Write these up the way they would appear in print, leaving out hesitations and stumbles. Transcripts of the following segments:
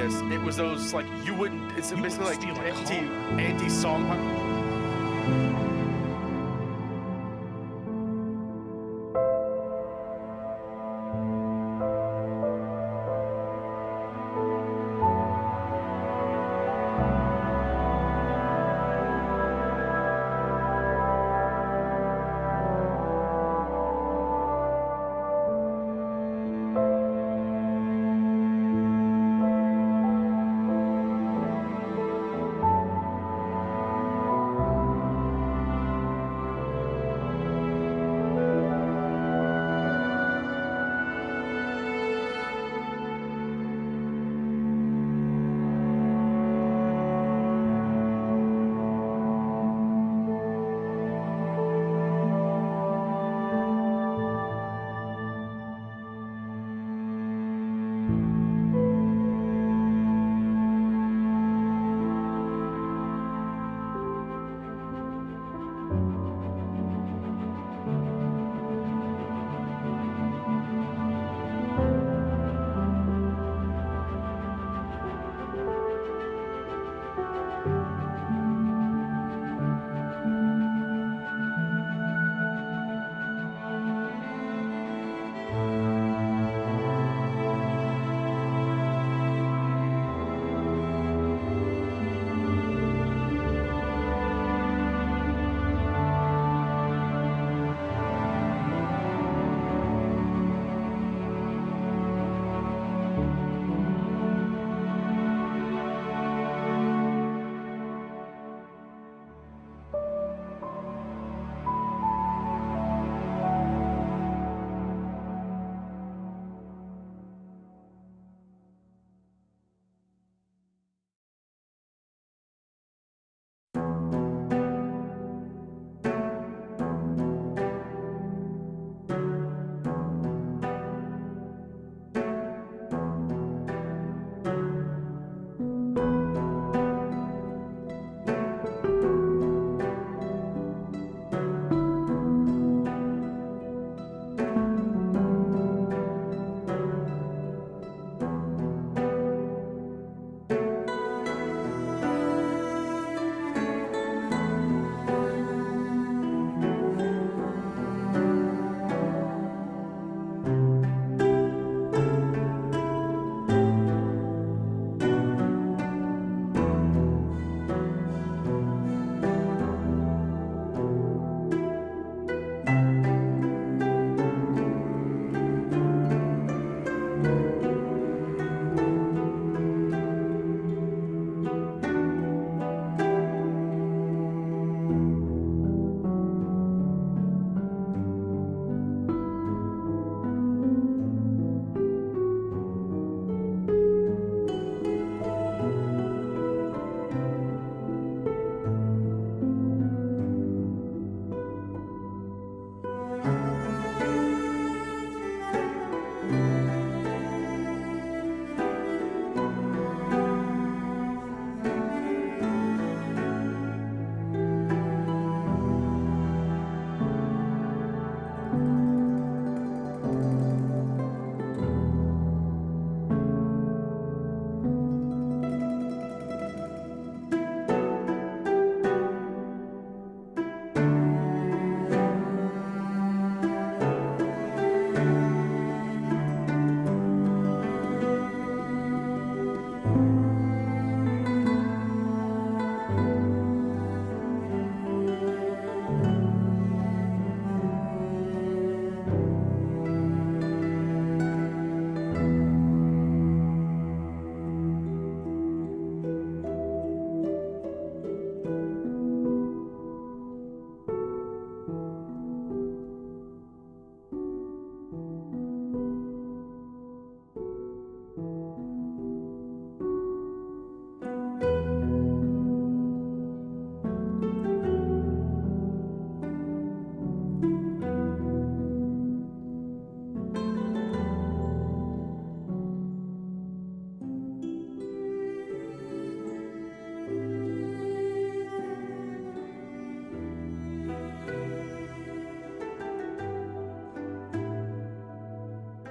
this. It was those like you wouldn't. It's basically like anti-song.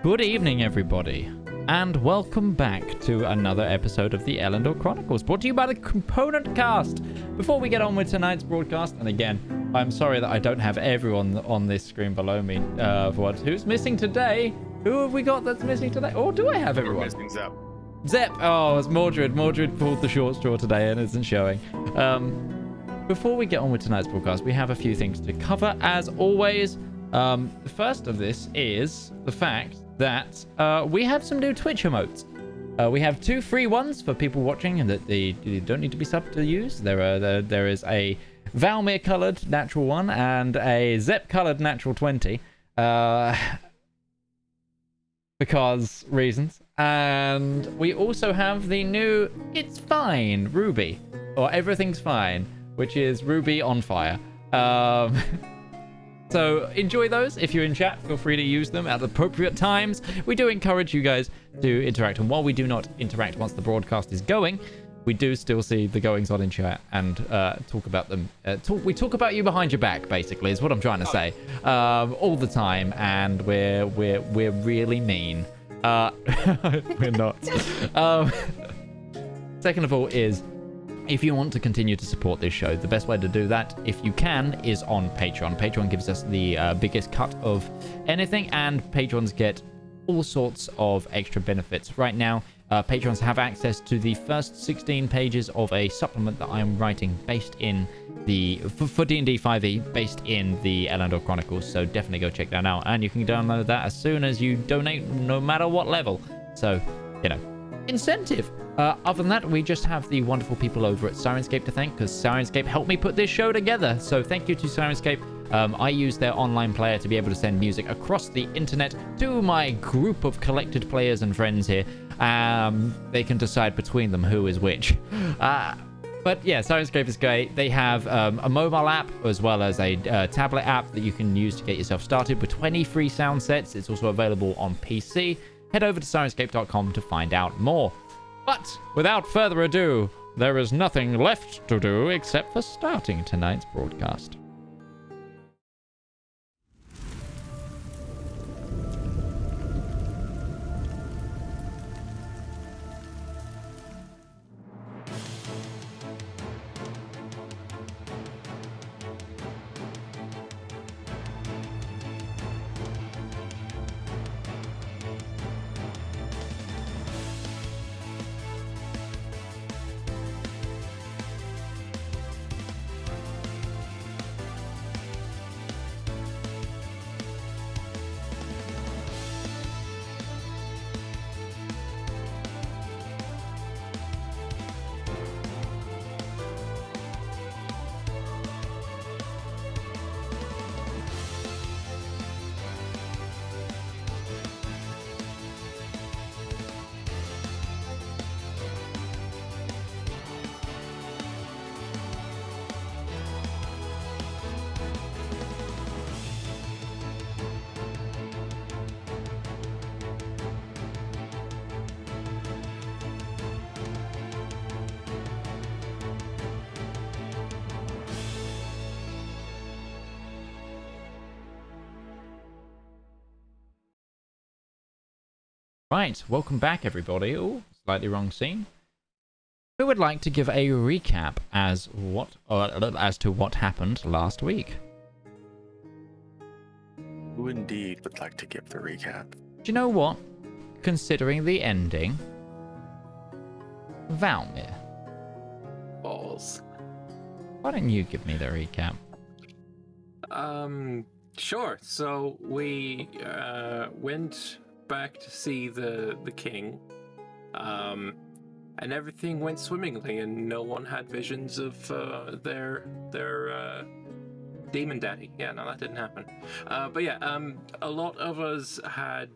Good evening, everybody. and welcome back to another episode of the Elendor Chronicles, brought to you by the Component Cast. Before we get on with tonight's broadcast, and again, I'm sorry that I don't have everyone on this screen below me. Who's missing today? Who have we got that's missing today? Or do I have everyone? We're missing Zep. Zep! Oh, it's Mordred. Mordred pulled the short straw today and isn't showing. Before we get on with tonight's broadcast, we have a few things to cover, as always. The first of this is the fact that we have some new Twitch emotes. We have 2 free ones for people watching and that they don't need to be subbed to use. There is a Valmir coloured natural 1 and a Zep coloured natural 20. Because reasons. And we also have the new It's Fine Ruby, or Everything's Fine, which is Ruby on fire. So enjoy those. If you're in chat, feel free to use them at appropriate times. We do encourage you guys to interact, and while we do not interact once the broadcast is going, we do still see the goings on in chat and talk about them. We talk about you behind your back, basically, is what I'm trying to say, all the time, and we're really mean. We're not. Second of all is, if you want to continue to support this show, the best way to do that, if you can, is on Patreon. Patreon gives us the biggest cut of anything, and patrons get all sorts of extra benefits. Right now, patrons have access to the first 16 pages of a supplement that I'm writing based in for D&D 5e, based in the Elendor Chronicles, so definitely go check that out, and you can download that as soon as you donate, no matter what level. So, you know, incentive. Other than that, we just have the wonderful people over at Syrinscape to thank, because Syrinscape helped me put this show together. So thank you to Syrinscape. I use their online player to be able to send music across the internet to my group of collected players and friends here. They can decide between them who is which. But yeah, Syrinscape is great. They have a mobile app as well as a tablet app that you can use to get yourself started with 20 free sound sets. It's also available on PC. Head over to Syrinscape.com to find out more. But without further ado, there is nothing left to do except for starting tonight's broadcast. Right, welcome back everybody. Oh, slightly wrong scene. Who would like to give a recap as to what happened last week? Who indeed would like to give the recap? Do you know what? Considering the ending, Valmir. Balls. Why don't you give me the recap? Sure. So we went back to see the king, and everything went swimmingly, and no one had visions of their demon daddy. Yeah, no, that didn't happen. But yeah, a lot of us had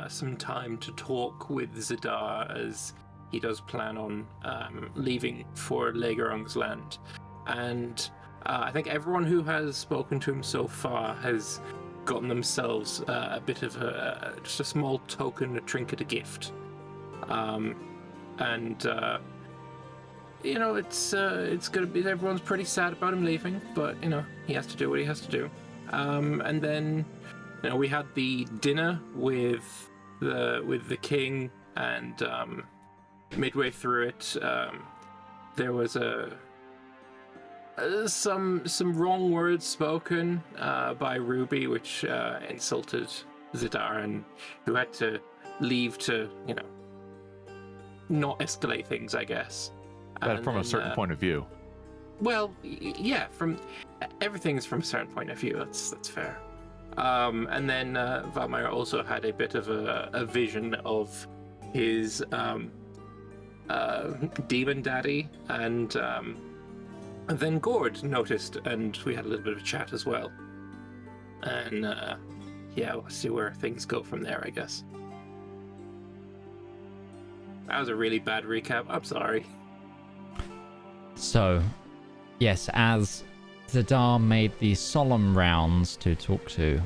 some time to talk with Zedaar, as he does plan on leaving for Legerung's land, and I think everyone who has spoken to him so far has gotten themselves a bit of just a small token, a trinket, a gift, and you know, it's gonna be, everyone's pretty sad about him leaving, but you know, he has to do what he has to do. And then, you know, we had the dinner with the king and midway through it, there was some wrong words spoken by Ruby, which insulted Zedaar, and who had to leave to, not escalate things, I guess. But from a certain point of view. Well, yeah, from everything's from a certain point of view. That's fair. And then Valmir also had a bit of a vision of his demon daddy, and then Gourd noticed, and we had a little bit of a chat as well. And yeah, we'll see where things go from there, I guess. That was a really bad recap. I'm sorry. So, yes, as Zedaar made the solemn rounds to talk to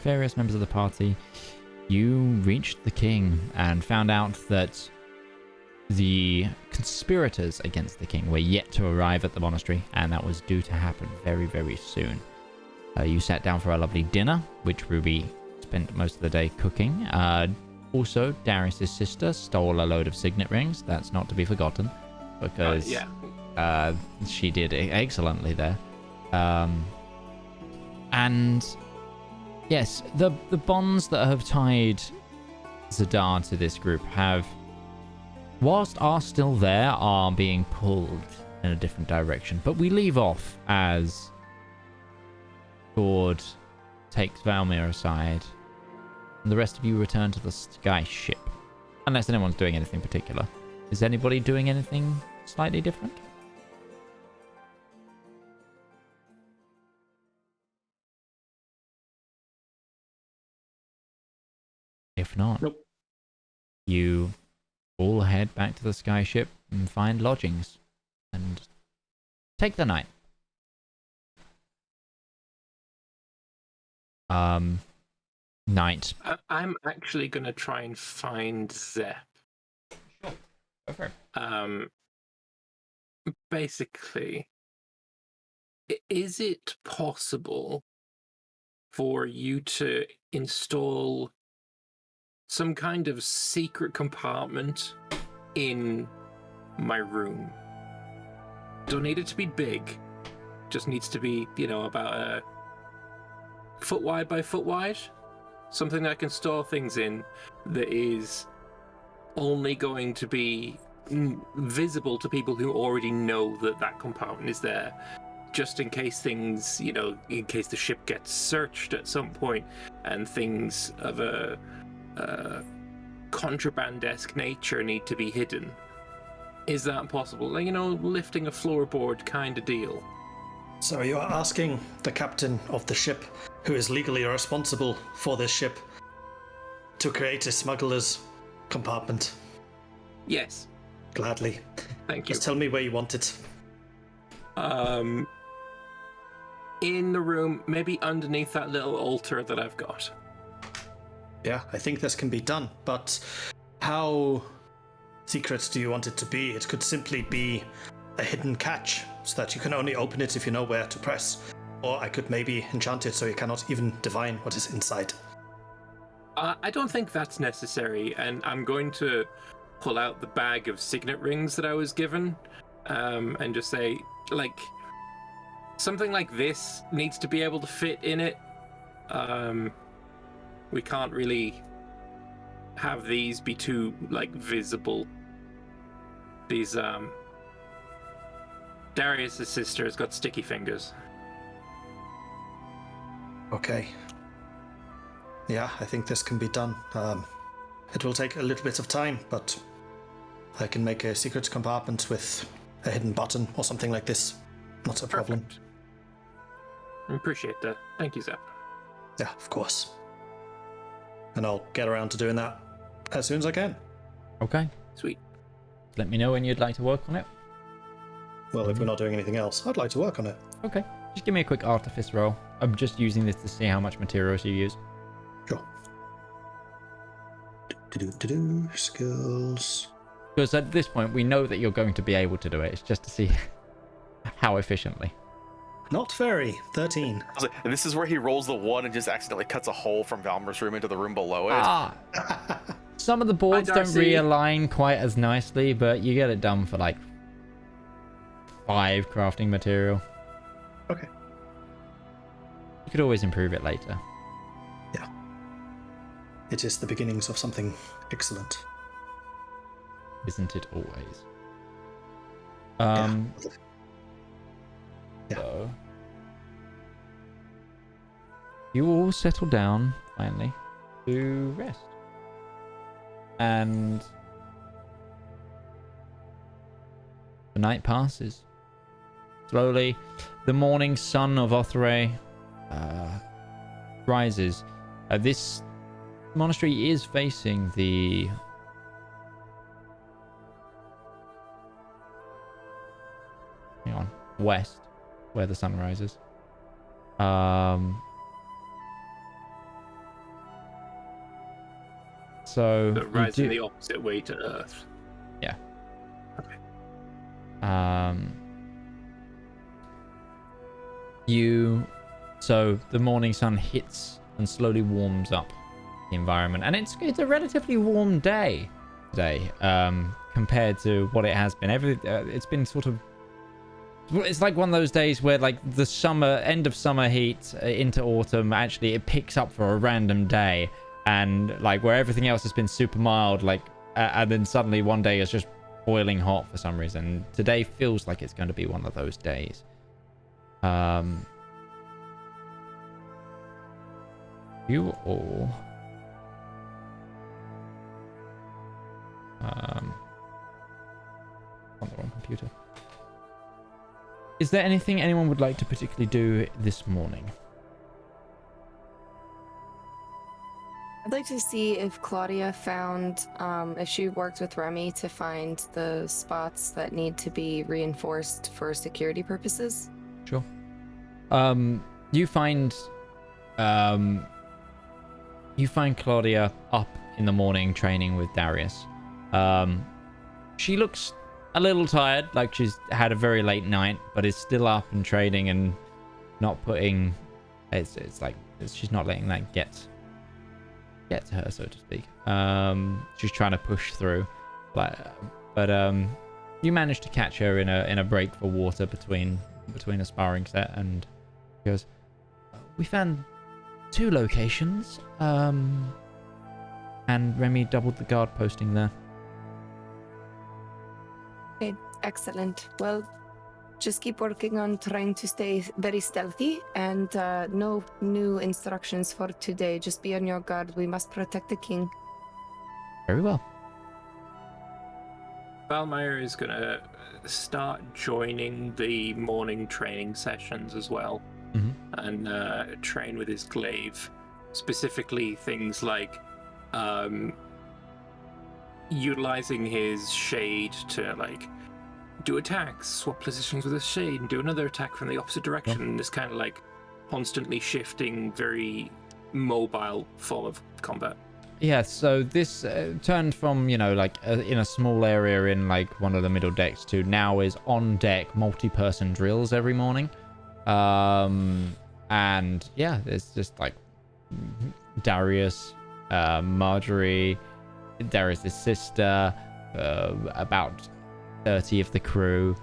various members of the party, you reached the king and found out that the conspirators against the king were yet to arrive at the monastery, and that was due to happen very, very soon. You sat down for a lovely dinner, which Ruby spent most of the day cooking. Also, Darius's sister stole a load of signet rings. That's not to be forgotten, because she did excellently there. And yes, the bonds that have tied Zedaar to this group have, whilst are still there, are being pulled in a different direction. But we leave off as Gourd takes Valmir aside, and the rest of you return to the sky ship. Unless anyone's doing anything particular. Is anybody doing anything slightly different? If not, nope. You all head back to the sky ship and find lodgings and take the night. Night. I'm actually gonna try and find Zep. Sure. Go for it. Basically, is it possible for you to install some kind of secret compartment in my room? Don't need it to be big. Just needs to be, about a foot wide by foot wide. Something that I can store things in that is only going to be visible to people who already know that compartment is there. Just in case things, in case the ship gets searched at some point and things of a contraband-esque nature need to be hidden. Is that possible? Lifting a floorboard kind of deal. So you are asking the captain of the ship, who is legally responsible for this ship, to create a smuggler's compartment? Yes. Gladly. Thank you. Just tell me where you want it. In the room, maybe underneath that little altar that I've got. Yeah, I think this can be done, but how secret do you want it to be? It could simply be a hidden catch, so that you can only open it if you know where to press. Or I could maybe enchant it so you cannot even divine what is inside. I don't think that's necessary, and I'm going to pull out the bag of signet rings that I was given, and just say, something like this needs to be able to fit in it. We can't really have these be too, visible. These, Darius's sister has got sticky fingers. Okay. Yeah, I think this can be done. It will take a little bit of time, but I can make a secret compartment with a hidden button or something like this. Not a problem. Perfect. I appreciate that. Thank you, Zep. Yeah, of course. And I'll get around to doing that as soon as I can. Okay. Sweet. Let me know when you'd like to work on it. Well, if we're not doing anything else, I'd like to work on it. Okay. Just give me a quick artifice roll. I'm just using this to see how much materials you use. Sure. Skills. Because at this point, we know that you're going to be able to do it. It's just to see how efficiently. Not very. 13. And this is where he rolls the one and just accidentally cuts a hole from Valmir's room into the room below it. Ah! Some of the boards don't Darcy. realign quite as nicely, but you get it done for like 5 crafting material. Okay. You could always improve it later. Yeah. It is the beginnings of something excellent. Isn't it always? Yeah. So you all settle down finally to rest. And the night passes. Slowly, the morning sun of Othrae rises. This monastery is facing the west, where the sun rises. So But rising the opposite way to Earth. Yeah. Okay. So the morning sun hits and slowly warms up the environment, and it's a relatively warm day today, compared to what it has been. It's been sort of, it's like one of those days where like the end of summer heat into autumn, actually it picks up for a random day, and like where everything else has been super mild, like and then suddenly one day it's just boiling hot for some reason. Today feels like it's going to be one of those days. You all on the wrong computer. Is there anything anyone would like to particularly do this morning? I'd like to see if Claudia found, if she worked with Remy to find the spots that need to be reinforced for security purposes. Sure. You find Claudia up in the morning training with Darius. She looks a little tired, like she's had a very late night, but is still up and training and not putting. It's like she's not letting that get to her, so to speak. She's trying to push through, but you manage to catch her in a break for water between a sparring set, and she goes, "We found 2 locations, and Remy doubled the guard posting there." Okay, excellent. Well, just keep working on trying to stay very stealthy, and no new instructions for today. Just be on your guard. We must protect the king. Very well. Valmire is going to start joining the morning training sessions as well, and train with his glaive. Specifically, things like utilizing his shade to like do attacks, swap positions with his shade, and do another attack from the opposite direction. This kind of like constantly shifting, very mobile form of combat. Yeah, so this turned from, in a small area in like one of the middle decks to now is on deck multi-person drills every morning. And yeah, there's just like Darius, Marjorie, Darius' sister, about 30 of the crew,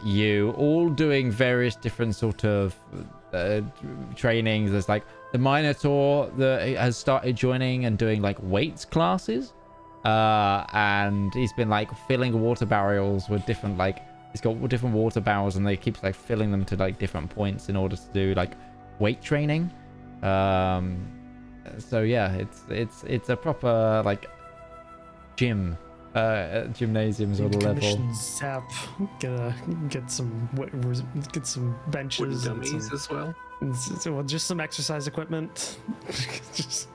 you all doing various different sort of trainings. There's like the Minotaur that has started joining and doing like weights classes, and he's been like filling water barrels with different he's got different water barrels, and they keep like filling them to like different points in order to do like weight training. So yeah, it's a proper like gym, gymnasium sort of level. Commission Zap, get some benches, Wooden dummies as well. just some exercise equipment. Just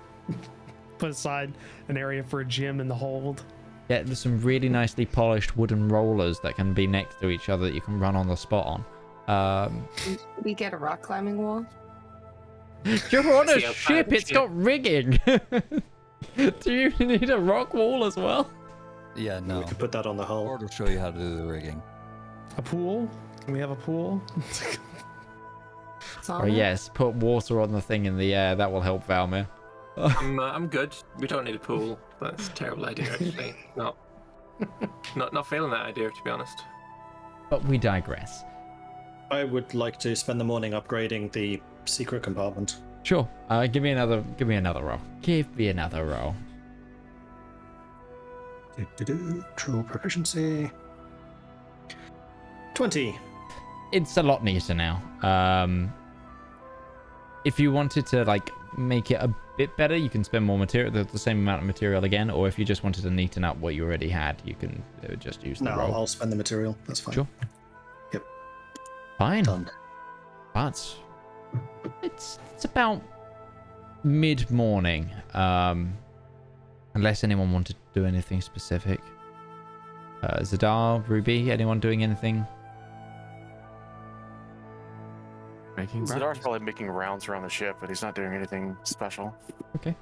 put aside an area for a gym in the hold. Yeah, there's some really nicely polished wooden rollers that can be next to each other that you can run on the spot on. We get a rock climbing wall. You're on a See how ship, bad it's got rigging. Do you need a rock wall as well? Yeah, no. We could put that on the hull. Gourd will show you how to do the rigging. A pool? Can we have a pool? Or yes, put water on the thing in the air. That will help Valmir. I'm good. We don't need a pool. That's a terrible idea, actually. Not feeling that idea, to be honest. But we digress. I would like to spend the morning upgrading the secret compartment. Sure. Give me another roll. Give me another roll. True proficiency. 20. It's a lot neater now. If you wanted to like make it a bit better, you can spend more material, the same amount of material again, or if you just wanted to neaten up what you already had, you can just use the No, roll. I'll spend the material. That's fine. Sure. Yep. Fine. Done. But it's about mid-morning. Unless anyone wanted to do anything specific. Zedaar, Ruby, anyone doing anything? Making Zedaar's breakfast. probably making rounds around the ship, but he's not doing anything special. Okay.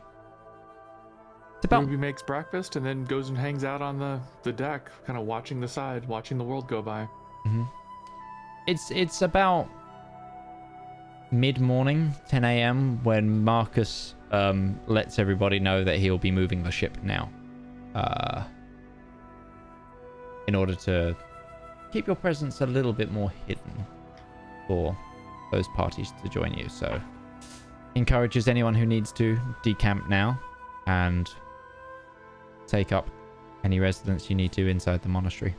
It's about Ruby makes breakfast and then goes and hangs out on the deck, kind of watching the side, watching the world go by. Mm-hmm. It's about mid-morning, 10 a.m. when Marcus lets everybody know that he'll be moving the ship now. In order to keep your presence a little bit more hidden for those parties to join you. So encourages anyone who needs to decamp now and take up any residence you need to inside the monastery.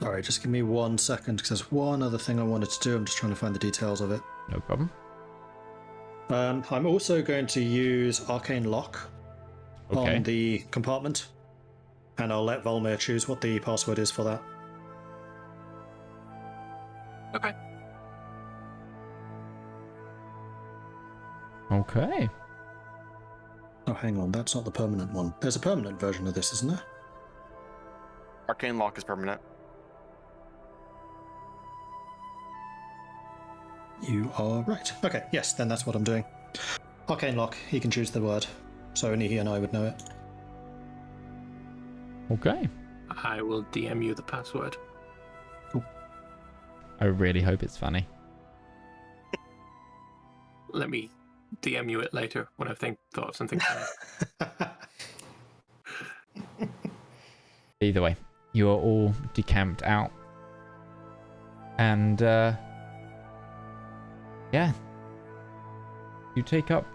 Sorry, just give me 1 second, because there's one other thing I wanted to do. I'm just trying to find the details of it. No problem. I'm also going to use Arcane Lock Okay. on the compartment, and I'll let Volmir choose what the password is for that. Okay. Okay. Oh, hang on, that's not the permanent one. There's a permanent version of this, isn't there? Arcane Lock is permanent. You are right. Okay, yes, then that's what I'm doing. Arcane Lock, he can choose the word, so only he and I would know it. Okay. I will DM you the password. I really hope it's funny. Let me DM you it later when I've thought of something funny. Either way, you are all decamped out. And, yeah. You take up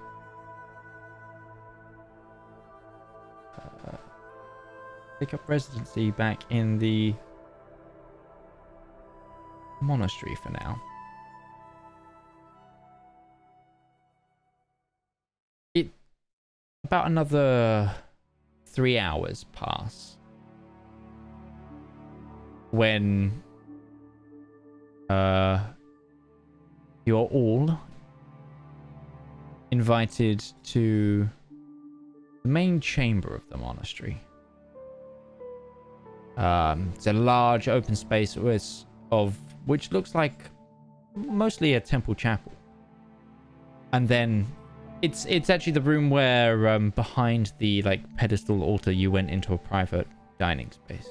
residency back in the monastery for now. About another 3 hours pass when you're all invited to the main chamber of the monastery. It's a large open space which looks like mostly a temple chapel. And then it's actually the room where behind the pedestal altar you went into a private dining space.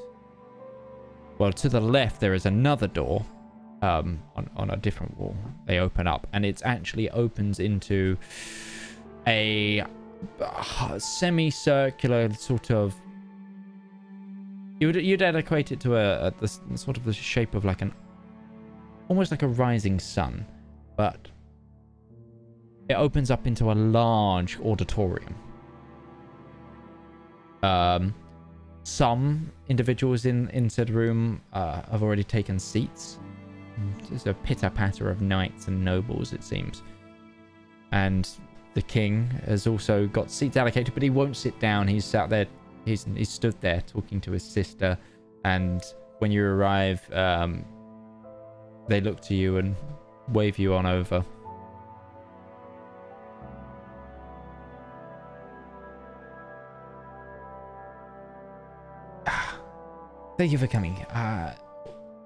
Well, to the left there is another door on a different wall. They open up and it actually opens into a semicircular sort of. You'd equate it to the sort of the shape of almost like a rising sun, but it opens up into a large auditorium. Some individuals in said room have already taken seats. There's a pitter-patter of knights and nobles, it seems. And the king has also got seats allocated, but he won't sit down. He's sat there. He's stood there talking to his sister. And when you arrive, they look to you and wave you on over. Thank you for coming.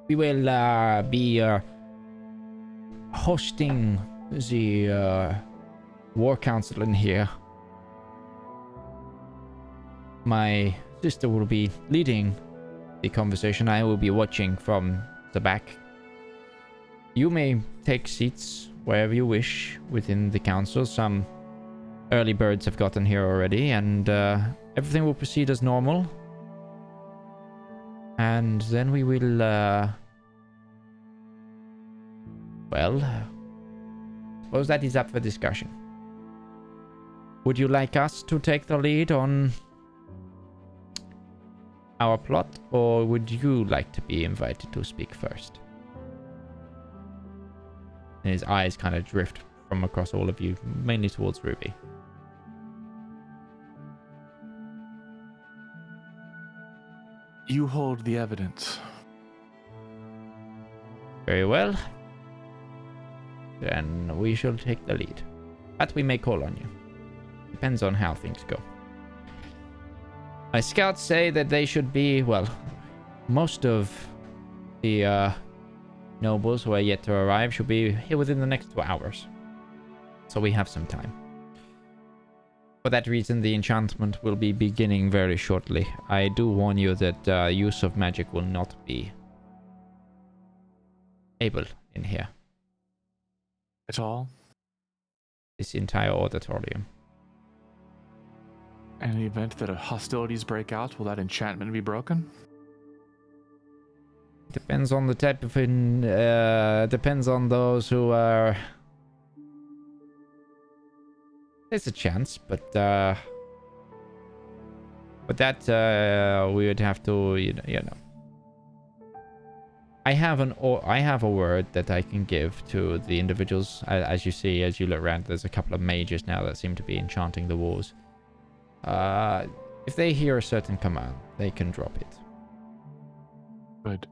We will be hosting the war council in here. My sister will be leading the conversation. I will be watching from the back. You may take seats wherever you wish within the council. Some early birds have gotten here already, and everything will proceed as normal. And then we will, well, suppose that is up for discussion. Would you like us to take the lead on our plot, or would you like to be invited to speak first? And his eyes kind of drift from across all of you, mainly towards Ruby. You hold the evidence. Very well. Then we shall take the lead. But we may call on you. Depends on how things go. My scouts say that they should be, well, most of the nobles who are yet to arrive should be here within the next 2 hours. So we have some time. For that reason, the enchantment will be beginning very shortly. I do warn you that use of magic will not be able in here. At all? This entire auditorium. And in the event that hostilities break out, will that enchantment be broken? Depends on the type of depends on those who are. There's a chance, but that we would have to, you know. I have a word that I can give to the individuals. As you see, as you look around, there's a couple of mages now that seem to be enchanting the walls. If they hear a certain command, they can drop it. Good.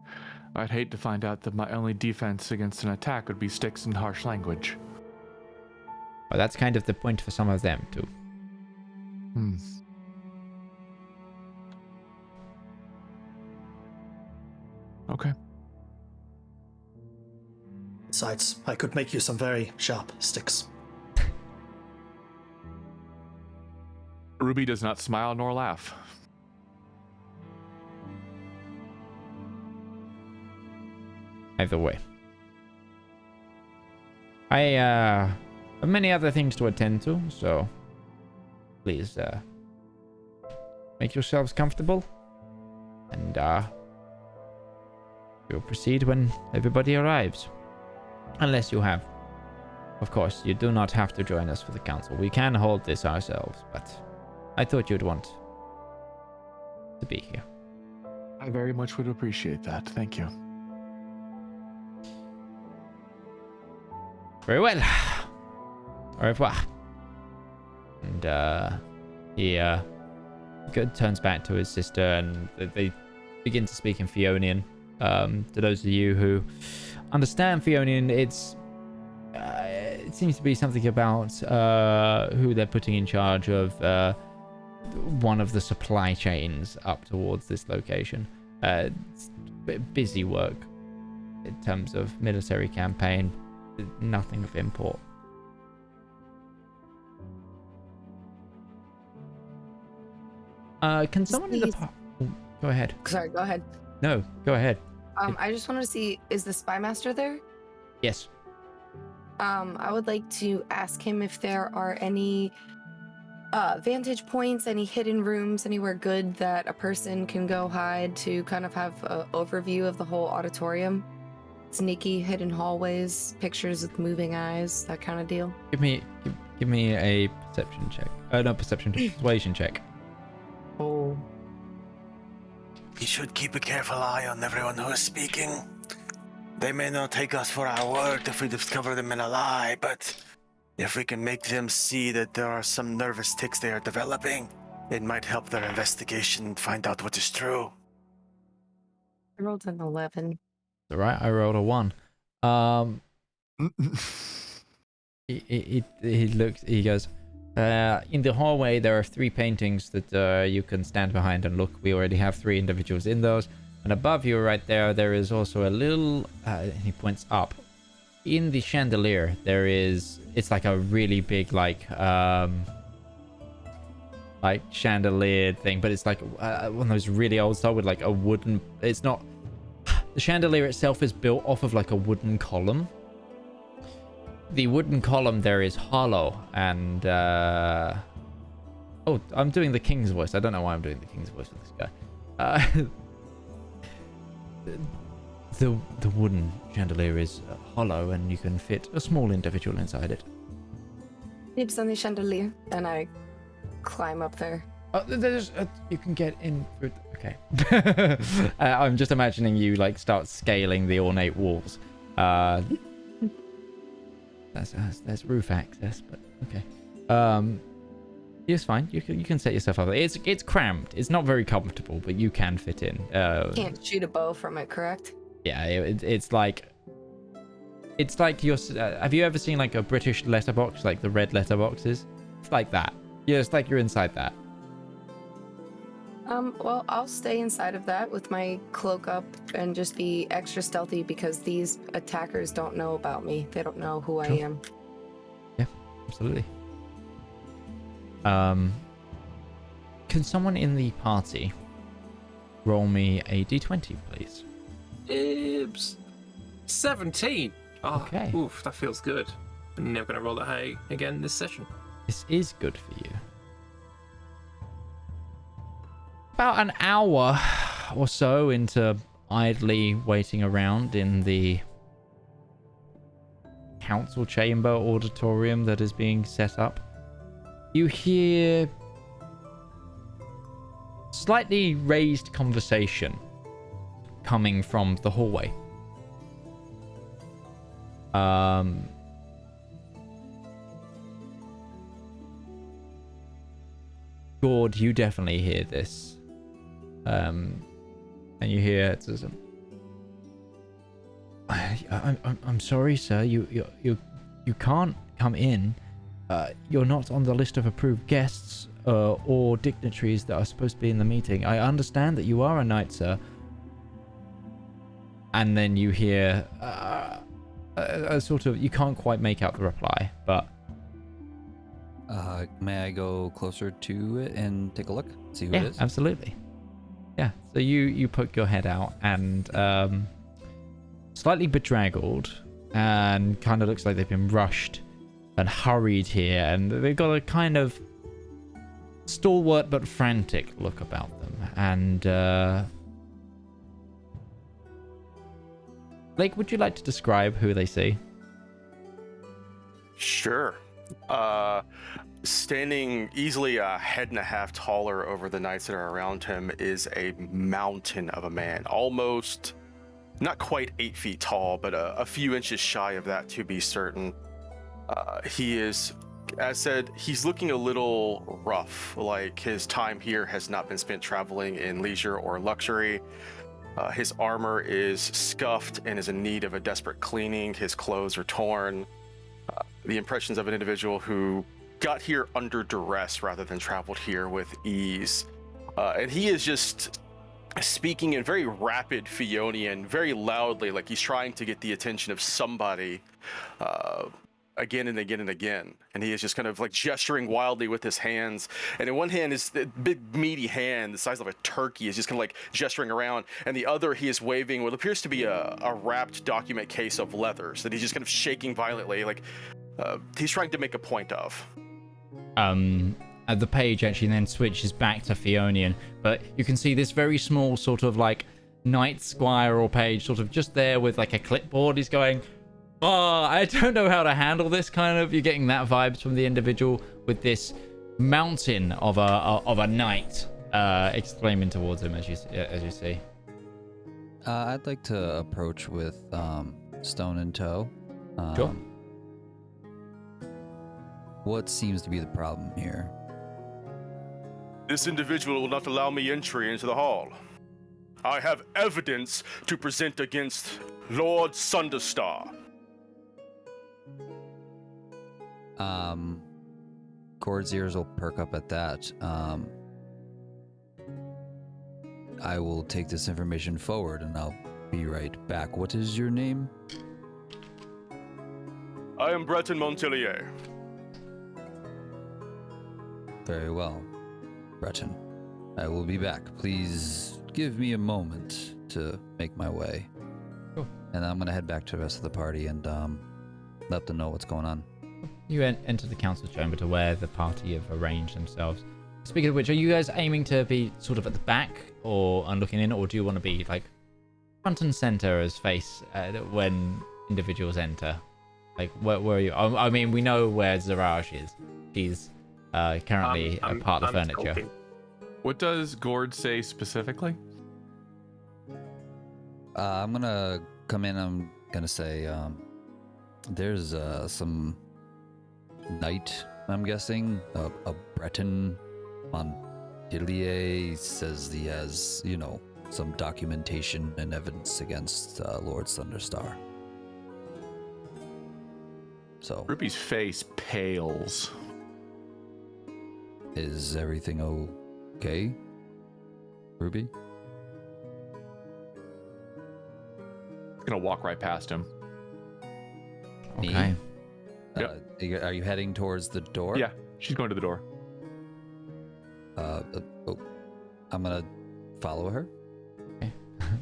I'd hate to find out that my only defense against an attack would be sticks and harsh language. Well, that's kind of the point for some of them, too. Okay. Besides, I could make you some very sharp sticks. Ruby does not smile nor laugh. Either way. I have many other things to attend to, so please make yourselves comfortable, and we'll proceed when everybody arrives. Unless you have. Of course, you do not have to join us for the council. We can hold this ourselves, but I thought you'd want to be here. I very much would appreciate that. Thank you. Very well. Au revoir. And he turns back to his sister, and they begin to speak in Fionian. To those of you who understand Fionian, it seems to be something about who they're putting in charge of one of the supply chains up towards this location. It's busy work in terms of military campaign. Nothing of import. Can someone in the go ahead. Sorry, go ahead. No, go ahead. I just want to see, is the spy master there? Yes. I would like to ask him if there are any vantage points, any hidden rooms, anywhere good that a person can go hide to kind of have an overview of the whole auditorium. Sneaky hidden hallways, pictures with moving eyes, that kind of deal. Give me a perception check. No, persuasion check. Oh. We should keep a careful eye on everyone who is speaking. They may not take us for our word if we discover them in a lie, but if we can make them see that there are some nervous tics they are developing, it might help their investigation and find out what is true. I rolled an 11. All right, I rolled a 1. He looks. He goes. In the hallway, there are 3 paintings that you can stand behind and look. We already have 3 individuals in those. And above you, right there is also a little. He points up. In the chandelier, there is. It's like a really big, like chandelier thing, but it's like one of those really old style with like a wooden. It's not. The chandelier itself is built off of like a wooden column, the wooden column there is hollow, and oh, I'm doing the king's voice. I don't know why I'm doing the king's voice with this guy. The wooden chandelier is hollow, and you can fit a small individual inside it. Nibs on the chandelier, and I climb up there. Oh, there's you can get in through. Okay. I'm just imagining you like start scaling the ornate walls. There's roof access, but okay. It's fine. You can set yourself up. It's cramped. It's not very comfortable, but you can fit in. Can't shoot a bow from it, correct? Yeah, it's like you're. Have you ever seen like a British letterbox, like the red letterboxes? It's like that. Yeah, it's like you're inside that. Well, I'll stay inside of that with my cloak up and just be extra stealthy because these attackers don't know about me. They don't know who I am. Yeah, absolutely. Can someone in the party roll me a d20, please? Ibs. 17. Oh, Okay. Oof, that feels good. I'm never going to roll that high again this session. This is good for you. About an hour or so into idly waiting around in the council chamber auditorium that is being set up, you hear slightly raised conversation coming from the hallway. Gourd, you definitely hear this. And you hear it says, I'm sorry, sir. You can't come in. You're not on the list of approved guests or dignitaries that are supposed to be in the meeting. I understand that you are a knight, sir. And then you hear a sort of, you can't quite make out the reply, but May I go closer to it and take a look? See who yeah, it is? absolutely. Yeah, so you poke your head out and slightly bedraggled and kind of looks like they've been rushed and hurried here, and they've got a kind of stalwart but frantic look about them. And Blake, would you like to describe who they see? Sure. Standing easily a head and a half taller over the knights that are around him is a mountain of a man, almost not quite 8 feet tall, but a few inches shy of that to be certain. He is, as said, he's looking a little rough, like his time here has not been spent traveling in leisure or luxury. His armor is scuffed and is in need of a desperate cleaning. His clothes are torn. The impressions of an individual who got here under duress rather than traveled here with ease. And he is just speaking in very rapid Fionian, very loudly, like he's trying to get the attention of somebody again and again and again. And he is just kind of like gesturing wildly with his hands. And in one hand, his big meaty hand, the size of a turkey, is just kind of like gesturing around. And the other, he is waving what appears to be a wrapped document case of leathers that he's just kind of shaking violently, like he's trying to make a point of. The page actually then switches back to Fionian, but you can see this very small sort of like knight squire or page sort of just there with like a clipboard. He's going, oh, I don't know how to handle this kind of. You're getting that vibes from the individual with this mountain of a knight exclaiming towards him as you see. I'd like to approach with stone in tow. Sure. What seems to be the problem here? This individual will not allow me entry into the hall. I have evidence to present against Lord Sunderstar. Gourd's ears will perk up at that. I will take this information forward and I'll be right back. What is your name? I am Breton Montelier. Very well, Breton. I will be back. Please give me a moment to make my way. Cool. And I'm going to head back to the rest of the party and let them know what's going on. You enter the council chamber to where the party have arranged themselves. Speaking of which, are you guys aiming to be sort of at the back or looking in, or do you want to be like front and center as face when individuals enter? Like, where are you? I mean, we know where Zedaar is. She's currently a part of the furniture. Talking. What does Gourd say specifically? I'm gonna come in. I'm gonna say, there's some knight, I'm guessing, a Breton Montpellier, says he has, some documentation and evidence against Lord Sunderstar. So, Ruby's face pales. is everything okay, Ruby? Gonna walk right past him. Okay. Are you heading towards the door? Yeah, she's going to the door. I'm gonna follow her.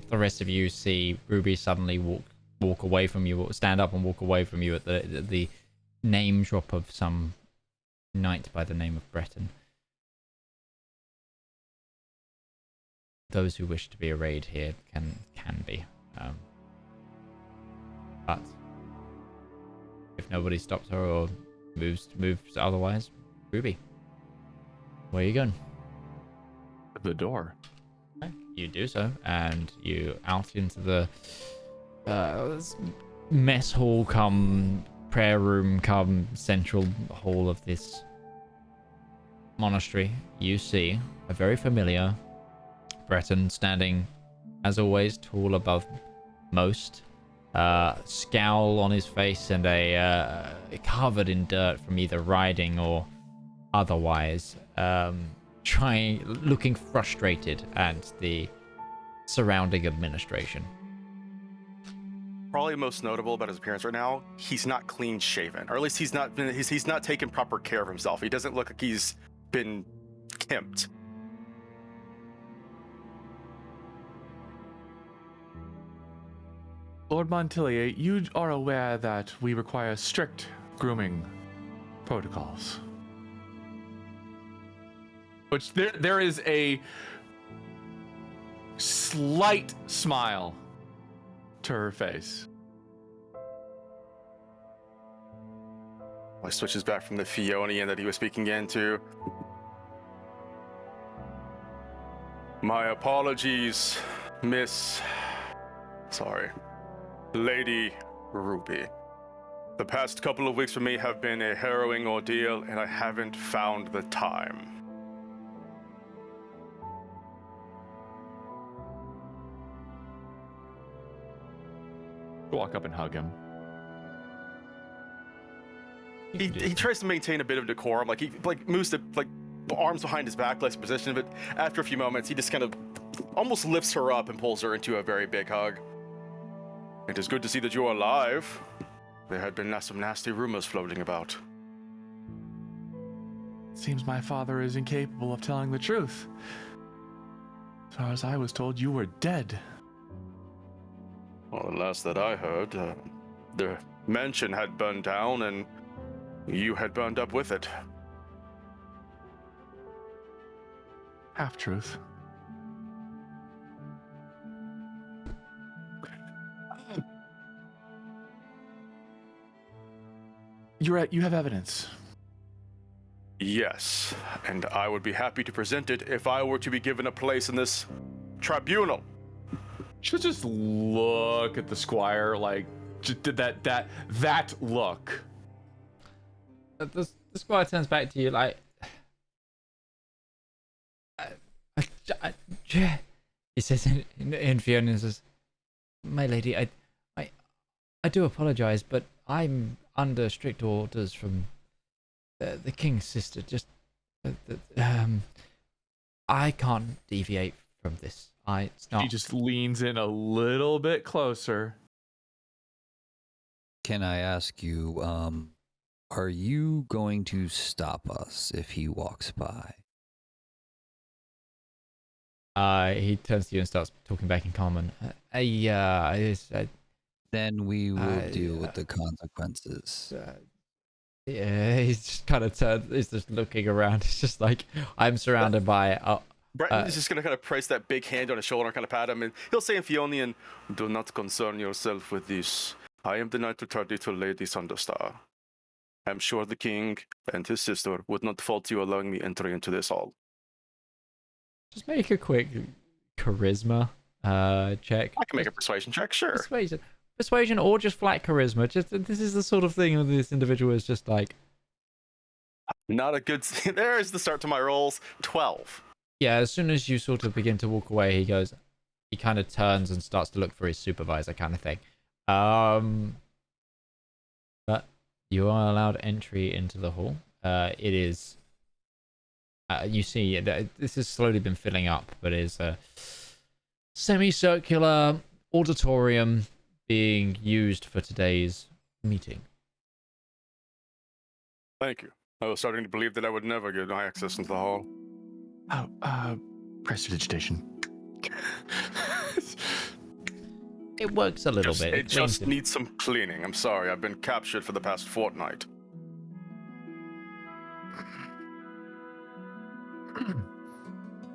The rest of you see Ruby suddenly walk away from you, stand up and walk away from you at the name drop of some knight by the name of Breton. Those who wish to be arrayed here can be. But if nobody stops her or moves otherwise, Ruby, where are you going? The door. Okay, you do so, and you out into the mess hall come prayer room come central hall of this monastery. You see a very familiar Breton standing, as always, tall above most, scowl on his face and a covered in dirt from either riding or otherwise, looking frustrated at the surrounding administration. Probably most notable about his appearance right now, he's not clean shaven, or at least he's not taken proper care of himself. He doesn't look like he's been kempt. Lord Montpellier, you are aware that we require strict grooming protocols. Which there is a slight smile to her face. He switches back from the Fionian that he was speaking into. My apologies, Lady Ruby. The past couple of weeks for me have been a harrowing ordeal, and I haven't found the time. Walk up and hug him. He tries to maintain a bit of decorum, he moves the arms behind his back, less position, but after a few moments, he just kind of almost lifts her up and pulls her into a very big hug. It is good to see that you are alive. There had been some nasty rumors floating about. Seems my father is incapable of telling the truth. As far as I was told, you were dead. Well, the last that I heard, the mansion had burned down and you had burned up with it. Half truth. You have evidence. Yes, and I would be happy to present it if I were to be given a place in this tribunal. She'll just look at the squire, just did that look. The squire turns back to you he says in Fiona, says, "My lady, I do apologize, but I'm under strict orders from the king's sister. Just I can't deviate from this. It's not." He just leans in a little bit closer. Can I ask you, are you going to stop us if he walks by? He turns to you and starts talking back in common. Then we will deal with the consequences. Yeah, he's just kind of turned. He's just looking around. He's just like, I'm surrounded by. Breton is just gonna kind of place that big hand on his shoulder and kind of pat him, and he'll say in Fionian, "Do not concern yourself with this. I am the knight returning to Lady Sunderstar. I'm sure the king and his sister would not fault you allowing me entry into this hall." Just make a quick charisma check. I can make a persuasion check, sure. Persuasion or just flat charisma. Just this is the sort of thing that this individual is just like. Not a good. There is the start to my rolls. 12. Yeah, as soon as you sort of begin to walk away, he kind of turns and starts to look for his supervisor, kind of thing. But you are allowed entry into the hall. It is. You see, this has slowly been filling up, but it is a semicircular auditorium being used for today's meeting. Thank you. I was starting to believe that I would never get my access into the hall. Oh, prestidigitation. It works a little bit. It just needs some cleaning. I'm sorry, I've been captured for the past fortnight.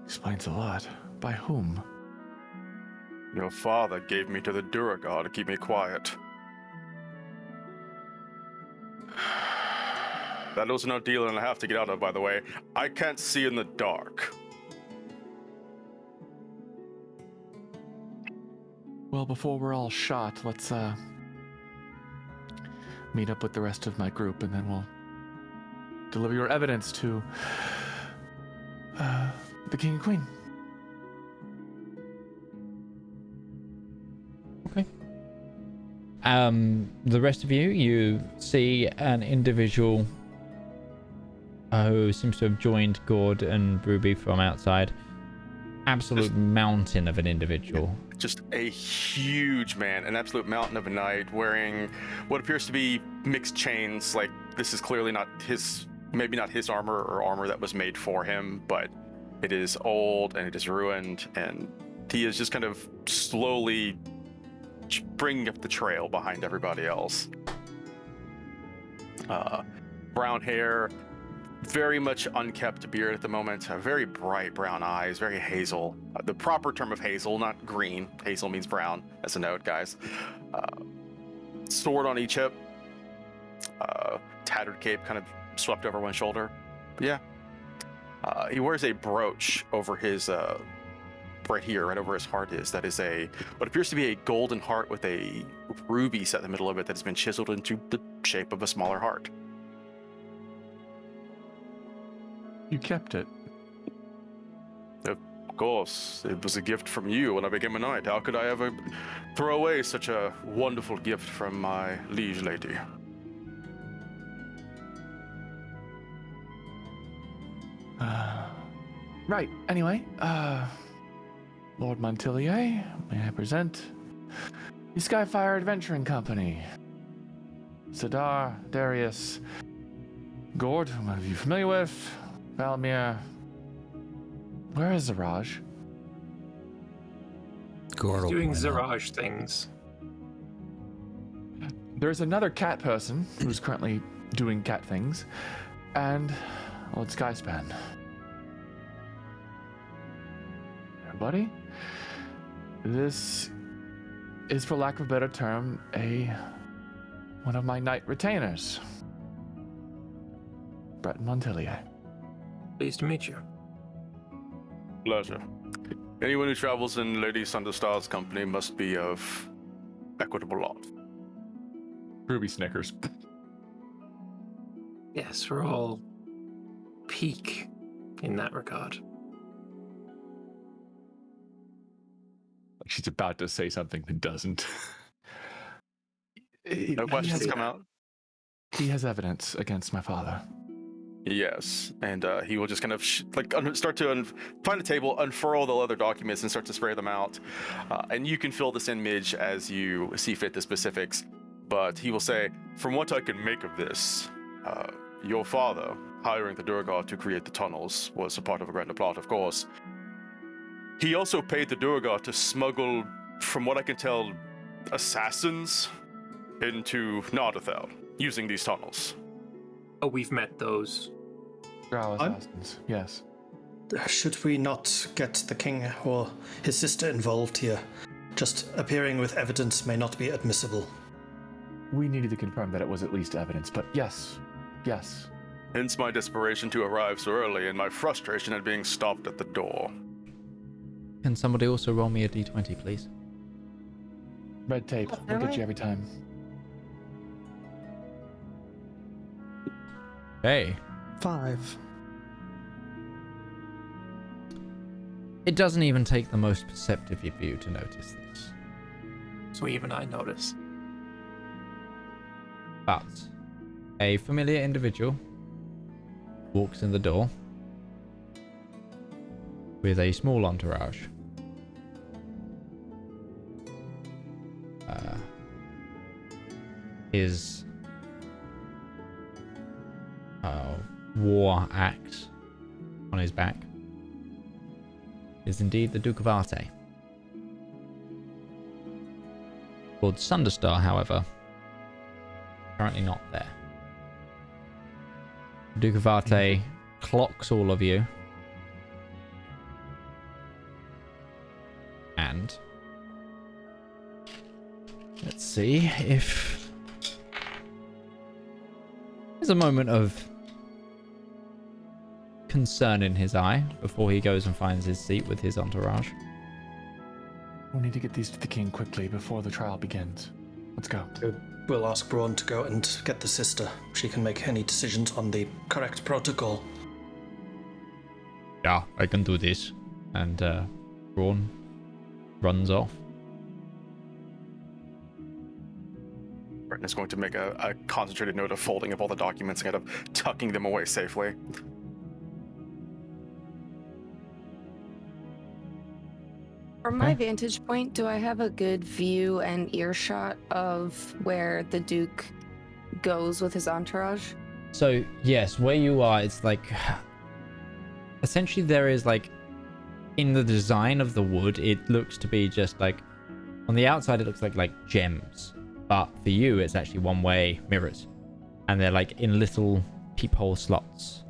Explains a lot. By whom? Your father gave me to the Duragar to keep me quiet. That was an ordeal and a half to get out of, by the way. I can't see in the dark. Well, before we're all shot, let's meet up with the rest of my group, and then we'll deliver your evidence to the king and queen. Okay. The rest of you see an individual who seems to have joined Gourd and Ruby from outside. Absolute mountain of an individual. Just a huge man, an absolute mountain of a knight, wearing what appears to be mixed chains. Like, this is clearly not his, maybe not his armor or armor that was made for him, but it is old and it is ruined, and he is just kind of slowly bringing up the trail behind everybody else. Brown hair, very much unkept beard at the moment, very bright brown eyes, very hazel. The proper term of hazel, not green. Hazel means brown, as a note, guys. Sword on each hip. Tattered cape kind of swept over one shoulder. But yeah. He wears a brooch over his, right here, right over his heart is. That is what appears to be a golden heart with a ruby set in the middle of it that has been chiseled into the shape of a smaller heart. You kept it. Of course, it was a gift from you when I became a knight. How could I ever throw away such a wonderful gift from my liege lady? Right. Anyway, Lord Montilier, may I present the Skyfire Adventuring Company. Zedaar, Darius, Gourd, whom are you familiar with? Valmir. Where is Ziraj? Gourd will Doing point out. Ziraj things. There's another cat person who's currently doing cat things, and Lord Skyspan. Everybody, this is, for lack of a better term, one of my knight retainers, Breton Montilier. Pleased to meet you. Pleasure. Anyone who travels in Lady Sunderstar's company must be of equitable lot. Ruby snickers. Yes, we're all peak in that regard. Like she's about to say something that doesn't. No questions come out? He has evidence against my father. Yes, and he will just kind of start to find a table, unfurl the leather documents, and start to spray them out. And you can fill this image as you see fit, the specifics. But he will say, from what I can make of this, your father, hiring the Duragar to create the tunnels, was a part of a grander plot, of course. He also paid the Duragar to smuggle, from what I can tell, assassins into Naudathel using these tunnels. Oh, we've met those. Drow assassins, yes. Should we not get the king or his sister involved here? Just appearing with evidence may not be admissible. We needed to confirm that it was at least evidence, but yes. Hence my desperation to arrive so early and my frustration at being stopped at the door. Can somebody also roll me a d20, please? Red tape, we'll get you every time. Hey. 5. It doesn't even take the most perceptive of you to notice this. So even I notice. But a familiar individual walks in the door with a small entourage. His war axe on his back is indeed the Duke of Othrae. Called Sunderstar, however, currently not there. The Duke of Othrae clocks all of you and let's see if there's a moment of concern in his eye before he goes and finds his seat with his entourage. We need to get these to the king quickly before the trial begins. Let's go. We'll ask Braun to go and get the sister. She can make any decisions on the correct protocol. Yeah, I can do this. And Braun runs off. Brenton is going to make a concentrated note of folding up all the documents and kind of tucking them away safely. From my vantage point, do I have a good view and earshot of where the Duke goes with his entourage? So, yes, where you are, it's like... Essentially, there is like... In the design of the wood, it looks to be just like... On the outside, it looks like gems. But for you, it's actually one-way mirrors. And they're like in little peephole slots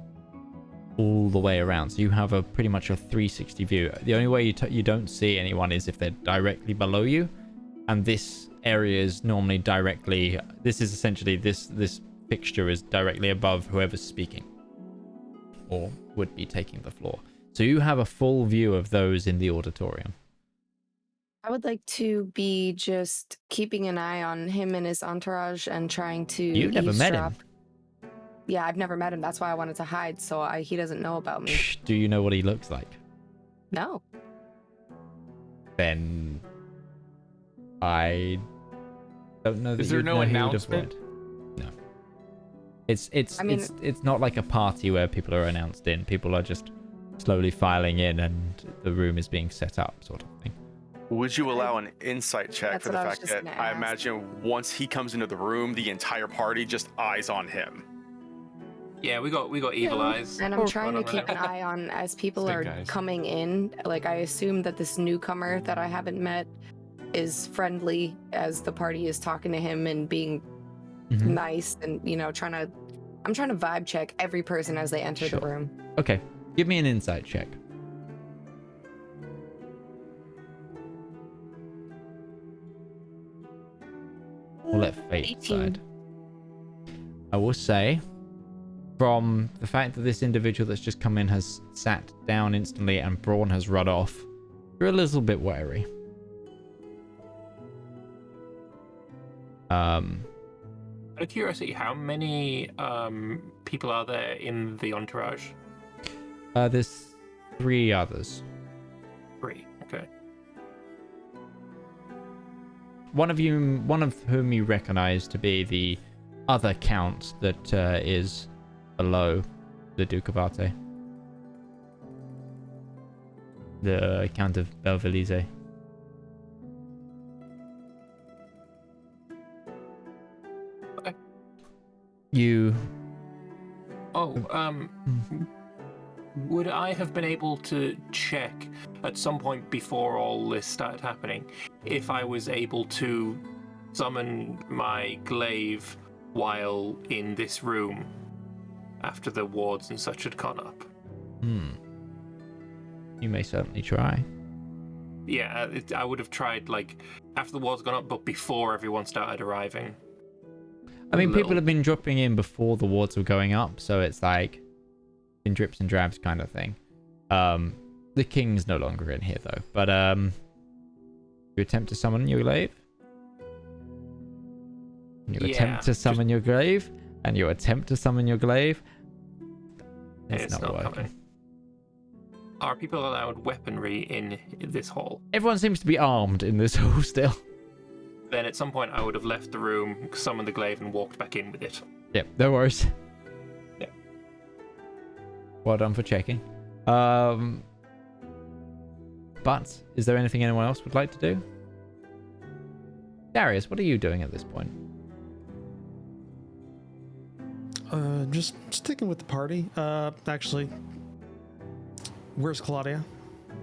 all the way around. So you have a pretty much a 360 view. The only way you don't see anyone is if they're directly below you. And this area is normally directly... This is essentially... This fixture is directly above whoever's speaking. Or would be taking the floor. So you have a full view of those in the auditorium. I would like to be just keeping an eye on him and his entourage and trying to You've never met him. Yeah, I've never met him. That's why I wanted to hide, so he doesn't know about me. Do you know what he looks like? No. Then I don't know that Is there you'd no know who you'd announcement? avoid. No. It's not like a party where people are announced in. People are just slowly filing in and the room is being set up, sort of thing. Would you allow an insight check That's for the what I was fact just that gonna I ask. imagine once he comes into the room, the entire party just eyes on him? Yeah, we got evil eyes. And I'm trying to keep an eye on as people Snake are eyes. coming in. Like, I assume that this newcomer that I haven't met is friendly as the party is talking to him and being Mhm. nice and, I'm trying to vibe check every person as they enter Sure. the room. Okay, give me an insight check. We'll let fate 18. decide. I will say, from the fact that this individual that's just come in has sat down instantly and Braun has run off, you're a little bit wary. Out of curiosity, how many people are there in the entourage? There's 3 others. 3. Okay. One of whom you recognize to be the other count that is below the Duke of Othrae. The Count of Belvelise. Okay. You... Oh, would I have been able to check? at some point before all this started happening, if I was able to summon my glaive while in this room after the wards and such had gone up. You may certainly try. Yeah, I would have tried, like, after the wards gone up, but before everyone started arriving. I mean, people have been dropping in before the wards were going up, so it's like in drips and drabs kind of thing. The king's no longer in here, though. But, you attempt to summon your glaive? You attempt to summon your glaive, and you attempt to summon your glaive. It's not working. Coming. Are people allowed weaponry in this hall? Everyone seems to be armed in this hall still. Then at some point I would have left the room, summoned the glaive, and walked back in with it. Yep, no worries. Yeah. Well done for checking. But is there anything anyone else would like to do? Darius, what are you doing at this point? Just sticking with the party. Actually, where's Claudia?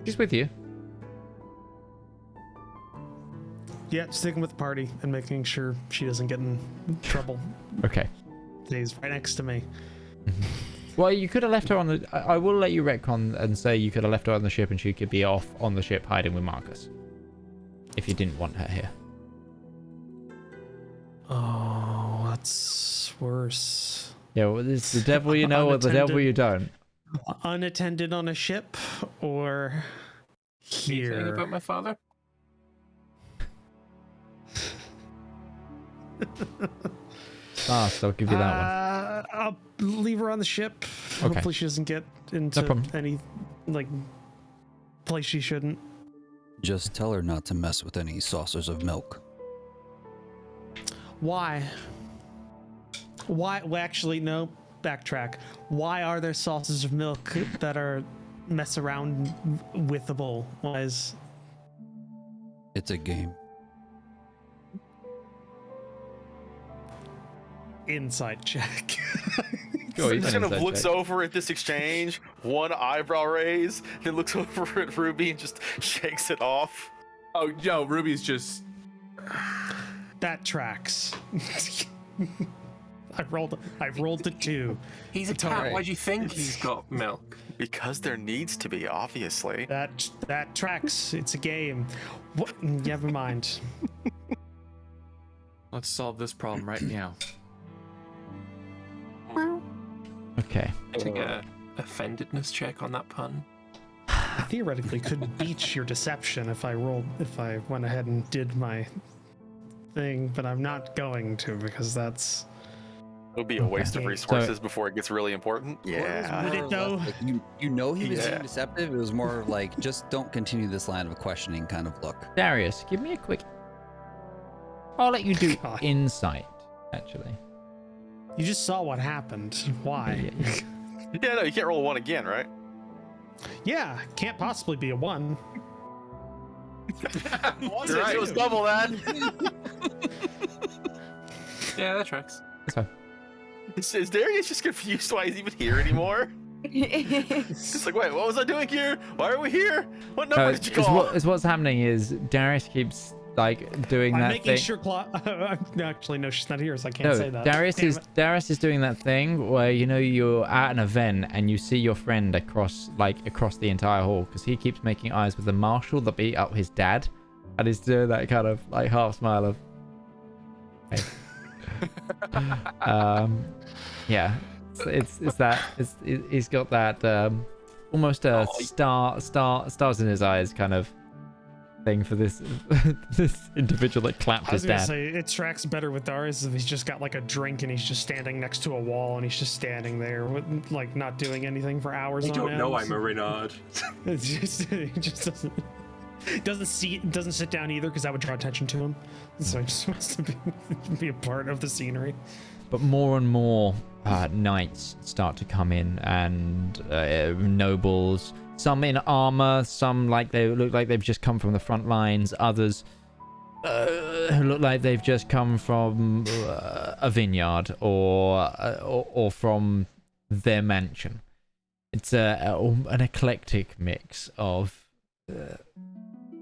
She's with you. Yeah, sticking with the party and making sure she doesn't get in trouble. Okay. She's right next to me. Well, you could have left her on the... I will let you retcon and say you could have left her on the ship and she could be off on the ship hiding with Marcus. If you didn't want her here. Oh, that's worse. Yeah, well, it's the devil you know or the devil you don't. Unattended on a ship or here? Anything about my father? So I'll give you that one. I'll leave her on the ship. Okay. Hopefully she doesn't get into any, like, place she shouldn't. Just tell her not to mess with any saucers of milk. Why? Well, actually, no. Backtrack. Why are there saucers of milk that are mess around with the bowl? Why is... It's a game. Insight check. Sure, He kind of looks over at this exchange, one eyebrow raise, then looks over at Ruby and just shakes it off. Oh, yo, Ruby's just... That tracks. I've rolled a 2. He's a cat. alright. Why do you think he's got milk? Because there needs to be, obviously. That tracks. It's a game. What? Never mind. Let's solve this problem right now. Okay. Take a offendedness check on that pun. I theoretically could beat your deception if I went ahead and did my thing, but I'm not going to because that's... It'll be a waste of resources before it gets really important. Yeah. Would it though? Like you know he was Yeah. being deceptive. It was more like just don't continue this line of questioning kind of look. Darius, give me a quick... I'll let you do God. insight, actually. You just saw what happened. Why? Yeah, no, you can't roll a 1 again, right? Yeah, can't possibly be a 1. It was double that. Yeah, that tracks. That's fine. Is Darius just confused why he's even here anymore? It's like, wait, what was I doing here? Why are we here? What number did you call? What's happening is Darius keeps like doing I'm that making thing. sure actually, no, she's not here, so I can't say that. Darius is doing that thing where you're at an event and you see your friend across the entire hall because he keeps making eyes with the marshal that beat up his dad, and he's doing that kind of like half smile of. Hey. Yeah, he's got that almost a stars in his eyes kind of thing for this this individual that clapped his dad. I was gonna say it tracks better with Darius if he's just got like a drink and he's just standing next to a wall and he's just standing there with, like not doing anything for hours. You on don't end. know I'm a Renard. It's just, he just doesn't sit down either because that would draw attention to him. So he just wants to be a part of the scenery. But more and more knights start to come in, and nobles, some in armor, some like they look like they've just come from the front lines, others who look like they've just come from a vineyard or from their mansion. It's an eclectic mix of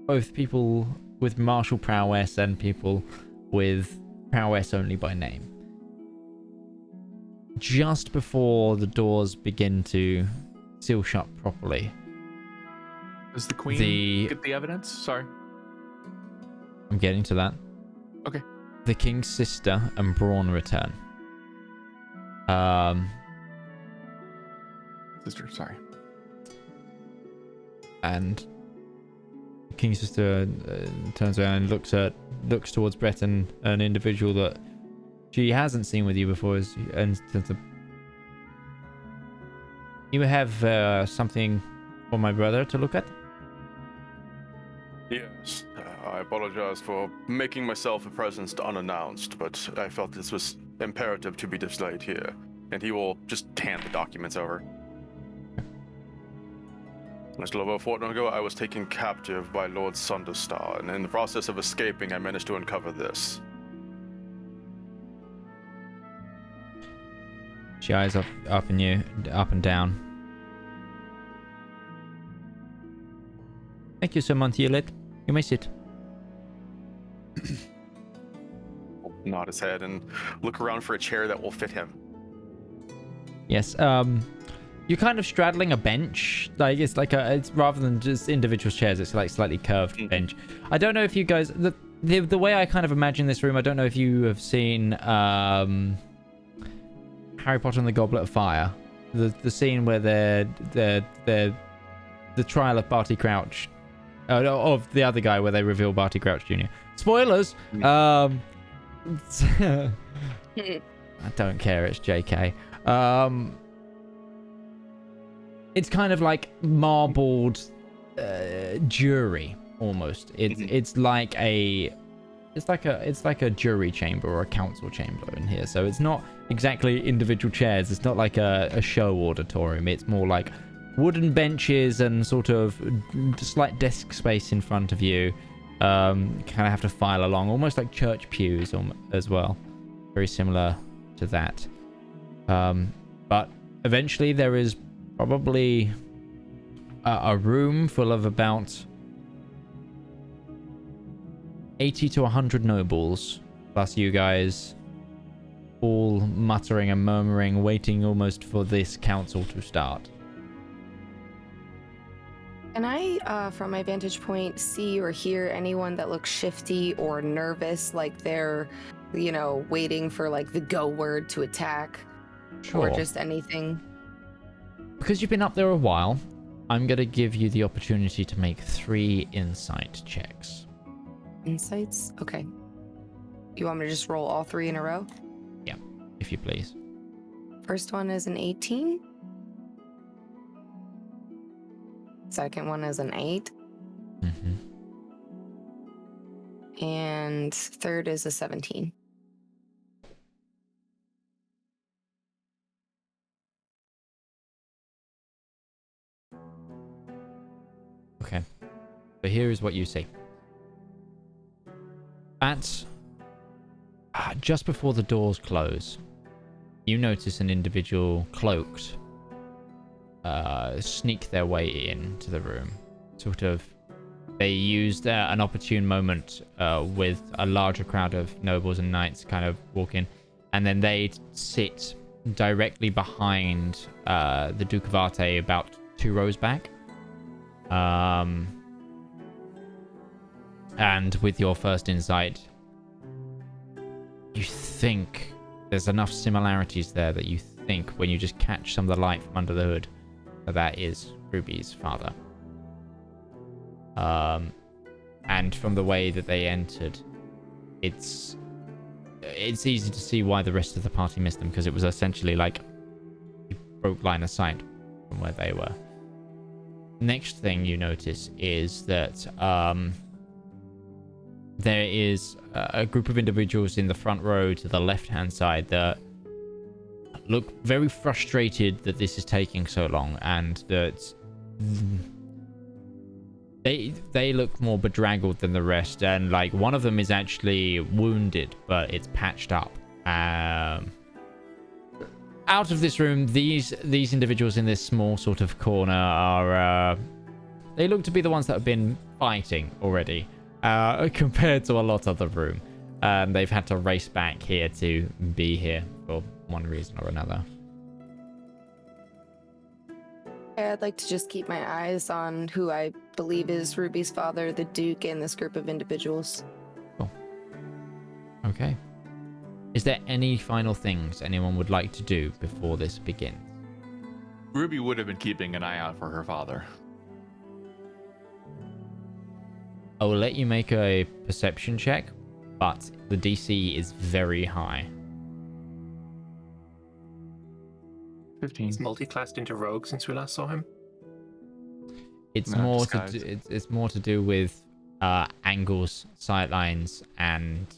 both people with martial prowess and people with prowess only by name. Just before the doors begin to seal shut properly. Does the queen get the evidence? Sorry. I'm getting to that. Okay. The king's sister and Braun return. Sister, sorry. And the king's sister turns around and looks towards Brett and an individual that she hasn't seen with you before. You have something for my brother to look at? Yes, I apologize for making myself a presence unannounced, but I felt this was imperative to be displayed here. And he will just hand the documents over. Just a little over a fortnight ago, I was taken captive by Lord Sunderstar, and in the process of escaping, I managed to uncover this. She eyes up and down. Thank you, Sir Montielet. You may sit. Nod his head and look around for a chair that will fit him. Yes. You're kind of straddling a bench. Like it's rather than just individual chairs, it's like slightly curved bench. I don't know if you guys the way I kind of imagine this room. I don't know if you have seen Harry Potter and the Goblet of Fire, the scene where they're the trial of Barty Crouch, of the other guy where they reveal Barty Crouch Jr. Spoilers. I don't care. It's JK. It's kind of like marbled jury almost. It's like a jury chamber or a council chamber in here. So it's not exactly individual chairs. It's not like a show auditorium. It's more like wooden benches and sort of slight desk space in front of you. Kind of have to file along, almost like church pews as well. Very similar to that. But eventually there is probably a room full of about 80 to 100 nobles, plus you guys, all muttering and murmuring, waiting almost for this council to start. Can I, from my vantage point, see or hear anyone that looks shifty or nervous, like they're, waiting for like the go word to attack? Sure. Or just anything? Because you've been up there a while, I'm going to give you the opportunity to make 3 insight checks. Insights? Okay. You want me to just roll all 3 in a row? Yeah, if you please. First one is an 18. Second one is an 8. Mm-hmm. And third is a 17. Okay. So here is what you see. At just before the doors close, you notice an individual cloaked sneak their way into the room. Sort of, they used an opportune moment with a larger crowd of nobles and knights kind of walk in, and then they sit directly behind the Duke of Othrae, about 2 rows back. And with your first insight, you think there's enough similarities there that you think, when you just catch some of the light from under the hood, that is Ruby's father. And from the way that they entered, it's easy to see why the rest of the party missed them, because it was essentially like you broke line of sight from where they were. Next thing you notice is that there is a group of individuals in the front row to the left-hand side that look very frustrated that this is taking so long, and that they look more bedraggled than the rest, and like one of them is actually wounded, but it's patched up. Out of this room, these individuals in this small sort of corner are They look to be the ones that have been fighting already, compared to a lot of the room. They've had to race back here to be here for one reason or another. I'd like to just keep my eyes on who I believe is Ruby's father, the Duke, and this group of individuals. Cool. Okay. Is there any final things anyone would like to do before this begins? Ruby would have been keeping an eye out for her father. I will let you make a perception check, but the DC is very high. 15. He's multi-classed into rogue since we last saw him. It's No, more disguise. to do, it's more to do with angles, sightlines, and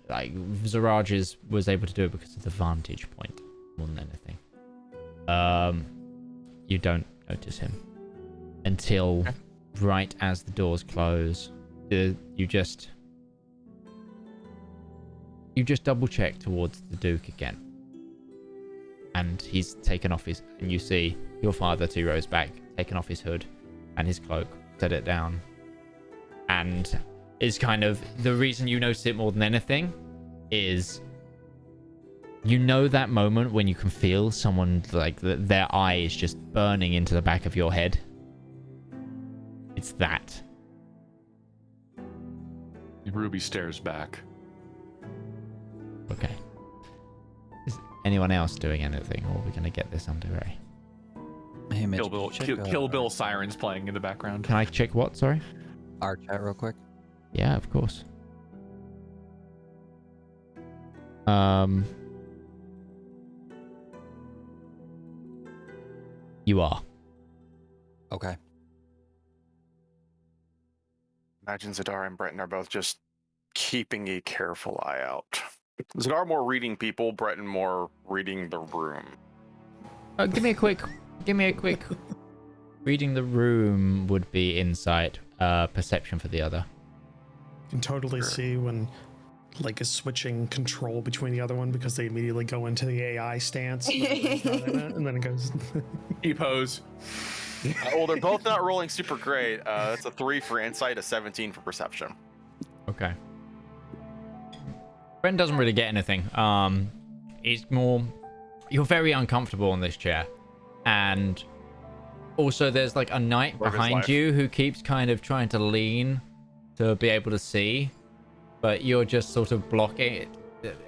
like Zaraj's was able to do it because of the vantage point more than anything. You don't notice him until right as the doors close. You just double check towards the Duke again, and he's taken off his. And you see your father 2 rows back, taken off his hood and his cloak, set it down, and is kind of the reason you notice it more than anything is you know that moment when you can feel someone like their eye is just burning into the back of your head. It's that. Ruby stares back. Okay. Is anyone else doing anything, or are we gonna get this underway? Hey, Mitch, Kill Bill sirens playing in the background. Can I check what? Sorry. our chat real quick? Yeah, of course. You are. Okay. Imagine Zedaar and Breton are both just keeping a careful eye out. Zedaar more reading people, Breton more reading the room. Give me a quick. Reading the room would be insight. Perception for the other. You can totally see when like is switching control between the other one because they immediately go into the AI stance and then it goes E-pose. Well, they're both not rolling super great. That's a 3 for insight, a 17 for perception. Okay. Brent doesn't really get anything. It's more you're very uncomfortable in this chair, and also there's like a knight Live his behind life. you who keeps kind of trying to lean to be able to see, but you're just sort of blocking it,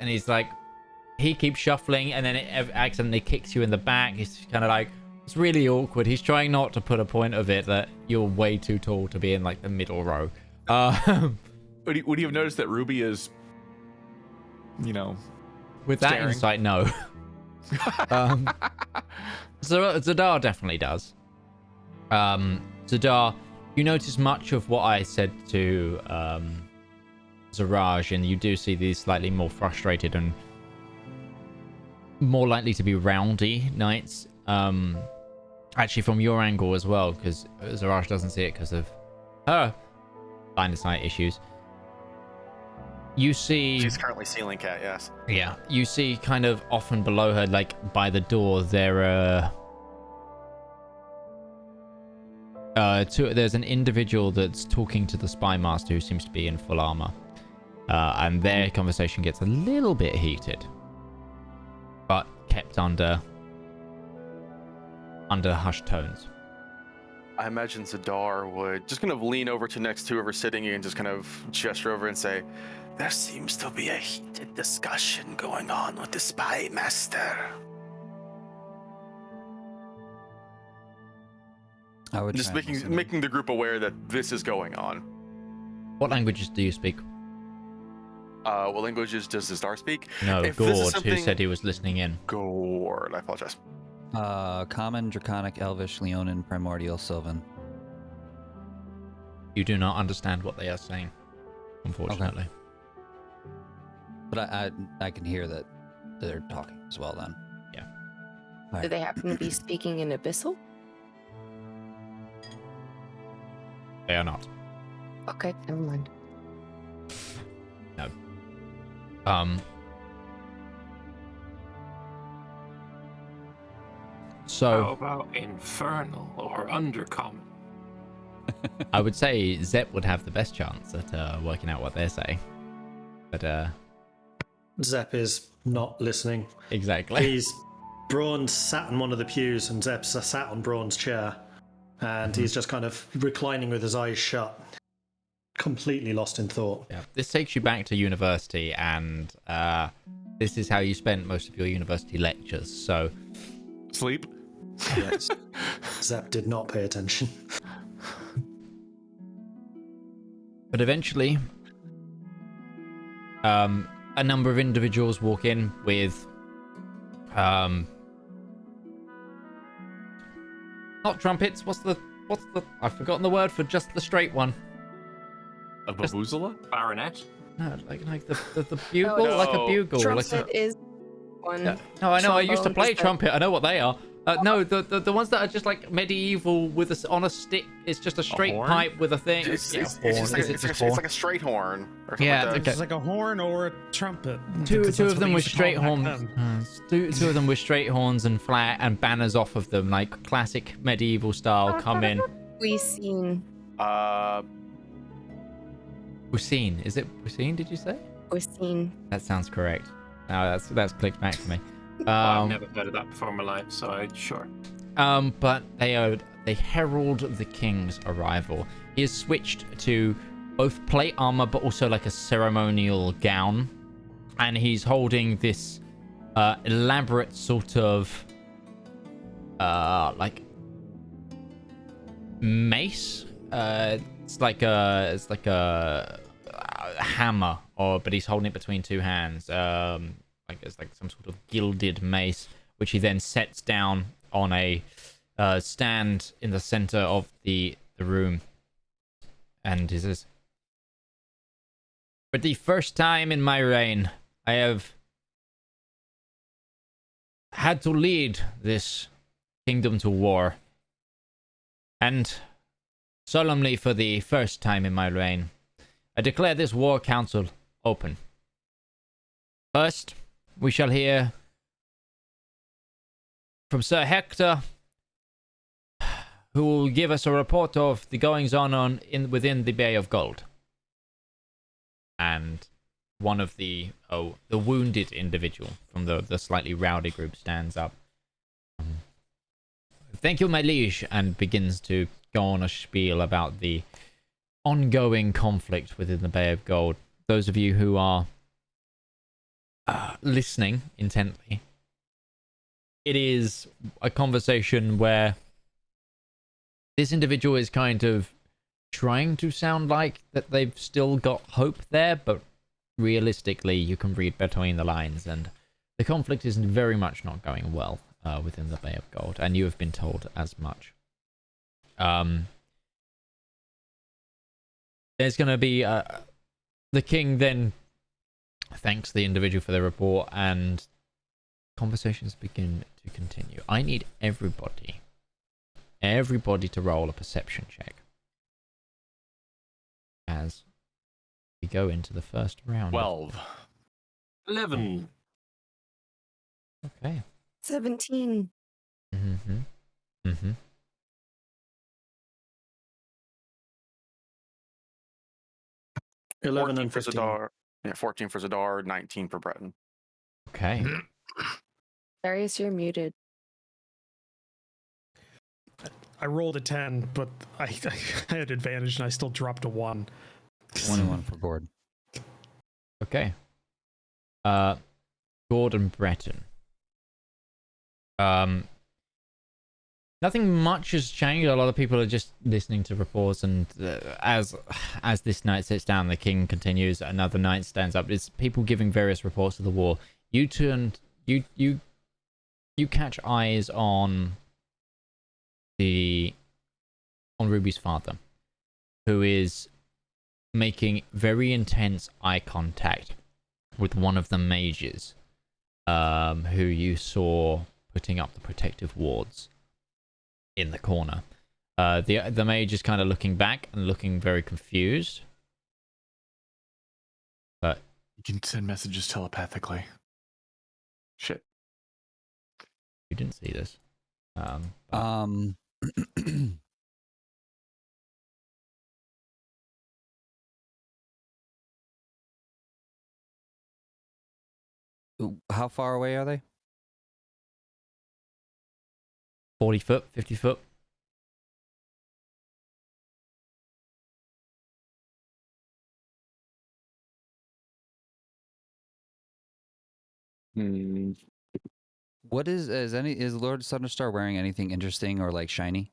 and he's like, he keeps shuffling, and then it accidentally kicks you in the back. He's kind of like, it's really awkward. He's trying not to put a point of it that you're way too tall to be in like the middle row. Would you have noticed that Ruby is, you know, With that staring? insight, no. Zedaar definitely does. Zedaar, you notice much of what I said to Zaraj, and you do see these slightly more frustrated and more likely to be roundy knights. Actually, from your angle as well, because Zaraj doesn't see it because of her line of sight issues. You see... She's currently ceiling cat, yes. Yeah, you see kind of often below her, like by the door, there are there's an individual that's talking to the spy master who seems to be in full armor. And their conversation gets a little bit heated, but kept under hushed tones. I imagine Zedaar would just kind of lean over to next to whoever's sitting and just kind of gesture over and say, "There seems to be a heated discussion going on with the spy master." I would Just try and listen. making the group aware that this is going on. What languages do you speak? What languages does Zedaar speak? No, If this is Gourd, who something- said he was listening in. Gourd, I apologize. Common, Draconic, Elvish, Leonin, Primordial, Sylvan. You do not understand what they are saying, unfortunately. But I can hear that they're talking as well then. Yeah. All Do right. they happen to be speaking in Abyssal? They are not. Okay, never mind. No. How So about infernal or undercommon? I would say Zep would have the best chance at working out what they're saying. But Zep is not listening. exactly. Braun's sat in one of the pews, and Zep's sat on Braun's chair, and he's just kind of reclining with his eyes shut, completely lost in thought. Yeah. This takes you back to university, and this is how you spent most of your university lectures. So, Sleep. Yes. Zep did not pay attention. but eventually, a number of individuals walk in with, not trumpets. What's the? I've forgotten the word for just the straight one. A babuzela? Baronet. No, like the bugle, No. like a bugle. Trumpet Like is one. no, I know. I used to Trombone play is the- trumpet. I know what they are. No, the ones that are just like medieval with on a stick. It's just a straight horn? pipe with a thing. It's Yeah, just horn. like, Is it it's just like horn? a straight horn. Or something Yeah, like that. okay. It's like a horn or a trumpet. Two because that's of what them they with used to call straight it back horns. then. Two of them with straight horns and flat and banners off of them, like classic medieval style. Come in. We seen. Wysine. Is it Wysine? Did you say? We seen. That sounds correct. Now that's clicked back for me. I've never heard of that before in my life, so sure. But they herald the king's arrival. He has switched to both plate armor, but also like a ceremonial gown, and he's holding this elaborate sort of like mace. It's like a hammer, but he's holding it between two hands. Like it's like some sort of gilded mace, which he then sets down on a stand in the center of the room. And he says, "For the first time in my reign, I have had to lead this kingdom to war. And solemnly, for the first time in my reign, I declare this war council open. First, we shall hear from Sir Hector, who will give us a report of the goings-on within the Bay of Gold." And one of the wounded individual from the slightly rowdy group stands up. "Thank you, my liege," and begins to go on a spiel about the ongoing conflict within the Bay of Gold. Those of you who are listening intently, it is a conversation where this individual is kind of trying to sound like that they've still got hope there, but realistically you can read between the lines, and the conflict is very much not going well within the Bay of Gold, and you have been told as much. There's going to be the king then thanks the individual for their report, and conversations begin to continue. I need everybody to roll a perception check as we go into the first round. 12. 11. Okay. 17. Mm-hmm. 11 and for 15. Zedaar. Yeah, 14 for Zedaar, 19 for Breton. Okay. Darius, you're muted. I rolled a 10, but I had advantage and I still dropped a 1. 21 for Gourd. Okay. Gourd and Breton. Nothing much has changed. A lot of people are just listening to reports, and as this night sits down, the king continues. Another night stands up. It's people giving various reports of the war. You catch eyes on Ruby's father, who is making very intense eye contact with one of the mages, who you saw putting up the protective wards in the corner. The mage is kind of looking back and looking very confused. But You can send messages telepathically. Shit. you didn't see this. How far away are they? 40 foot, 50 foot. What is Lord Sunderstar wearing anything interesting or like shiny?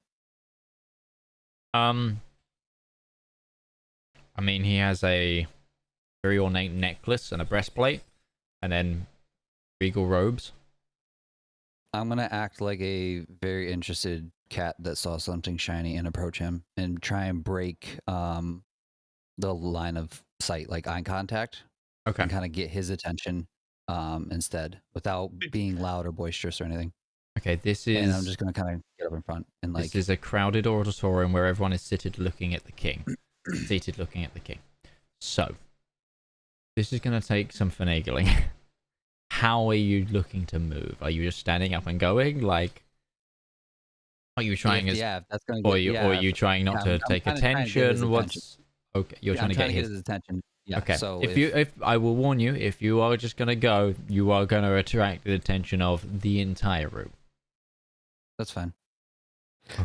I mean, he has a very ornate necklace and a breastplate, and then regal robes. I'm gonna act like a very interested cat that saw something shiny and approach him and try and break the line of sight, like eye contact. Okay. And kind of get his attention instead, without being loud or boisterous or anything. Okay, this is. And I'm just gonna kind of get up in front and like. This is a crowded auditorium where everyone is seated looking at the king. Seated looking at the king. So, this is going to take some finagling. How are you looking to move? Are you just standing up and going? Like, are you trying as? Yeah, that's gonna. Or are you trying not to take attention? What's okay? You're trying to get his attention. Yeah, okay. So if I will warn you, if you are just going to go, you are going to attract the attention of the entire room. That's fine.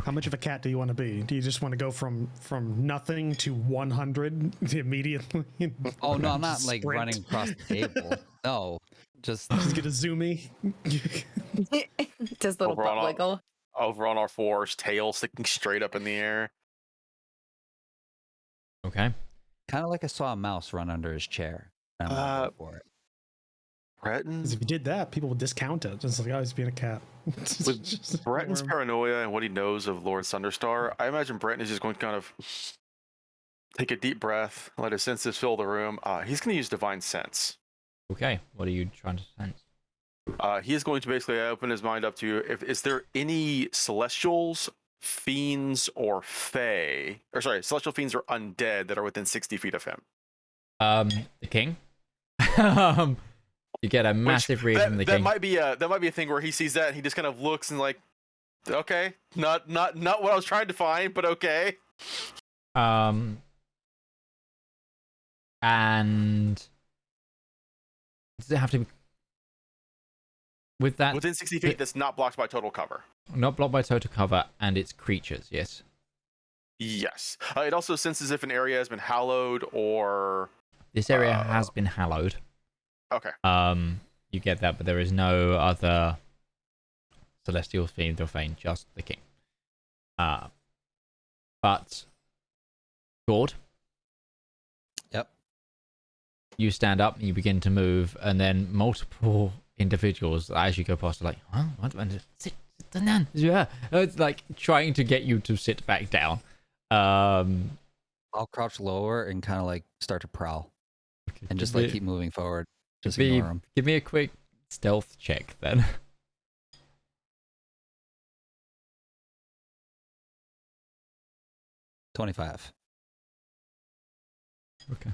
How much of a cat do you want to be? Do you just want to go from nothing to 100 immediately? Oh no, I'm not like sprint? running across the table. No, just get a zoomy. Just little butt wiggle. Over on our fours, tail sticking straight up in the air. Okay. kind of like I saw a mouse run under his chair. I'm not going for it. Breton's, if you did that, people would discount it. Just like, oh, he's being a cat. with Breton's paranoia and what he knows of Lord Sunderstar, I imagine Breton is just going to kind of take a deep breath, let his senses fill the room. He's going to use Divine Sense. Okay, what are you trying to sense? He is going to basically open his mind up to is there any celestials, fiends, or fae, or sorry, celestial fiends or undead that are within 60 feet of him? The king. You get a massive read from the king. That might be a thing where he sees that and he just kind of looks and like, okay, not what I was trying to find, but okay. And does it have to be with that within 60 feet? That's not blocked by total cover. Not blocked by total cover, and it's creatures. Yes. Yes. It also senses if an area has been hallowed or this area has been hallowed. Okay. You get that, but there is no other celestial fiend or fane, just the king. But Gourd. Yep. You stand up and you begin to move, and then multiple individuals, as you go past, are like, huh? What? Sit down. Yeah. It's like trying to get you to sit back down. I'll crouch lower and kind of like start to prowl, and just like keep moving forward. Just ignore them. Give me a quick stealth check then. $25. Okay.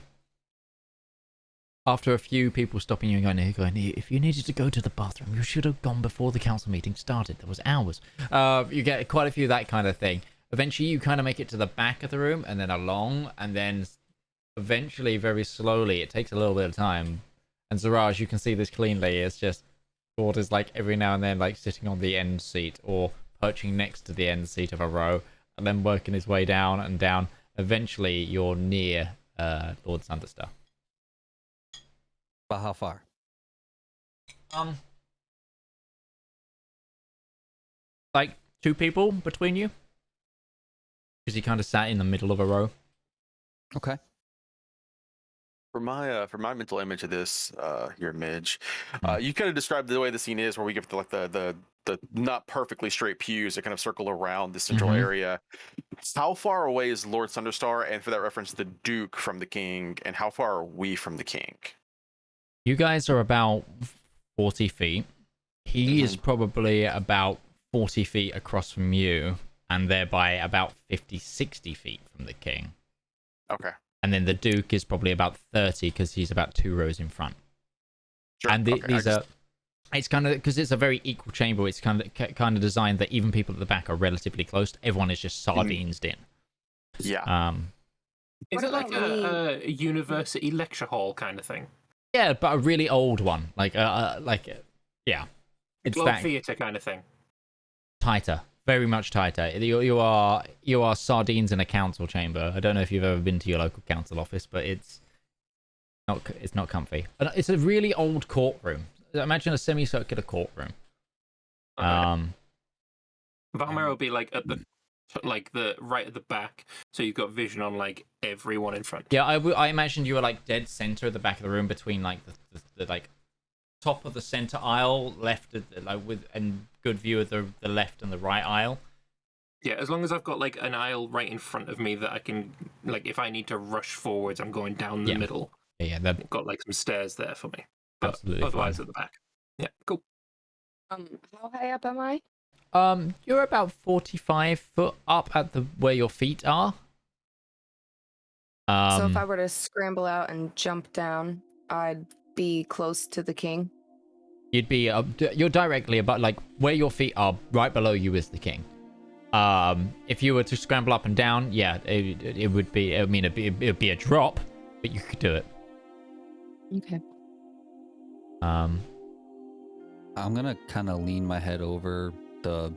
After a few people stopping you and going, if you needed to go to the bathroom, you should have gone before the council meeting started. There was hours. You get quite a few of that kind of thing. Eventually, you kind of make it to the back of the room, and then along, and then eventually, very slowly, it takes a little bit of time. And Zedaar, you can see this cleanly. It's just Gourd is like every now and then like sitting on the end seat or perching next to the end seat of a row, and then working his way down and down. Eventually, you're near Lord Sunderstar. About how far? Like 2 people between you, because he kind of sat in the middle of a row. Okay. For my mental image of this here, Midge, you kind of described the way the scene is, where we get the not perfectly straight pews that kind of circle around the central area. How far away is Lord Sunderstar, and for that reference, the Duke from the King, and how far are we from the King? You guys are about 40 feet. He is probably about 40 feet across from you, and thereby about 50, 60 feet from the King. Okay. And then the Duke is probably about 30 because he's about 2 rows in front. Sure. And these are, it's kind of, because it's a very equal chamber, it's kind of designed that even people at the back are relatively close. Everyone is just sardines in. Yeah. Is it like a university lecture hall kind of thing? Yeah, but a really old one. Yeah. It's Globe that theater kind of thing. tighter. Very much tighter. You are sardines in a council chamber. I don't know if you've ever been to your local council office, but it's not comfy. And it's a really old courtroom. Imagine a semicircular courtroom. Okay. Valmar will be like at the right at the back, so you've got vision on like everyone in front. Yeah, I imagined you were like dead center at the back of the room between like the like top of the center aisle, left like with and good view of the left and the right aisle. Yeah, as long as I've got like an aisle right in front of me that I can like if I need to rush forwards, I'm going down the middle. Yeah, I've got like some stairs there for me. But absolutely otherwise fine. at the back. Yeah, cool. How high up am I? You're about 45 foot up at where your feet are. So if I were to scramble out and jump down, I'd be close to the king. You'd be you're directly about like where your feet are, right below you is the king. If you were to scramble up and down, yeah, it would be. I mean, it'd be a drop, but you could do it. Okay. I'm gonna kind of lean my head over the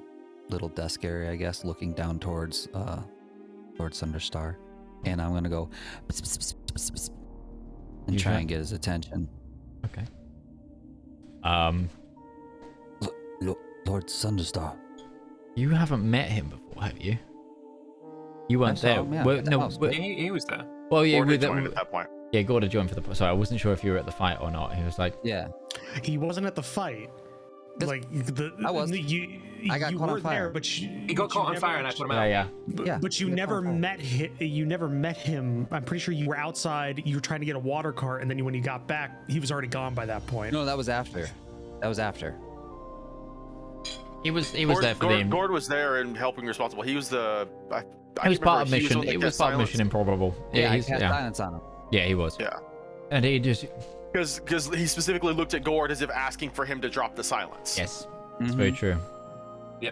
little desk area, I guess, looking down towards Sunderstar, and I'm gonna go and try and get his attention. Okay. Lord Sunderstar. You haven't met him before, have you? You weren't saw there. him, yeah, Well, at the no, house. He was there. well, yeah, Gourd with had joined at that point. yeah, Gourd had joined for the. Sorry, I wasn't sure if you were at the fight or not. He was like, Yeah, He wasn't at the fight. Like I was. I got you caught on were fire. there, but He got caught on fire and I put him out. yeah. But you never met him. You never met him. I'm pretty sure you were outside. You were trying to get a water cart, and then when you got back, he was already gone by that point. no, that was after. He was there for the. Gourd was there and helping responsible. He was the. He was part of remember, he was mission. on the It Cast was part of Silence. Mission Improbable. Yeah, I he's, cast yeah. silence on him. Yeah, he was. Yeah. And he just Because he specifically looked at Gourd as if asking for him to drop the silence. yes, it's very true.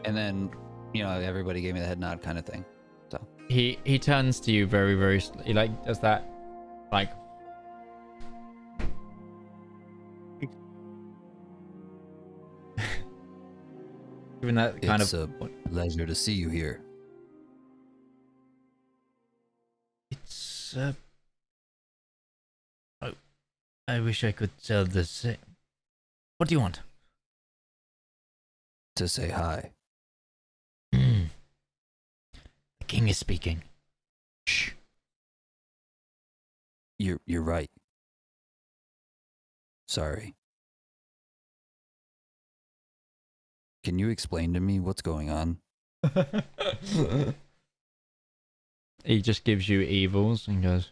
And then, everybody gave me the head nod kind of thing. So He turns to you very very. He like does that, like. Even that kind it's of. a pleasure to see you here. It's oh, I wish I could tell the same. What do you want? To say hi. The king is speaking. Shh. You're right. Sorry. Can you explain to me what's going on? He just gives you evils and goes.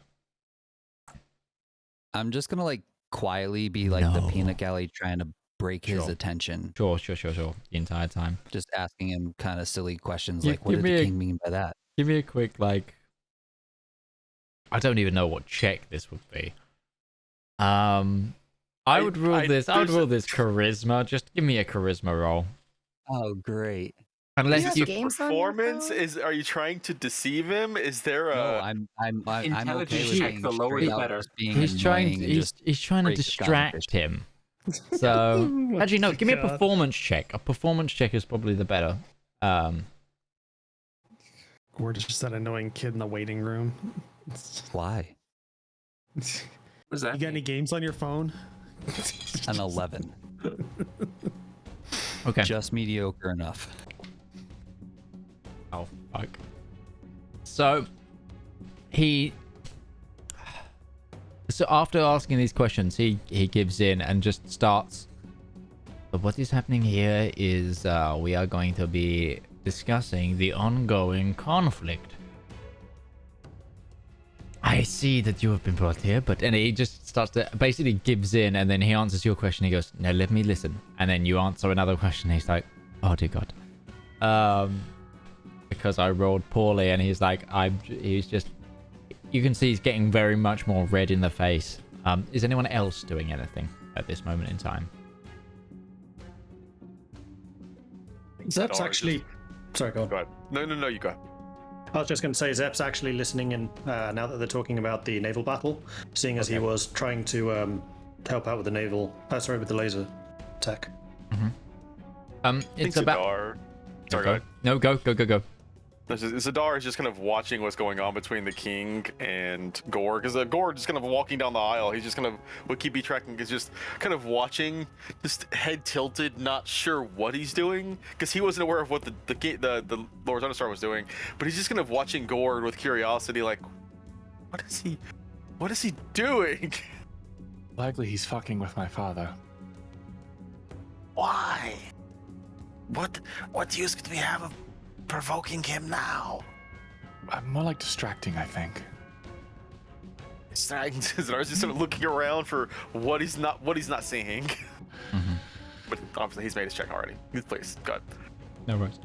I'm just gonna quietly be like the No. peanut gallery trying to break his Sure. attention. Sure. The entire time. Just asking him kind of silly questions You- like, what give did me the a- king mean by that? Give me a quick I don't even know what check this would be. I would rule this. I would rule this charisma. Just give me a charisma roll. Oh, great. Unless have you. games on your Performance phone? are you trying to deceive him? Is there a? No, I'm okay Intelligence with check, being the lower straight the up better. just being He's trying. annoying and He's just trying to break the distract competition. him. So actually, no. Give me a God. performance check. A performance check is probably the better. We're just that annoying kid in the waiting room. Why? What does that You got any mean? games on your phone? An 11. Okay. Just mediocre enough. Oh fuck. So after asking these questions, he gives in and just starts. But what is happening here is we are going to be discussing the ongoing conflict. I see that you have been brought here, and he just starts to basically gives in, and then he answers your question. He goes, "Now let me listen," and then you answer another question. He's like, "Oh dear God," because I rolled poorly, and he's like, he's just. You can see he's getting very much more red in the face. Is anyone else doing anything at this moment in time? Zep's Zedaar actually. Sorry, go on. Go ahead. No, you go. I was just going to say, Zep's actually listening in now that they're talking about the naval battle, seeing as he was trying to help out with the with the laser attack. It's I think about. Zedaar. Sorry, go ahead. No, go. Zedaar is just kind of watching what's going on between the king and Gourd, because Gourd is kind of walking down the aisle. He's just kind of what keep tracking is just kind of watching, just head tilted, not sure what he's doing, because he wasn't aware of what the Lord Sunderstar was doing. But he's just kind of watching Gourd with curiosity, like, what is he doing? Likely he's fucking with my father. Why? What use could we have of provoking him now? More like distracting, I think. Zedaar's just sort of looking around for what he's not seeing. But obviously he's made his check already. Please, go ahead. No worries.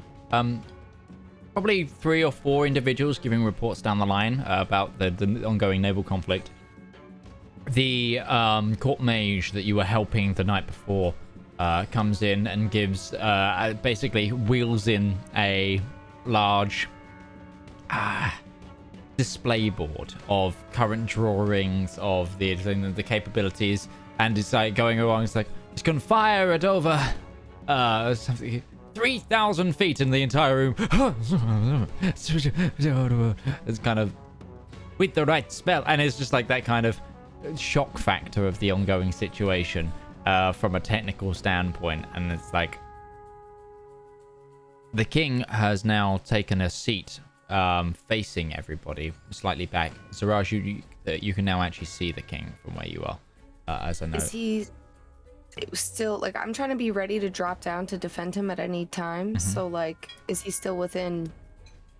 Probably 3 or 4 individuals giving reports down the line about the ongoing naval conflict. The court mage that you were helping the night before comes in and gives basically wheels in a large display board of current drawings of the capabilities, and it's like going along. It's like it's gonna fire at over something 3,000 feet in the entire room. It's kind of with the right spell, and it's just like that kind of shock factor of the ongoing situation from a technical standpoint. And it's like the king has now taken a seat facing everybody, slightly back. Zedaar, you can now actually see the king from where you are, as I know. Is he still, like, I'm trying to be ready to drop down to defend him at any time. So, like, is he still within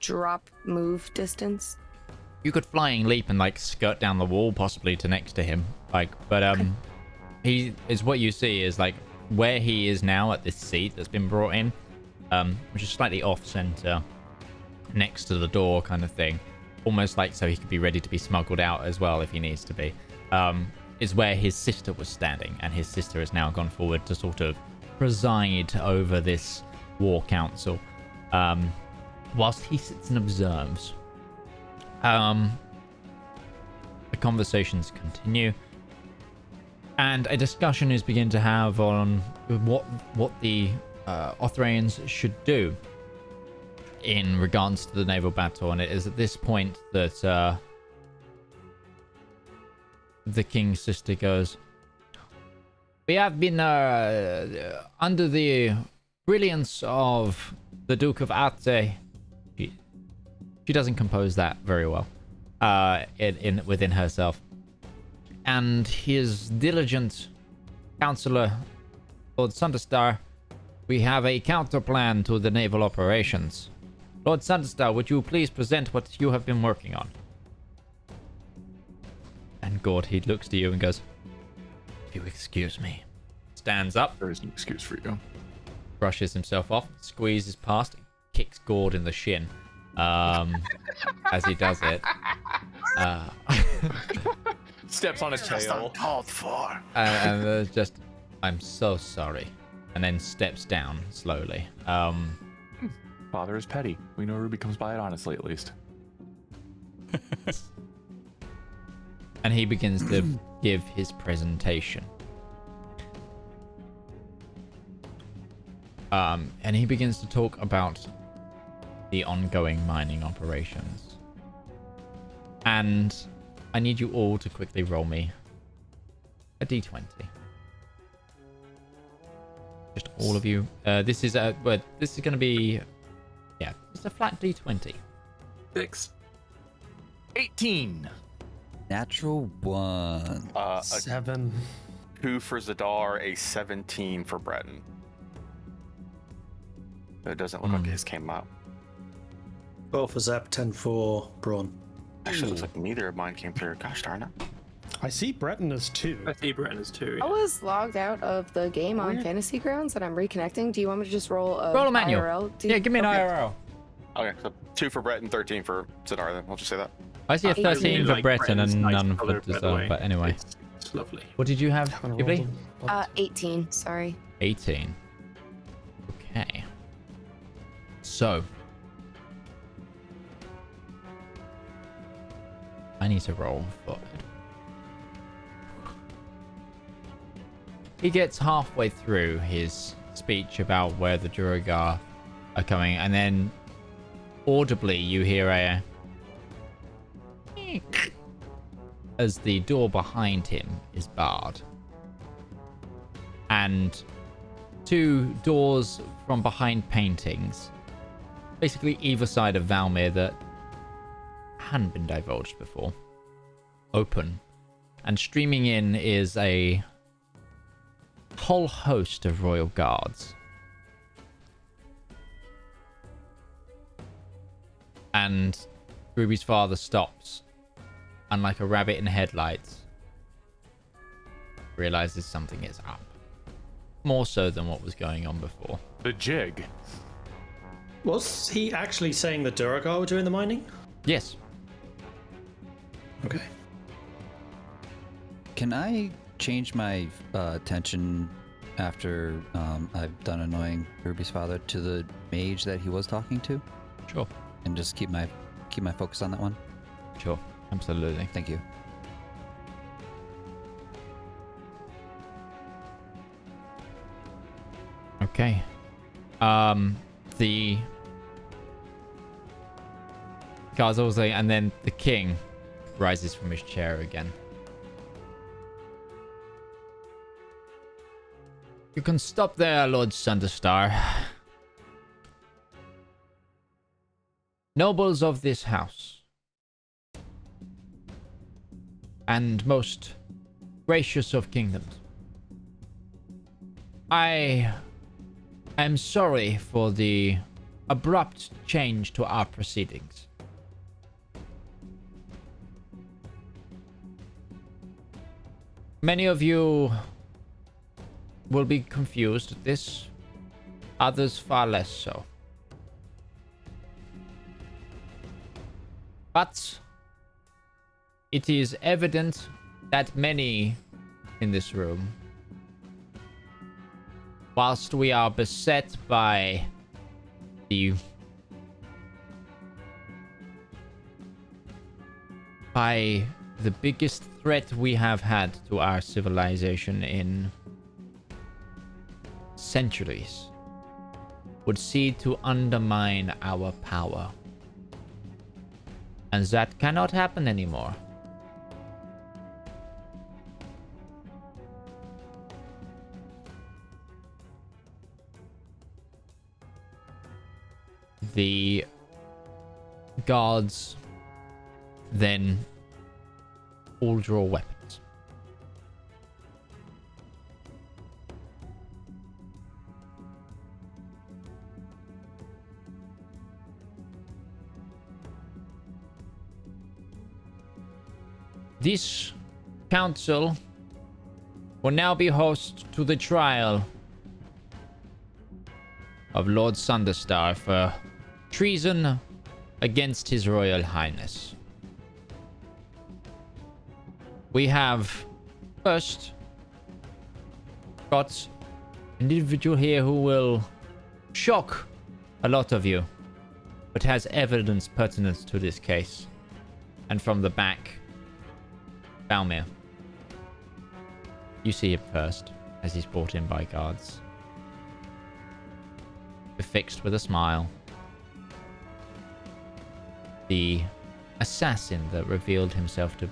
drop move distance? You could flying leap and like skirt down the wall, possibly to next to him. Like, but he is, what you see is like where he is now at this seat that's been brought in, which is slightly off center, next to the door, kind of thing, almost like so he could be ready to be smuggled out as well if he needs to be. Is where his sister was standing, and his sister has now gone forward to sort of preside over this war council, whilst he sits and observes. The conversations continue, and a discussion is beginning to have on what the Othraeans should do in regards to the naval battle. And it is at this point that the king's sister goes, "We have been under the brilliance of the Duke of Othrae." She doesn't compose that very well within herself. "And his diligent counselor, Lord Sunderstar, we have a counterplan to the naval operations. Lord Sunderstar, would you please present what you have been working on?" And Gourd, he looks to you and goes, "If you excuse me." Stands up. There is an excuse for you. Brushes himself off, squeezes past, kicks Gourd in the shin. As he does it, Steps on his Just tail. uncalled for. and just, "I'm so sorry," and then steps down slowly. Father is petty. We know Ruby comes by it honestly, at least. And he begins to give his presentation. And he begins to talk about the ongoing mining operations. And I need you all to quickly roll me a d20. Just all of you. This is going to be, yeah, it's a flat d20. 6. 18. Natural 1. A 7. 2 for Zedaar, a 17 for Breton. It doesn't look like his came out. 12 for Zap, 10 for Braun. Actually, it looks like neither of mine came through. Gosh darn it. I see Breton as 2. I see Breton as 2. I was logged out of the game on Fantasy Grounds and I'm reconnecting. Do you want me to just roll a manual. IRL? Yeah, give me an IRL. Okay, so 2 for Breton, 13 for Zedaar, then we'll just say that. I see a 13 for Breton and none for Zedaar, but anyway. It's lovely. What did you have, Ghibli? 18, sorry. 18. Okay. So. I need to roll for it. He gets halfway through his speech about where the Duergar are coming, and then audibly you hear a as the door behind him is barred. And 2 doors from behind paintings, basically either side of Valmir that hadn't been divulged before, open. And streaming in is a whole host of royal guards. And Ruby's father stops, and like a rabbit in headlights, realizes something is up. More so than what was going on before. The jig. Was he actually saying the Duergar were doing the mining? Yes. Okay. Can I change my attention after I've done annoying Ruby's father to the mage that he was talking to? Sure. And just keep my focus on that one? Sure. Absolutely. Thank you. Okay. The guards also, and then the king rises from his chair again. You can stop there, Lord Sunderstar. Nobles of this house, and most gracious of kingdoms, I am sorry for the abrupt change to our proceedings. Many of you will be confused at this, others far less so. But it is evident that many in this room, whilst we are beset by the biggest threat we have had to our civilization in centuries, would seek to undermine our power. And that cannot happen anymore. The guards then all draw weapons. This council will now be host to the trial of Lord Sunderstar for treason against His Royal Highness. We have first got an individual here who will shock a lot of you, but has evidence pertinent to this case. And from the back, Valmir. You see him first as he's brought in by guards. Fixed with a smile. The assassin that revealed himself to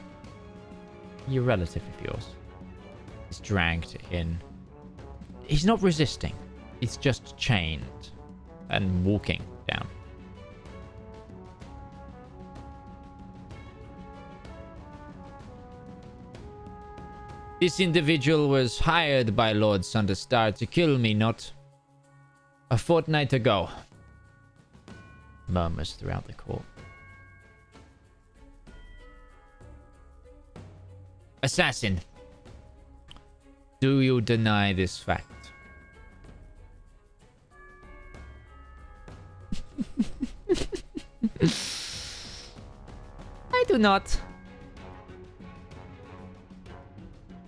be a relative of yours is dragged in. He's not resisting. He's just chained and walking down. This individual was hired by Lord Sunderstar to kill me not a fortnight ago. Murmurs throughout the court. Assassin, do you deny this fact? I do not.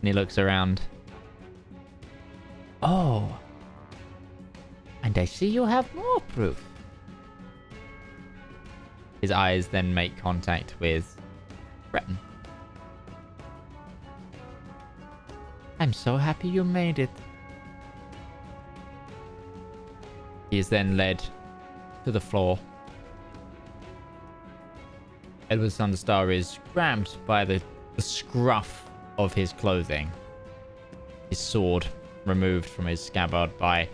And he looks around. Oh. And I see you have more proof. His eyes then make contact with Breton. I'm so happy you made it. He is then led to the floor. Edward Sunderstar is grabbed by the scruff of his clothing. His sword removed from his scabbard by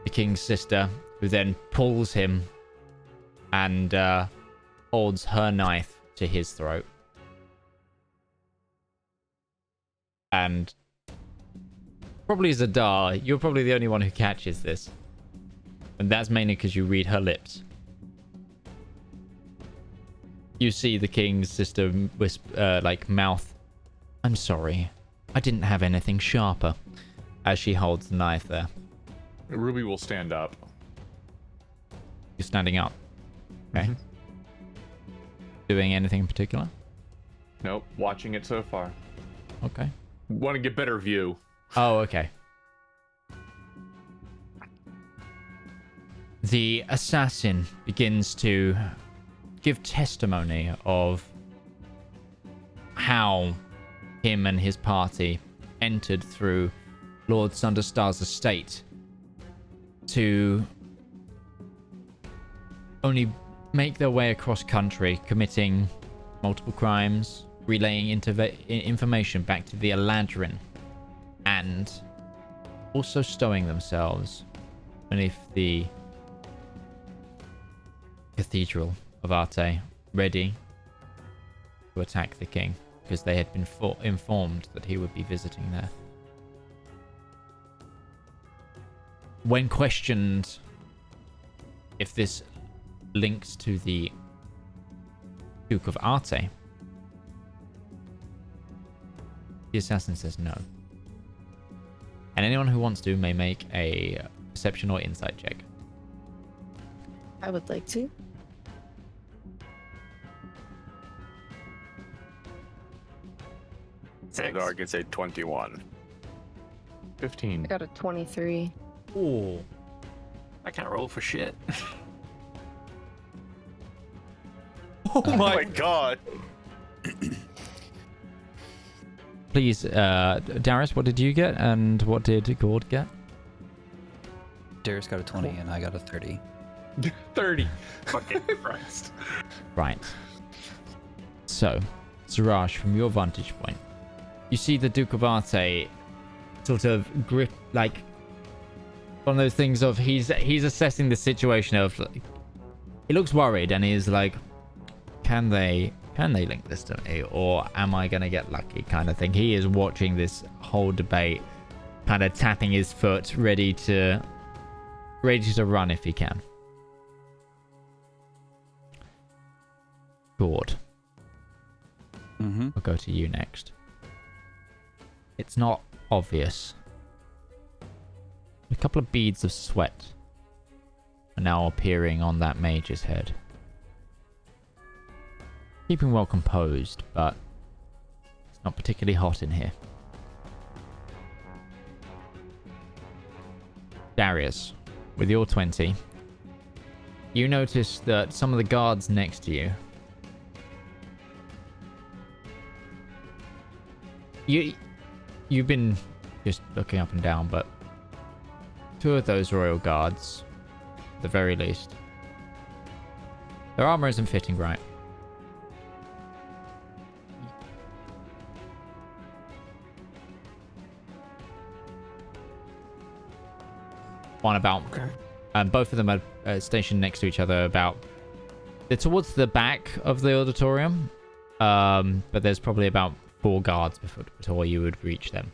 the king's sister, who then pulls him and holds her knife to his throat. And probably Zedaar, you're probably the only one who catches this. And that's mainly because you read her lips. You see the king's sister mouth, "I'm sorry. I didn't have anything sharper," as she holds the knife there. Ruby will stand up. You're standing up. Okay. Doing anything in particular? Nope, watching it so far. Okay. Want to get better view. Oh, okay. The assassin begins to give testimony of how him and his party entered through Lord Sunderstar's estate to only make their way across country, committing multiple crimes, relaying information back to the Elandrin, and also stowing themselves beneath the Cathedral of Othrae, ready to attack the king, because they had been informed that he would be visiting there. When questioned if this links to the Duke of Othrae, the assassin says no. And anyone who wants to may make a perception or insight check. I would like to. Zedaar gets a 21. 15. I got a 23. Oh. I can't roll for shit. Oh my god. Please, Darius, what did you get, and what did Gourd get? Darius got a 20 and I got a 30. 30. Fucking Christ. Right. So, Siraj, from your vantage point, you see the Duke of Othrae sort of grip, like one of those things of he's assessing the situation of, like, he looks worried and he's like, can they link this to me, or am I gonna get lucky, kind of thing. He is watching this whole debate, kind of tapping his foot, ready to run if he can. Gourd. Mm-hmm. I'll go to you next. It's not obvious. A couple of beads of sweat are now appearing on that mage's head. Keeping well composed, but it's not particularly hot in here. Darius, with your 20, you notice that some of the guards next to you, you've been just looking up and down, but two of those royal guards, at the very least, their armor isn't fitting right. One about, and both of them are stationed next to each other. They're towards the back of the auditorium, but there's probably about 4 guards before you would reach them.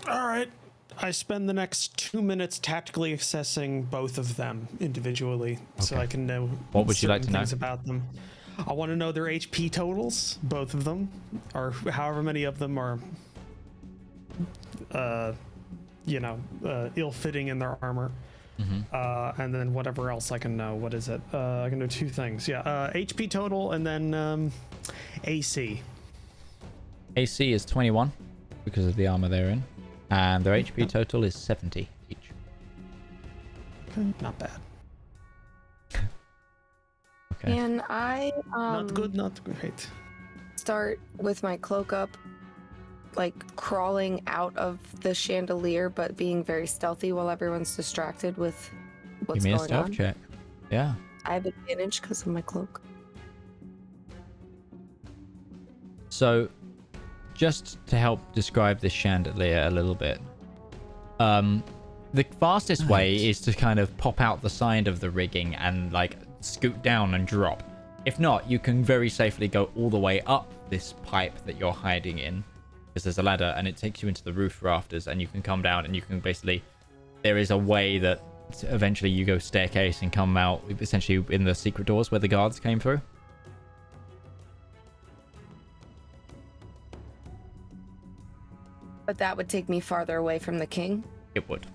All right. I spend the next 2 minutes tactically assessing both of them individually, so I can know what would you like to know about them. I want to know their HP totals, both of them, or however many of them are, ill-fitting in their armor. Mm-hmm. And then whatever else I can know. What is it? I can do 2 things. Yeah, HP total and then AC. AC is 21 because of the armor they're in, and their HP total is 70 each. Okay, not bad. Okay. Can I not good, not great. start with my cloak up, like crawling out of the chandelier, but being very stealthy while everyone's distracted with what's Give me a going stealth on. check. Yeah. I have advantage because of my cloak. So, just to help describe this chandelier a little bit, the fastest way is to kind of pop out the side of the rigging and like scoot down and drop. If not, you can very safely go all the way up this pipe that you're hiding in, because there's a ladder and it takes you into the roof rafters, and you can come down and you can basically, there is a way that eventually you go staircase and come out essentially in the secret doors where the guards came through. But that would take me farther away from the king. It would.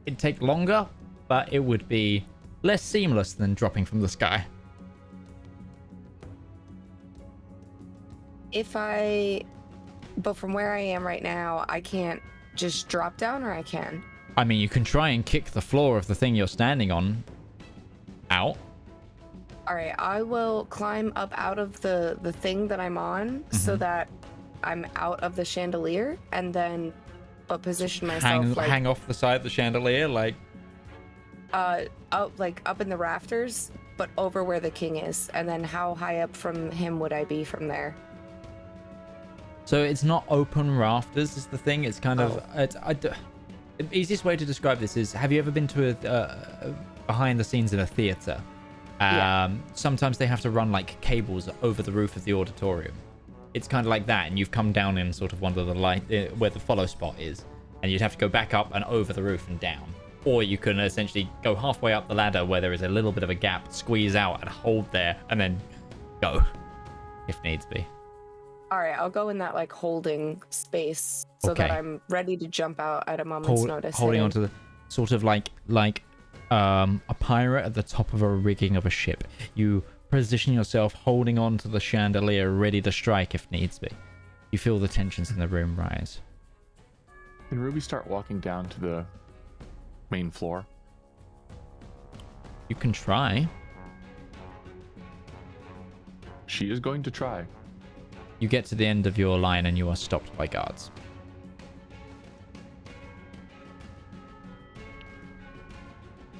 It'd take longer, but it would be less seamless than dropping from the sky. But from where I am right now, I can't just drop down, or I can? I mean, you can try and kick the floor of the thing you're standing on out. All right, I will climb up out of the thing that I'm on so that I'm out of the chandelier, and then position myself hang off the side of the chandelier, like up in the rafters, but over where the king is. And then how high up from him would I be from there? So it's not open rafters is the thing. It's kind of the easiest way to describe this is, have you ever been to a behind the scenes in a theater? Sometimes they have to run like cables over the roof of the auditorium. It's kind of like that, and you've come down in sort of one of the light where the follow spot is, and you'd have to go back up and over the roof and down. Or you can essentially go halfway up the ladder where there is a little bit of a gap, squeeze out and hold there, and then go if needs be. All right, I'll go in that like holding space so that I'm ready to jump out at a moment's notice. Holding onto the sort of like a pirate at the top of a rigging of a ship. You position yourself holding on to the chandelier, ready to strike if needs be. You feel the tensions in the room rise. Can Ruby start walking down to the main floor? You can try. She is going to try. You get to the end of your line and you are stopped by guards.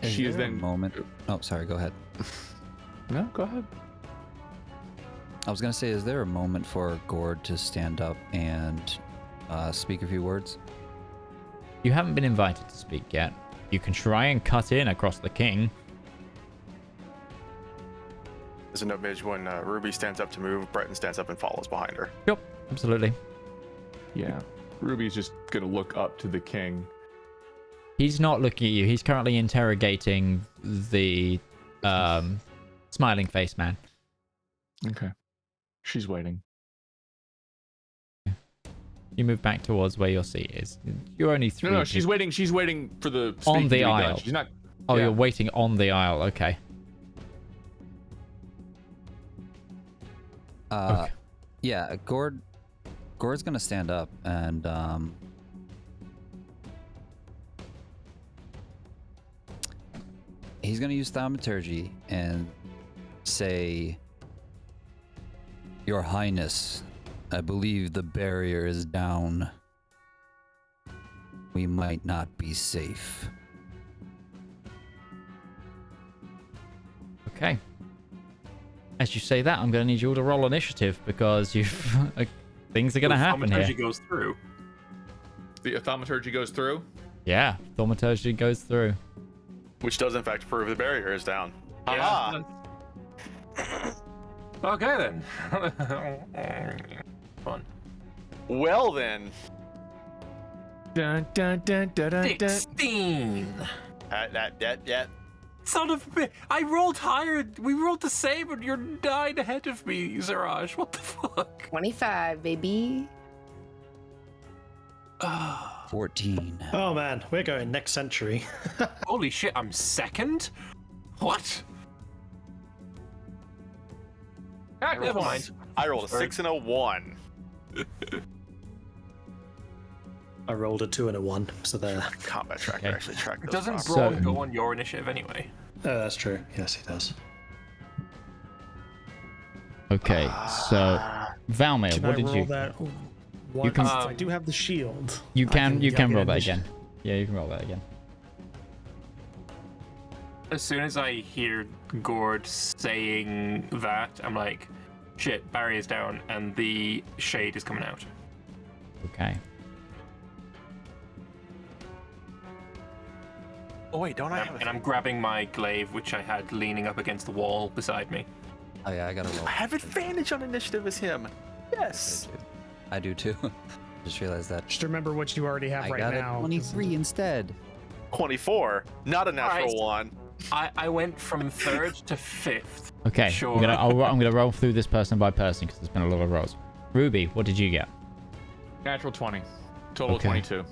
She is then moment. Oh, sorry. Go ahead. No, go ahead. I was gonna say, is there a moment for Gourd to stand up and speak a few words? You haven't been invited to speak yet. You can try and cut in across the king. There's a note mage when Ruby stands up to move, Breton stands up and follows behind her. Yep, absolutely. Yeah. Ruby's just gonna look up to the king. He's not looking at you. He's currently interrogating the smiling face man. Okay. She's waiting. You move back towards where your seat is. You're only three. No, she's waiting. She's waiting for the on speaking the to be done. aisle. She's not. Oh, yeah. you're waiting on the aisle. Okay. Okay. Yeah, Gourd's gonna stand up and he's gonna use thaumaturgy and say, "Your Highness, I believe the barrier is down. We might not be safe." Okay. As you say that, I'm going to need you all to roll initiative because things are going to happen here. Thaumaturgy goes through. The thaumaturgy goes through. Yeah, thaumaturgy goes through. Which does in fact prove the barrier is down. Yeah. Okay then. Fun. Well then. Dun, dun, dun, dun, dun, dun. 16. That. Son of a bitch. I rolled higher. We rolled the same, and you're 9 ahead of me, Ziraj. What the fuck? 25, baby. 14. Oh man, we're going next century. Holy shit, I'm second? What? Never mind. I rolled a 6 and a 1. I rolled a 2 and a 1, so there. Combat tracker actually tracked those. Doesn't properly. Braun go on your initiative anyway? That's true. Yes, he does. Okay, so Valmir, Can what I did roll you? that Once can- I do have the shield. You I can roll that initiative. again. Yeah, you can roll that again. As soon as I hear Gourd saying that, I'm like, shit, barrier's down, and the shade is coming out. Okay. Oh wait, don't I have? And I'm grabbing my glaive, which I had leaning up against the wall beside me. Oh yeah, I gotta roll. I have advantage on initiative as him. Yes. I do too. Just realized that. Just remember what you already have I right got now. a 23 instead. 24. Not a natural Alright. one. I went from 3rd to 5th. Okay. Sure. I'm gonna roll through this person by person because there's been a lot of rolls. Ruby, what did you get? Natural 20. Total Okay. 22.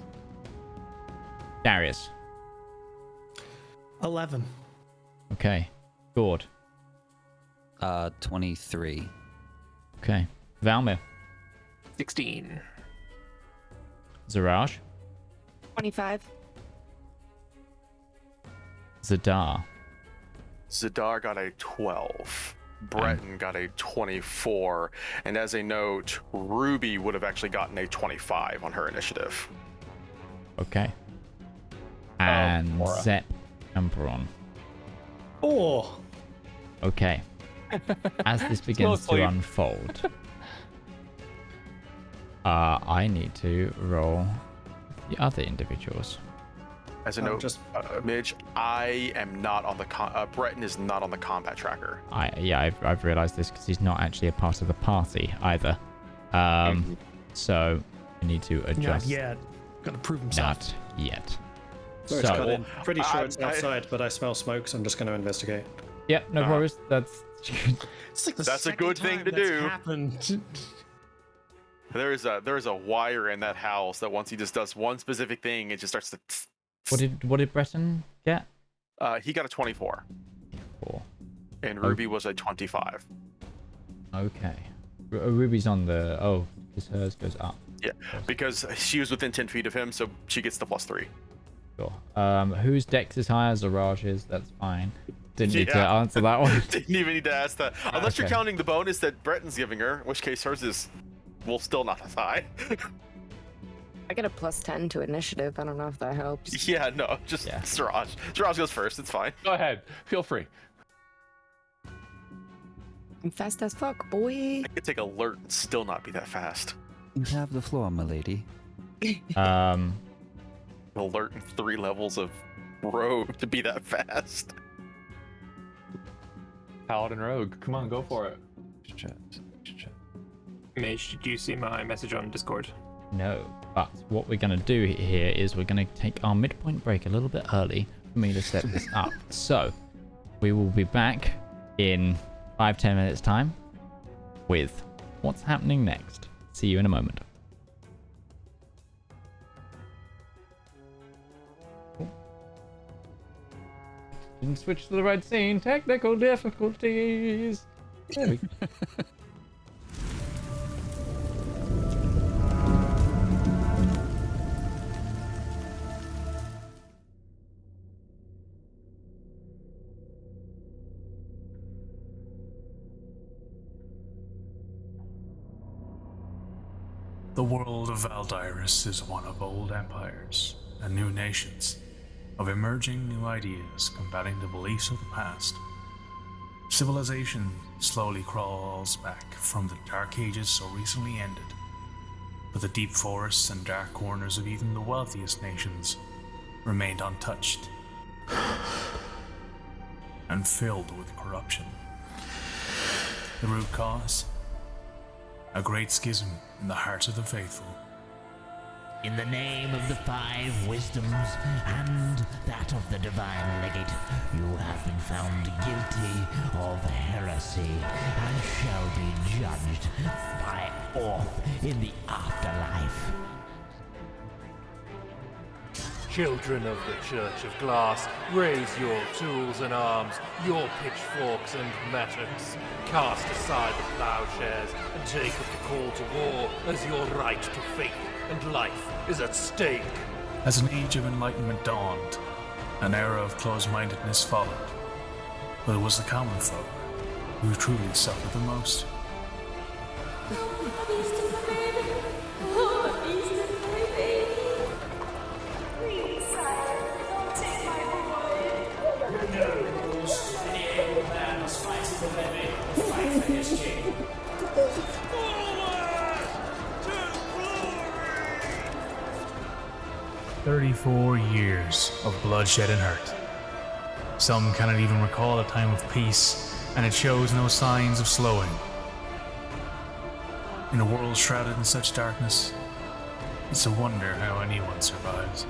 Darius. 11. Okay. Gourd. 23. Okay. Valmir. 16. Zaraj. 25. Zedaar. Zedaar got a 12. Breton got a 24. And as a note, Ruby would have actually gotten a 25 on her initiative. Okay. And Aura. Zep Emperon. 4. Okay. As this begins to Mostly. unfold, I need to roll the other individuals. As a Oh, note, just- Midge, I am not on the Breton is not on the combat tracker. I've realized this because he's not actually a part of the party either. So I need to Not adjust. yet. Gotta prove himself. Not yet. Sorry to cut So, in. Pretty sure I- it's outside, but I smell smoke, so I'm just going to investigate. yeah, no worries. That's It's like the That's a second good thing time to that's do. Happened. There's a wire in that house that once he just does one specific thing, it just starts to. what did Breton get? He got a 24, 4. and Ruby was a 25. Okay. Ruby's on the because hers goes up. Yeah, because she was within 10 feet of him, so she gets the +3. Sure. Whose dex is higher? Zaraj's. That's fine. Didn't need to Yeah. answer that one. Didn't even need to ask that. Unless you're Okay. counting the bonus that Breton's giving her, in which case hers is, well, still not as high. I get a +10 to initiative. I don't know if that helps. Yeah, no, just Yeah. Siraj. Siraj goes first, it's fine. Go ahead. Feel free. I'm fast as fuck, boy. I could take alert and still not be that fast. You have the floor, my lady. Alert and 3 levels of rogue to be that fast. Paladin Rogue. Come on, go for it. Mage, did you see my message on Discord? No. But what we're going to do here is we're going to take our midpoint break a little bit early for me to set this up. So we will be back in 5-10 minutes time with what's happening next. See you in a moment. Didn't switch to the right scene. Technical difficulties. There we go. The world of Valdirus is one of old empires and new nations, of emerging new ideas combating the beliefs of the past. Civilization slowly crawls back from the dark ages so recently ended, but the deep forests and dark corners of even the wealthiest nations remained untouched and filled with corruption. The root cause? A great schism in the hearts of the faithful. In the name of the 5 wisdoms and that of the divine legate, you have been found guilty of heresy and shall be judged by Orth in the afterlife. Children of the Church of Glass, raise your tools and arms, your pitchforks and mattocks. Cast aside the plowshares and take up the call to war as your right to faith and life is at stake. As an age of enlightenment dawned, an era of closed-mindedness followed. But it was the common folk who truly suffered the most. Oh, 34 years of bloodshed and hurt. Some cannot even recall a time of peace, and it shows no signs of slowing. In a world shrouded in such darkness, it's a wonder how anyone survives.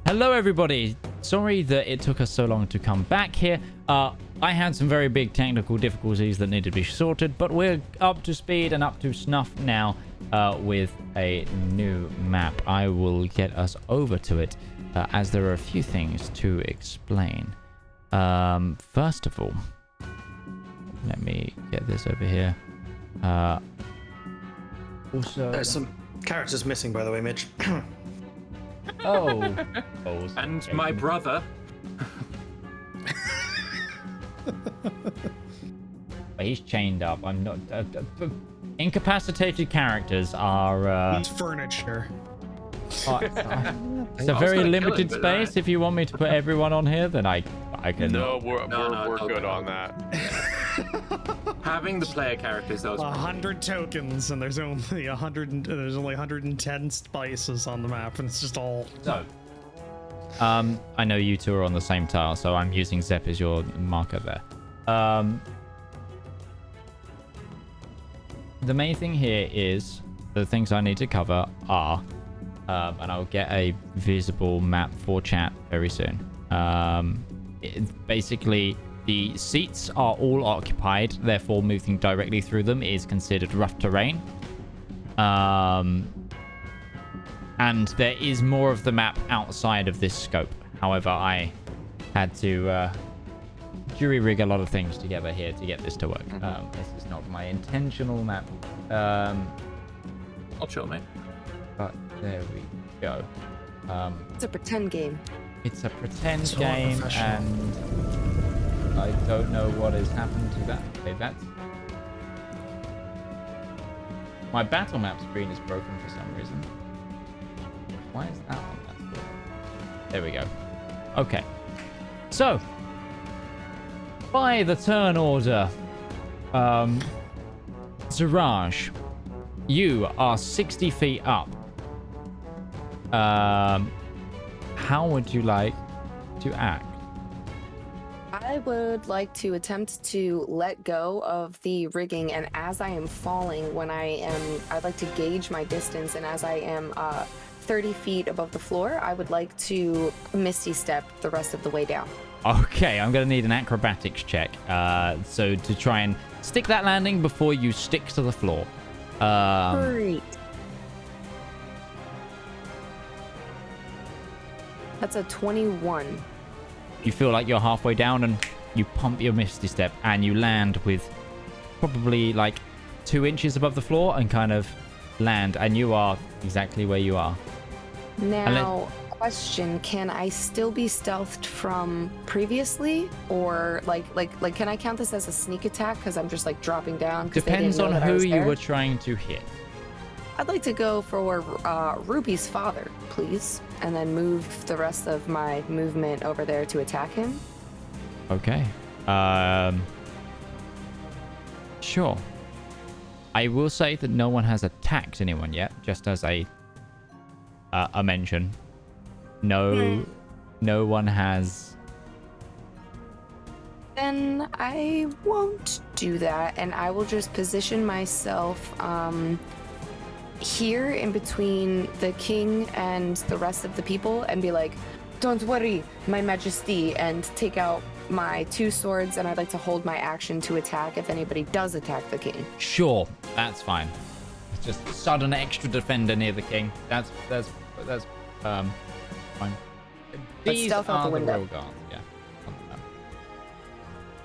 Hello, everybody. Sorry that it took us so long to come back here. I had some very big technical difficulties that needed to be sorted, but we're up to speed and up to snuff now with a new map. I will get us over to it as there are a few things to explain. First of all, let me get this over here. Also, There's some characters missing, by the way, Mitch. Oh. And my brother. He's chained up. I'm not. Incapacitated characters are. It's furniture. It's a very limited space. If you want me to put everyone on here, then I can. No, we're good on that. Having the player characters, those 100 tokens, and there's only 110 spices on the map, and it's just all. So, I know you two are on the same tile, so I'm using Zep as your marker there. The main thing here is the things I need to cover are, and I'll get a visible map for chat very soon. Basically, the seats are all occupied, therefore moving directly through them is considered rough terrain. And there is more of the map outside of this scope. However, I had to jury rig a lot of things together here to get this to work. This is not my intentional map. I'll chill, mate. But there we go. It's a pretend game. It's a pretend So game, unprofessional. and I don't know what has happened to that. Okay, that's... My battle map screen is broken for some reason. Why is that on that? There we go. Okay. So, by the turn order, Ziraj, you are 60 feet up. How would you like to act? I would like to attempt to let go of the rigging, and as I am falling, I'd like to gauge my distance, and as I am 30 feet above the floor, I would like to Misty Step the rest of the way down. Okay, I'm going to need an acrobatics check. So to try and stick that landing before you stick to the floor. Great. That's a 21. You feel like you're halfway down and you pump your Misty Step and you land with probably like 2 inches above the floor and kind of land, and you are exactly where you are. Now, question, can I still be stealthed from previously, or like can I count this as a sneak attack because I'm just like dropping down? Depends on who you were trying to hit. I'd like to go for Ruby's father, please, and then move the rest of my movement over there to attack him. Okay. Sure. I will say that no one has attacked anyone yet, just as a mention. No one has. Then I won't do that, and I will just position myself here in between the king and the rest of the people and be like, "Don't worry, my majesty," and take out my 2 swords, and I'd like to hold my action to attack if anybody does attack the king. Sure, that's fine. It's just sudden extra defender near the king. That's fine. These stealth out are the the window. real guards,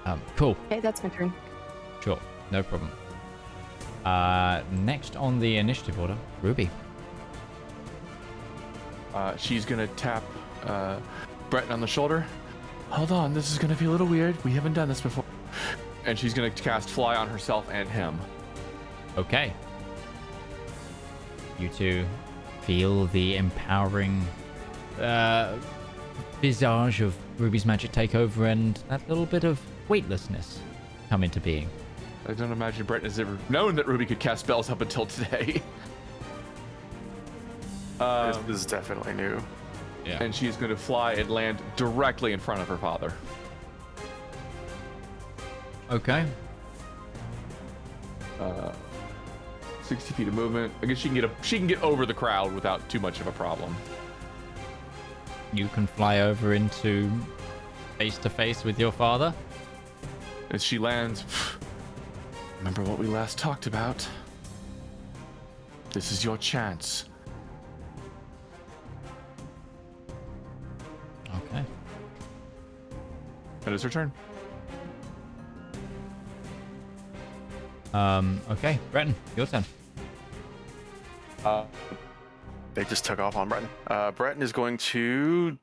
yeah. Cool. Okay, that's my turn. Sure, no problem. Next on the initiative order, Ruby. She's gonna tap Breton on the shoulder. Hold on, this is gonna be a little weird. We haven't done this before. And she's gonna cast Fly on herself and him. Okay. You two feel the empowering visage of Ruby's magic take over, and that little bit of weightlessness come into being. I don't imagine Breton has ever known that Ruby could cast spells up until today. This is definitely new. Yeah. And she's going to fly and land directly in front of her father. Okay. 60 feet of movement. I guess she can get over the crowd without too much of a problem. you can fly over into face to face with your father. As she lands, remember what we last talked about? This is your chance. Okay. That is her turn. Okay, Breton, your turn. They just took off on Breton. Breton is going to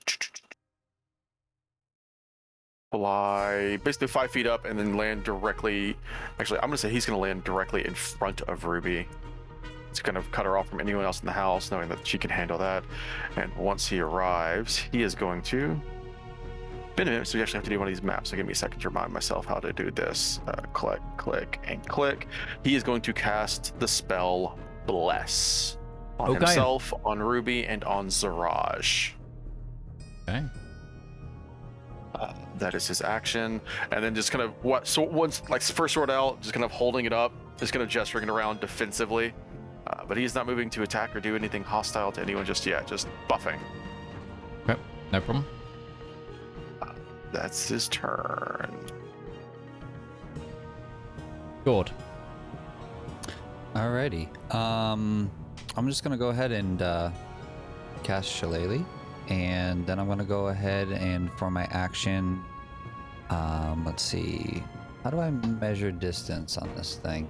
fly basically 5 feet up and then land directly. Actually, I'm going to say he's going to land directly in front of Ruby. It's going to cut her off from anyone else in the house, knowing that she can handle that. And once he arrives, he is going to... Been a minute, so we actually have to do one of these maps. So give me a second to remind myself how to do this. Click, click, and click. He is going to cast the spell Bless on himself, on Ruby, and on Zaraj. Okay. That is his action. And then just kind of once like first sword out, just kind of holding it up, just kind of gesturing it around defensively. But he's not moving to attack or do anything hostile to anyone just yet, just buffing. Okay, no problem. That's his turn. Gourd. Alrighty. I'm just gonna go ahead and cast Shillelagh, and then I'm gonna go ahead and for my action, let's see, how do I measure distance on this thing?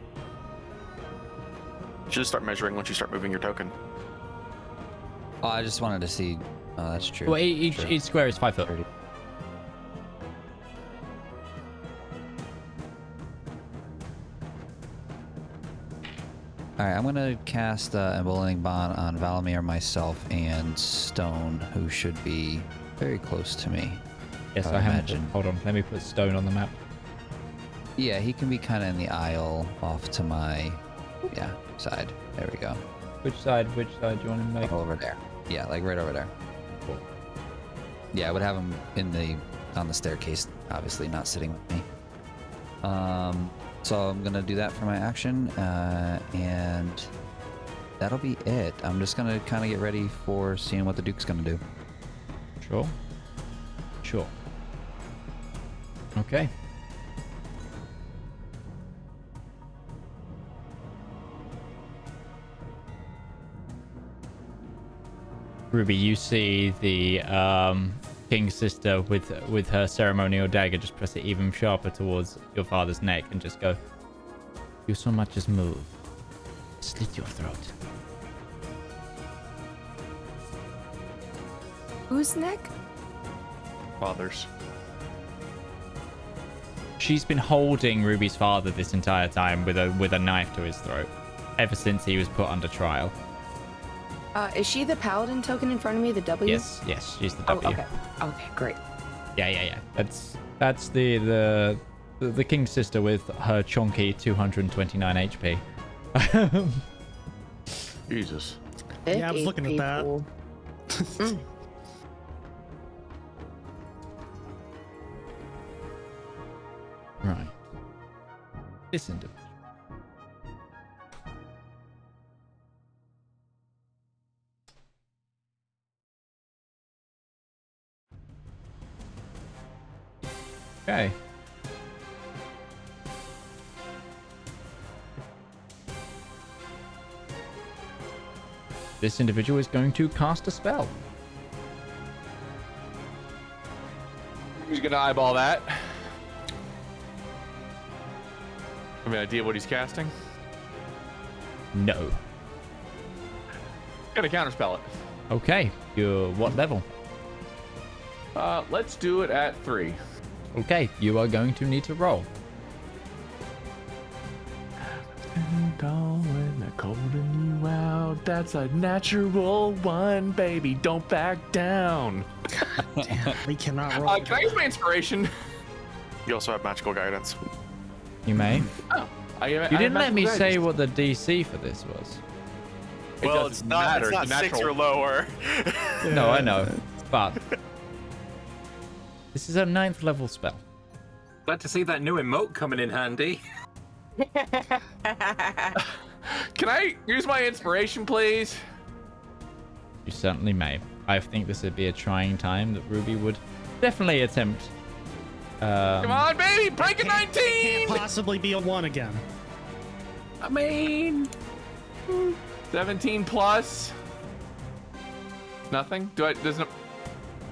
You should start measuring once you start moving your token. Oh, I just wanted to see. Oh, that's true. Well, each square is 5 foot. 30. Alright, I'm gonna cast Emboldening Bond on Valamir, myself, and Stone, who should be very close to me. Yes, I imagine. Hold on, let me put Stone on the map. Yeah, he can be kind of in the aisle off to my side. There we go. Which side do you want him to make? Over there. Yeah, like right over there. Cool. Yeah, I would have him on the staircase, obviously not sitting with me. So I'm gonna do that for my action, and that'll be it. I'm just gonna kind of get ready for seeing what the Duke's gonna do. Sure. Okay. Ruby, you see the King's sister with her ceremonial dagger just press it even sharper towards your father's neck and just go, "You so much as move, slit your throat." Whose neck? Father's. She's been holding Ruby's father this entire time with a knife to his throat, ever since he was put under trial. Is she the paladin token in front of me, the W? Yes, she's the W. Okay, great. Yeah. That's the King's sister with her chonky 229 HP. Jesus. Yeah, I was looking at that. Right. This individual. Okay. This individual is going to cast a spell. Who's gonna eyeball that? Have any idea what he's casting? No. Gonna counterspell it. Okay. You're what level? Let's do it at 3. Okay. You are going to need to roll. When they're calling you out, that's a natural one, baby. Don't back down. Damn, we cannot roll. Can I use my inspiration? You also have magical guidance. You may. Oh, you didn't let me say what the DC for this was. Well, it's not 6 or lower. No, I know. But this is a 9th level spell. Glad to see that new emote coming in handy. Can I use my inspiration, please? You certainly may. I think this would be a trying time that Ruby would definitely attempt. Come on, baby, break a 19. Can't possibly be a 1 again. I mean, 17 plus. Nothing. Doesn't.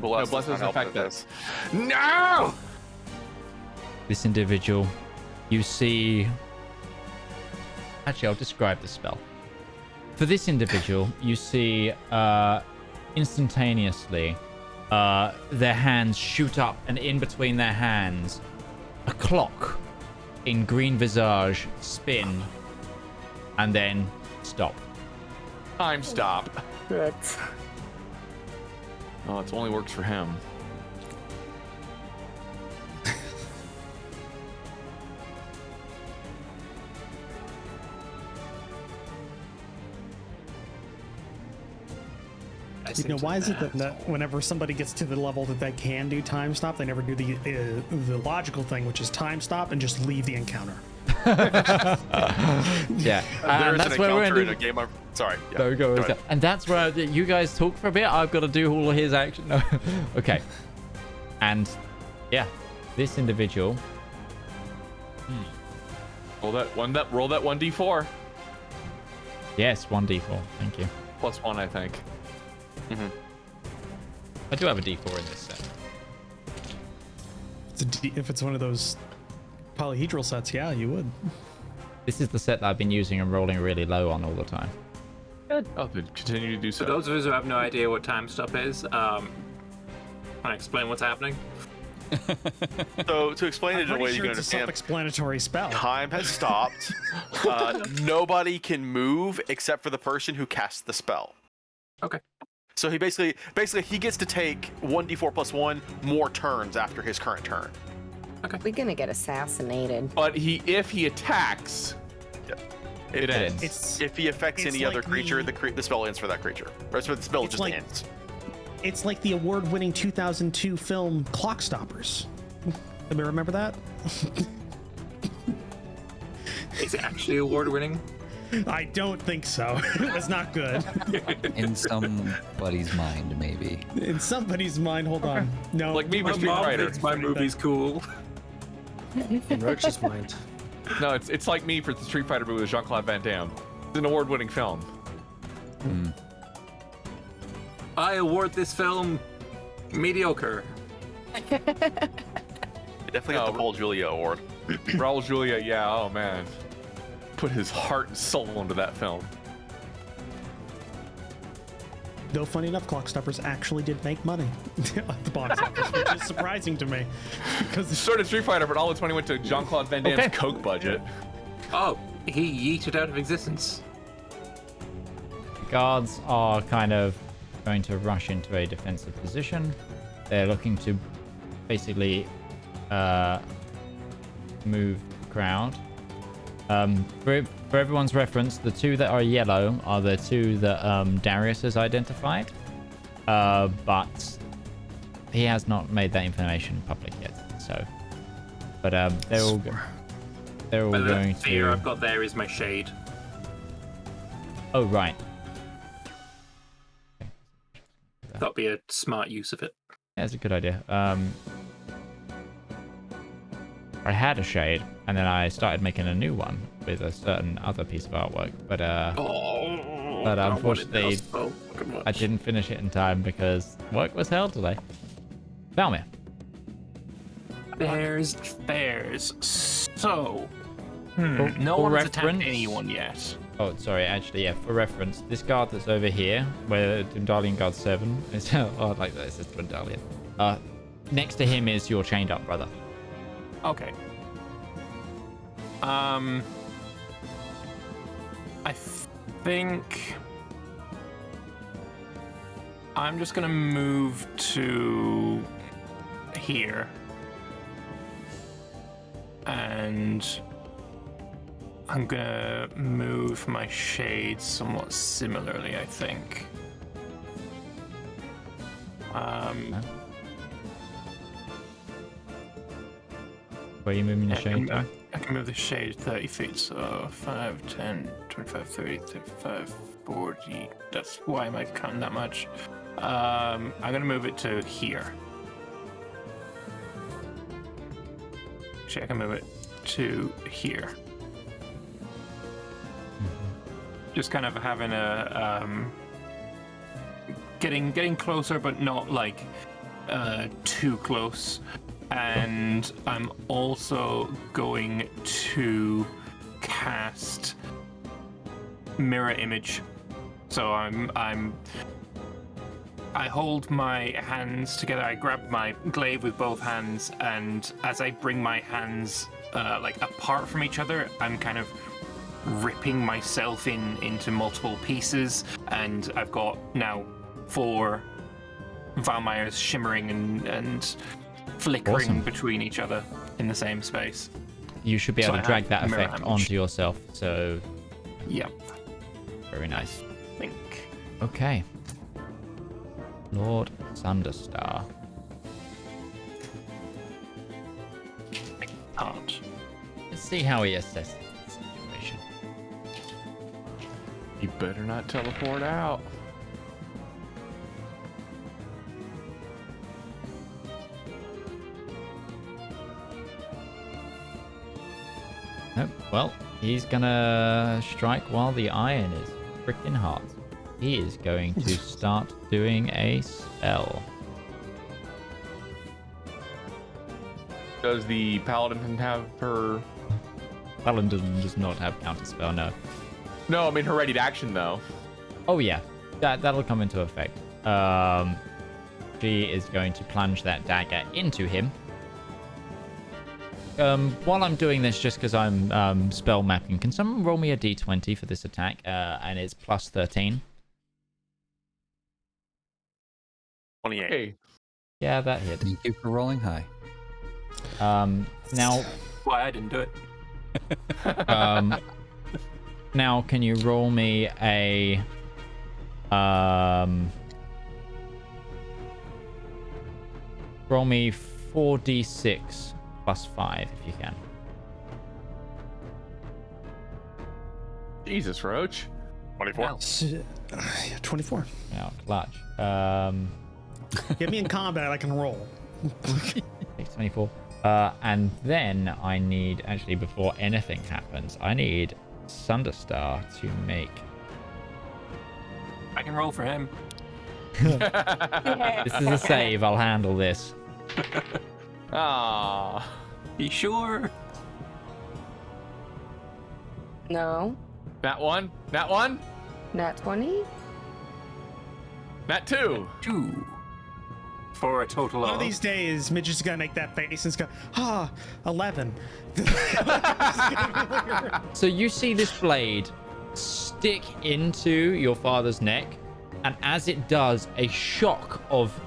No, bless doesn't affect this. No. This individual, you see. Actually, I'll describe the spell. For this individual, you see instantaneously their hands shoot up, and in between their hands, a clock in green visage spin and then stop. Time stop. Correct. Oh, it only works for him. You know, why is it that whenever somebody gets to the level that they can do time stop, they never do the logical thing, which is time stop and just leave the encounter? Yeah, There is that's an where we're encounter in gonna a game of. Sorry. Yeah, There we go. ahead. And that's where you guys talk for a bit. I've got to do all of his action. No. Okay. And yeah, this individual. Roll that 1d4. Yes, 1d4. Thank you. Plus 1, I think. I do have a d4 in this set. If it's one of those polyhedral sets, yeah, you would. This is the set that I've been using and rolling really low on all the time. Oh, then continue to do so. for those of us who have no idea what time stop is, can I explain what's happening? So to explain it in a Pretty way sure you can it's a understand, self-explanatory spell. time has stopped. Nobody can move except for the person who casts the spell. Okay. So he basically he gets to take 1d4 plus 1 more turns after his current turn. We're gonna get assassinated. But if he attacks, it ends. It's If he affects It's any other like creature, the- the spell ends for that creature. Or so the spell It's just like- ends. it's like the award-winning 2002 film Clock Stoppers. Anybody remember that? Is it actually award-winning? I don't think so. It was not good. In somebody's mind, maybe. In somebody's mind, hold on. No, Like me My with Street mom Fighter. thinks my movie's cool. In Roach's mind. No, it's like me for the Street Fighter movie with Jean-Claude Van Damme. It's an award-winning film. I award this film mediocre. It definitely got the Paul Julia award. Raul Julia, yeah, oh man. Put his heart and soul into that film. Though funny enough, Clock Stoppers actually did make money at the box office, which is surprising to me. Because So did Street Fighter, but all its money went to Jean-Claude Van Damme's Okay. Coke budget. Oh, he yeeted out of existence. Guards are kind of going to rush into a defensive position. They're looking to basically move the crowd. For everyone's reference, the two that are yellow are the two that Darius has identified, but he has not made that information public yet. So, but they're all But the going fear to. I've got there is my shade. Oh right. That'd be a smart use of it. Yeah, that's a good idea. I had a shade, and then I started making a new one with a certain other piece of artwork, but unfortunately, I didn't finish it in time because work was held today. Valmir. There's fairs. So, no For one's reference- attacked anyone yet. Oh, sorry, actually, yeah, for reference, this guard that's over here, where Dwendalian Guard 7 is, oh, like that, it says Dwendalian. Next to him is your chained up brother. Okay. I think I'm just gonna move to here, and I'm gonna move my shades somewhat similarly, I think. Where are you moving the I shade? can, I can move the shade 30 feet, so 5, 10, 25, 30, 35, 40. That's why am I counting that much? I'm gonna move it to here. Actually, I can move it to here. Just kind of having a getting closer, but not like too close. And I'm also going to cast mirror image. So I hold my hands together. I grab my glaive with both hands, and as I bring my hands like apart from each other, I'm kind of ripping myself into multiple pieces, and I've got now 4 Valmires shimmering and flickering between each other in the same space. You should be able to drag that effect onto yourself. So, yep. Very nice. Think. Okay. Lord Sunderstar. Can't. Let's see how he assesses the situation. You better not teleport out. Nope. Well, he's gonna strike while the iron is freaking hot. He is going to start doing a spell. Does the paladin have her? Paladin does not have counter spell, no. No, I mean her ready to action though. Oh yeah, that'll come into effect. She is going to plunge that dagger into him. While I'm doing this, just because I'm spell mapping, can someone roll me a d20 for this attack? And it's plus 13. 28. Hey. Yeah, that hits. Thank you for rolling high. Now, Why I didn't do it. now can you roll me a roll me 4d6 plus 5 if you can. Jesus, Roach. 24. 24. Now, clutch. Get me in combat, I can roll. 24. And then I need, actually, before anything happens, I need Sunderstar to make. I can roll for him. This is a save. I'll handle this. Ah. You sure? No. That one? That one? Nat 20? That 2. 2. For a total One of... of these days, Midge is gonna make that face and it's gonna, 11. So you see this blade stick into your father's neck, and as it does, a shock of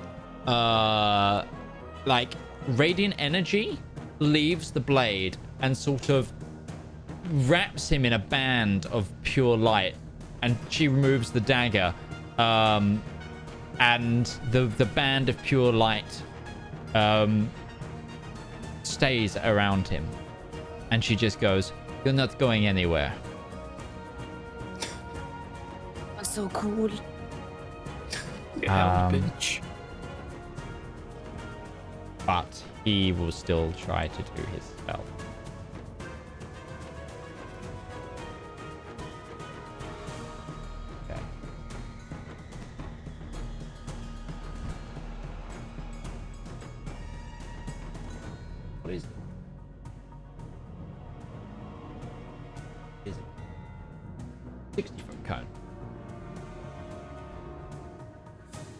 like radiant energy leaves the blade and sort of wraps him in a band of pure light, and she removes the dagger, and the band of pure light stays around him, and she just goes, "You're not going anywhere." That's so cool. bitch. But he will still try to do his spell. Okay. What is it? Is it 60-foot cone?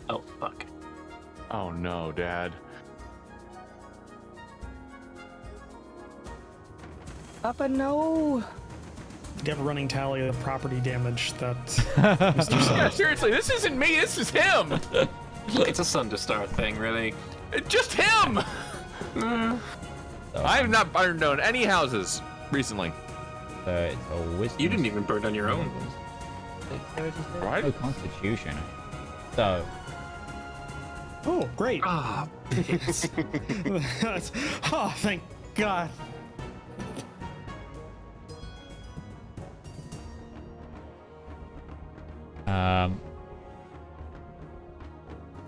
Oh, fuck. Oh no, Dad. Papa, no. You have a running tally of property damage that Yeah, seriously, this isn't me, this is him! It's a Sunderstar thing, really. Just him! I have not burned down any houses recently. So it's a wisdom. You didn't even burn on your own. Right? Oh, Constitution. So. Oh, great. Ah, Oh, thank God.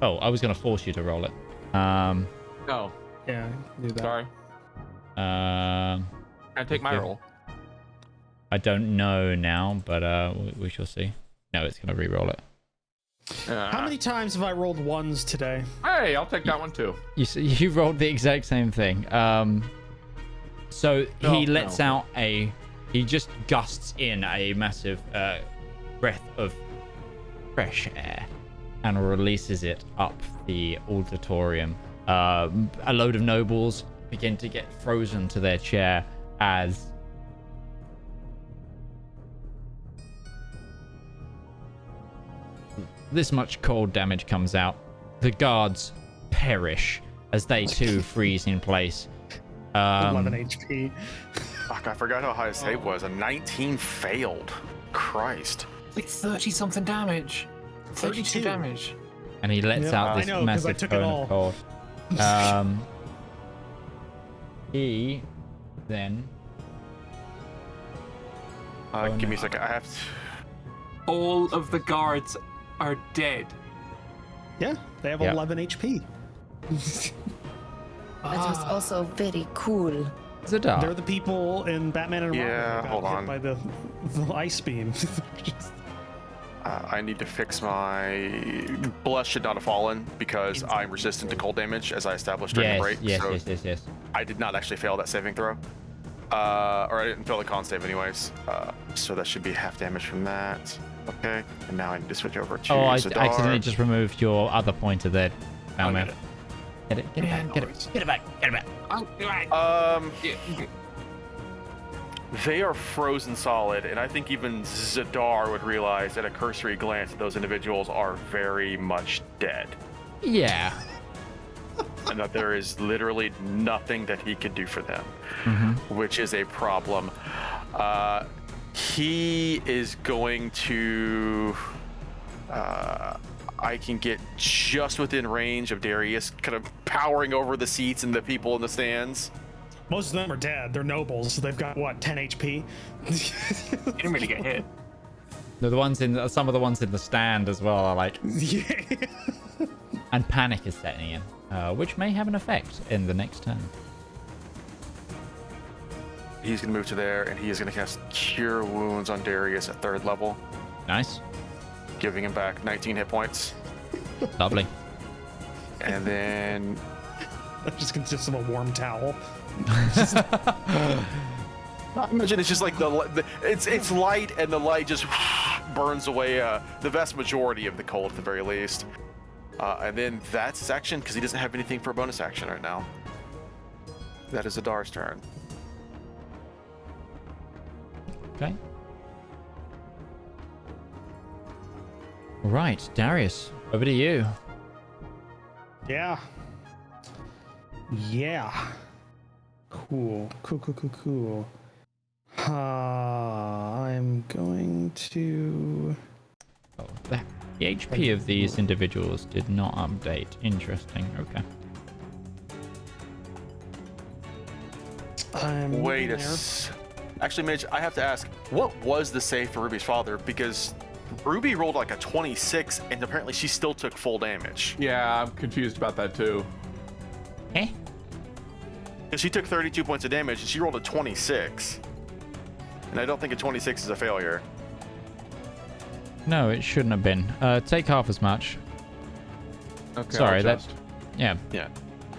Oh, I was going to force you to roll it. No. Yeah, do that. Sorry. Um, Can I take my roll? I don't know now, but we shall see. No, it's going to re-roll it. How many times have I rolled ones today? Hey, I'll take that one too. You rolled the exact same thing. So he lets out he just gusts in a massive breath of fresh air and releases it up the auditorium. A load of nobles begin to get frozen to their chair as this much cold damage comes out. The guards perish as they too freeze in place. 11 HP. Fuck, I forgot how high his save was. A 19 failed. Christ. Like 30 something damage. 32 damage. And he lets out this massive cone of cold. He then. Give me a second. I have to. All of the guards are dead. Yeah, they have 11 HP. That was also very cool. Zedaar. They're the people in Batman and Robin Yeah, who got hold hit on. by the ice beam. I need to fix my bless should not have fallen because I'm resistant to cold damage as I established during the break. Yes. I did not actually fail that saving throw. Or I didn't fail the con save anyways. So that should be half damage from that. Okay. And now I need to switch over to I Zedaar. accidentally just removed your other pointer there, Batman. Get it back. Get it back. They are frozen solid, and I think even Zedaar would realize at a cursory glance that those individuals are very much dead. Yeah. And that there is literally nothing that he could do for them, which is a problem. He is going to... I can get just within range of Darius, kind of powering over the seats and the people in the stands. Most of them are dead. They're nobles, so they've got, what, 10 HP? You didn't really get hit. No, some of the ones in the stand as well are like... Yeah. And panic is setting in, which may have an effect in the next turn. He's going to move to there, and he is going to cast Cure Wounds on Darius at 3rd level. Nice. Giving him back 19 hit points. Lovely. And then... That just consists of a warm towel. I imagine it's just like it's light, and the light just burns away the vast majority of the cold at the very least. And then that's his action because he doesn't have anything for a bonus action right now. That is Zedaar's turn. Okay. Right, Darius, over to you. Yeah. Cool. I'm going to... Oh, the HP of these individuals did not update. Interesting. Okay. Wait actually, Midge, I have to ask, what was the save for Ruby's father? Because Ruby rolled like a 26, and apparently she still took full damage. Yeah, I'm confused about that too. Eh? Because she took 32 points of damage, and she rolled a 26. And I don't think a 26 is a failure. No, it shouldn't have been. Take half as much. Okay. Sorry, I'll adjust. Yeah.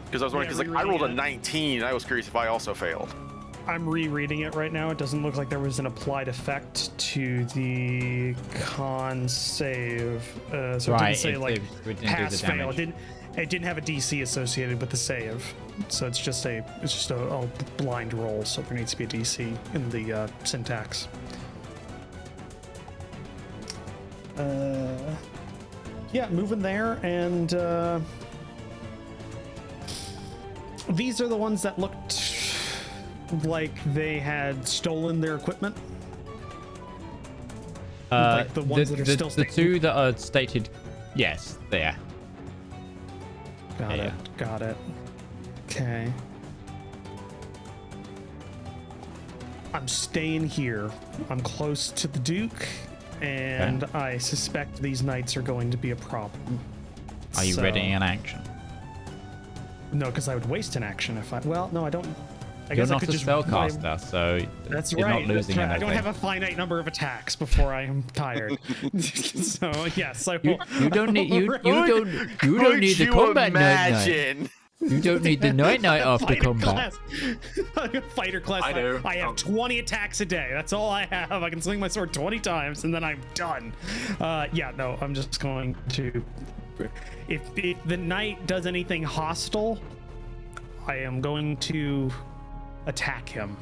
Because I was wondering, because I rolled a 19, and I was curious if I also failed. I'm rereading it right now. It doesn't look like there was an applied effect to the con save. So Right, it didn't say it didn't do pass the fail. damage. It didn't have a DC associated with the save. So it's just a blind roll. So there needs to be a DC in the syntax. Yeah, moving there, and these are the ones that looked like they had stolen their equipment. Like the ones that are still the two that are stated, yes, there. Got it. Okay. I'm staying here. I'm close to the Duke, and I suspect these knights are going to be a problem. Are you readying an action? No, because I would waste an action if I. Well, no, I don't. I You're guess not I could a just. spellcaster, so That's you're right. not losing that's right. I anything. don't have a finite number of attacks before I am tired. So yes, I will. You don't need you don't need the combat night. You don't need the night after combat. Fighter class. I do. I have 20 attacks a day. That's all I have. I can swing my sword 20 times and then I'm done. Yeah, no, I'm just going to. If the knight does anything hostile, I am going to attack him.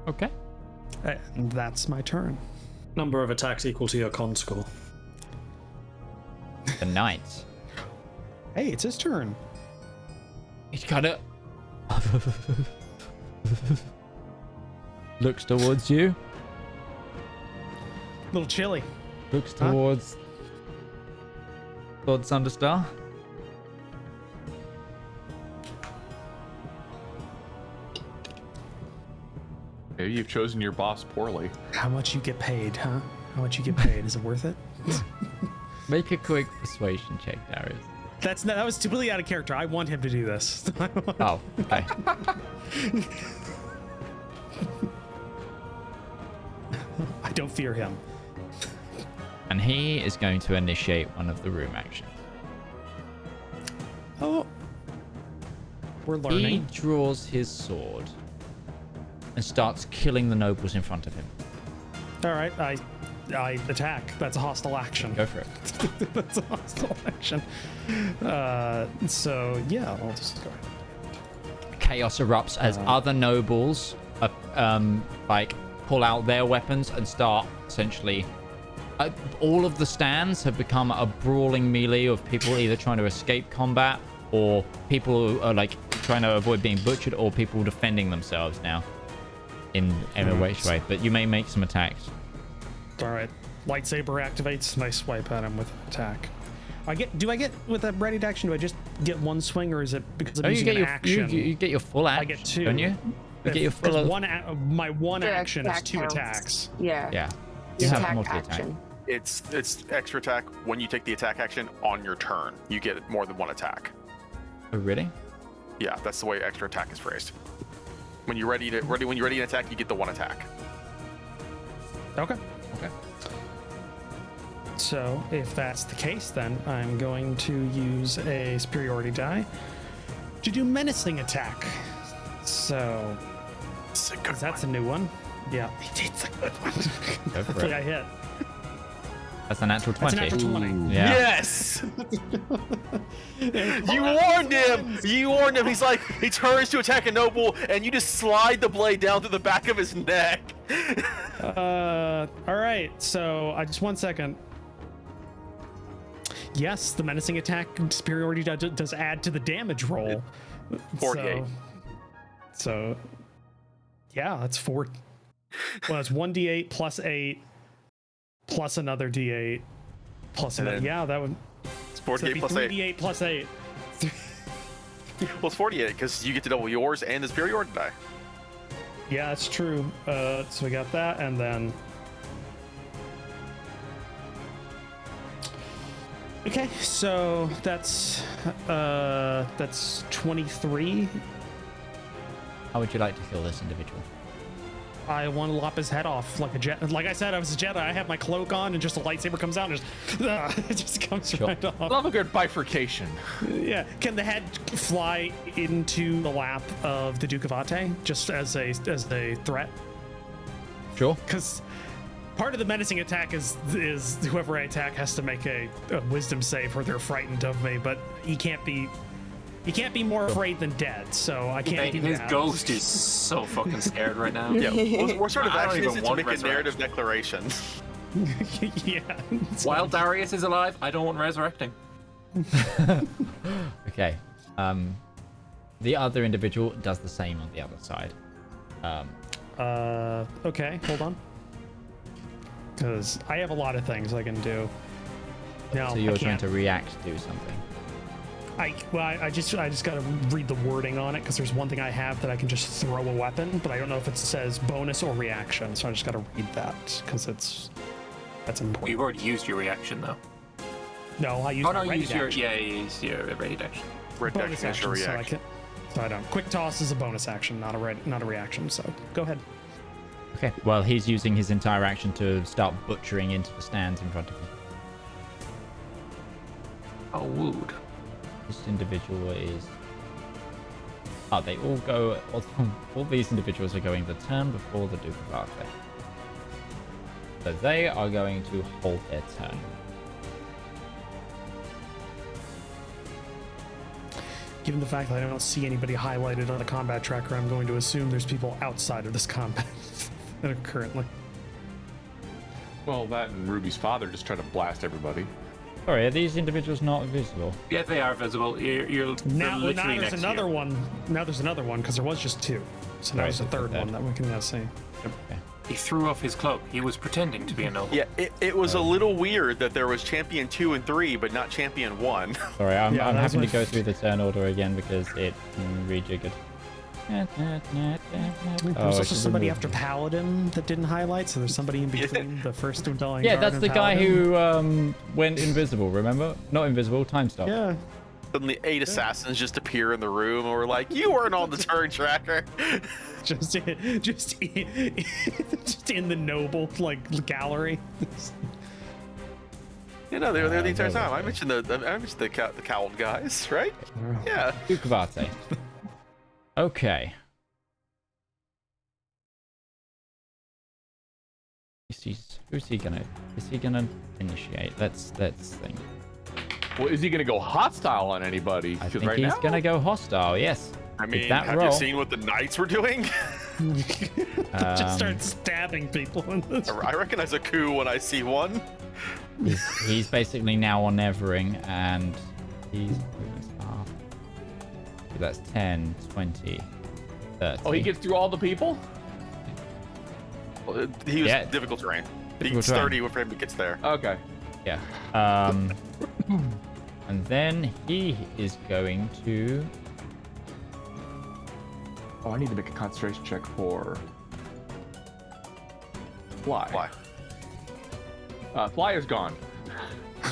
Okay. And that's my turn. Number of attacks equal to your con score. The knight. Hey, it's his turn. He's kinda looks towards you. A little chilly. Looks towards Sunderstar. Maybe you've chosen your boss poorly. How much you get paid, huh? How much you get paid? Is it worth it? Make a quick persuasion check, Darius. That was completely out of character. I want him to do this. Oh, okay. I don't fear him. And he is going to initiate one of the room actions. Oh. We're He learning. draws his sword and starts killing the nobles in front of him. All right, I attack. That's a hostile action. Go for it. That's a hostile action. So yeah, I'll just go ahead. Chaos erupts as other nobles like pull out their weapons and start essentially all of the stands have become a brawling melee of people either trying to escape combat or people who are like trying to avoid being butchered or people defending themselves now in a which way. But you may make some attacks. All right, lightsaber activates. And I swipe at him with an attack. Do I get with a ready action? Do I just get one swing, or is it because I'm using an action? You get your full action. I get two. Don't you? You get your full. My one Your action is attack 2 counts. attacks. Yeah. Yeah. The You have attack multi-attack. action. It's extra attack when you take the attack action on your turn. You get more than one attack. Oh, really? Yeah, that's the way extra attack is phrased. When you're ready to attack, you get the one attack. Okay. Okay. So if that's the case, then I'm going to use a superiority die to do menacing attack. So that's a new one. Yeah, it's a good one. Go for Hopefully it. I hit. That's a natural 20. That's a natural 20. Yeah. Yes! You warned him! You warned him! He's like, he turns to attack a noble, and you just slide the blade down through the back of his neck. All right, so just 1 second. Yes, the menacing attack superiority does add to the damage roll. 48. So yeah, that's 4. Well, it's 1d8 plus 8 plus another d8 plus another. Yeah, that would. It's 48 plus 8. 3d8 plus 8. Well, it's 48 because you get to double yours and the superiority die. Yeah, that's true. So we got that, and then. Okay, so that's 23. How would you like to kill this individual? I want to lop his head off like a jet. Like I said, I was a Jedi. I have my cloak on, and just a lightsaber comes out, and it just comes right off. Love a good bifurcation. Yeah. Can the head fly into the lap of the Duke of Othrae just as a threat? Sure. Because part of the menacing attack is whoever I attack has to make a wisdom save, or they're frightened of me. But he can't be more afraid than dead, so I can't do His that. ghost is so fucking scared right now. Yeah, what sort of I don't action even is it to want make a resurrection. narrative declaration? Yeah. While Darius is alive, I don't want resurrecting. Okay. The other individual does the same on the other side. Okay, hold on. Because I have a lot of things I can do. No, So you're I trying can't. to react to do something. I just gotta read the wording on it, because there's one thing I have that I can just throw a weapon, but I don't know if it says bonus or reaction, so I just gotta read that because it's That's important. You've already used your reaction, though. No, I used Oh, no, my ready use your, action. yeah, you used your ready action. Ready Bonus action is action, your so I reaction. can. So I don't. Quick toss is a bonus action, not a reaction. So go ahead. Okay. Well, he's using his entire action to start butchering into the stands in front of him. Oh, wooed. This individual is. Oh, they all go. All these individuals are going the turn before the Duke of Othrae. So they are going to hold their turn. Given the fact that I don't see anybody highlighted on the combat tracker, I'm going to assume there's people outside of this combat that are currently. Well, that and Ruby's father just tried to blast everybody. Sorry, are these individuals not visible? Yeah, they are visible. You're Now literally there's next another to you. one. Now there's another one because there was just two. So now Right, there's a third okay. one that we can now see. He threw off his cloak. He was pretending to be a noble. Yeah, it was a little weird that there was champion 2 and 3, but not champion 1. Sorry, I'm Yeah, that's having to my go through the turn order again because it rejiggered. There's Oh, also I should somebody remove after Paladin that didn't highlight, so there's somebody in between the first two Dillingham. Yeah, that's the guy who went invisible, remember? Not invisible, time stop. Yeah. Suddenly 8 assassins just appear in the room and we're like, you weren't on the turn tracker. just in the noble gallery. You know, they're there the entire there time. we I go. mentioned the cowled guys, right? Yeah. Duke of Othrae. Okay. Who's he gonna? Is he gonna initiate? Let's think. Well, is he going to go hostile on anybody? I 'Cause think right he's now, gonna go hostile. Yes. I With mean, that have roll, you seen what the knights were doing? Just start stabbing people in this. I recognize a coup when I see one. he's basically now on Evering, and he's that's 10, 20, 30. oh, he gets through all the people? Well, he was Yeah. difficult terrain. Difficult He's terrain. 30 for him to get there. Okay. Yeah. And then he is going to. Oh, I need to make a concentration check for Fly. Why? Flyer's gone.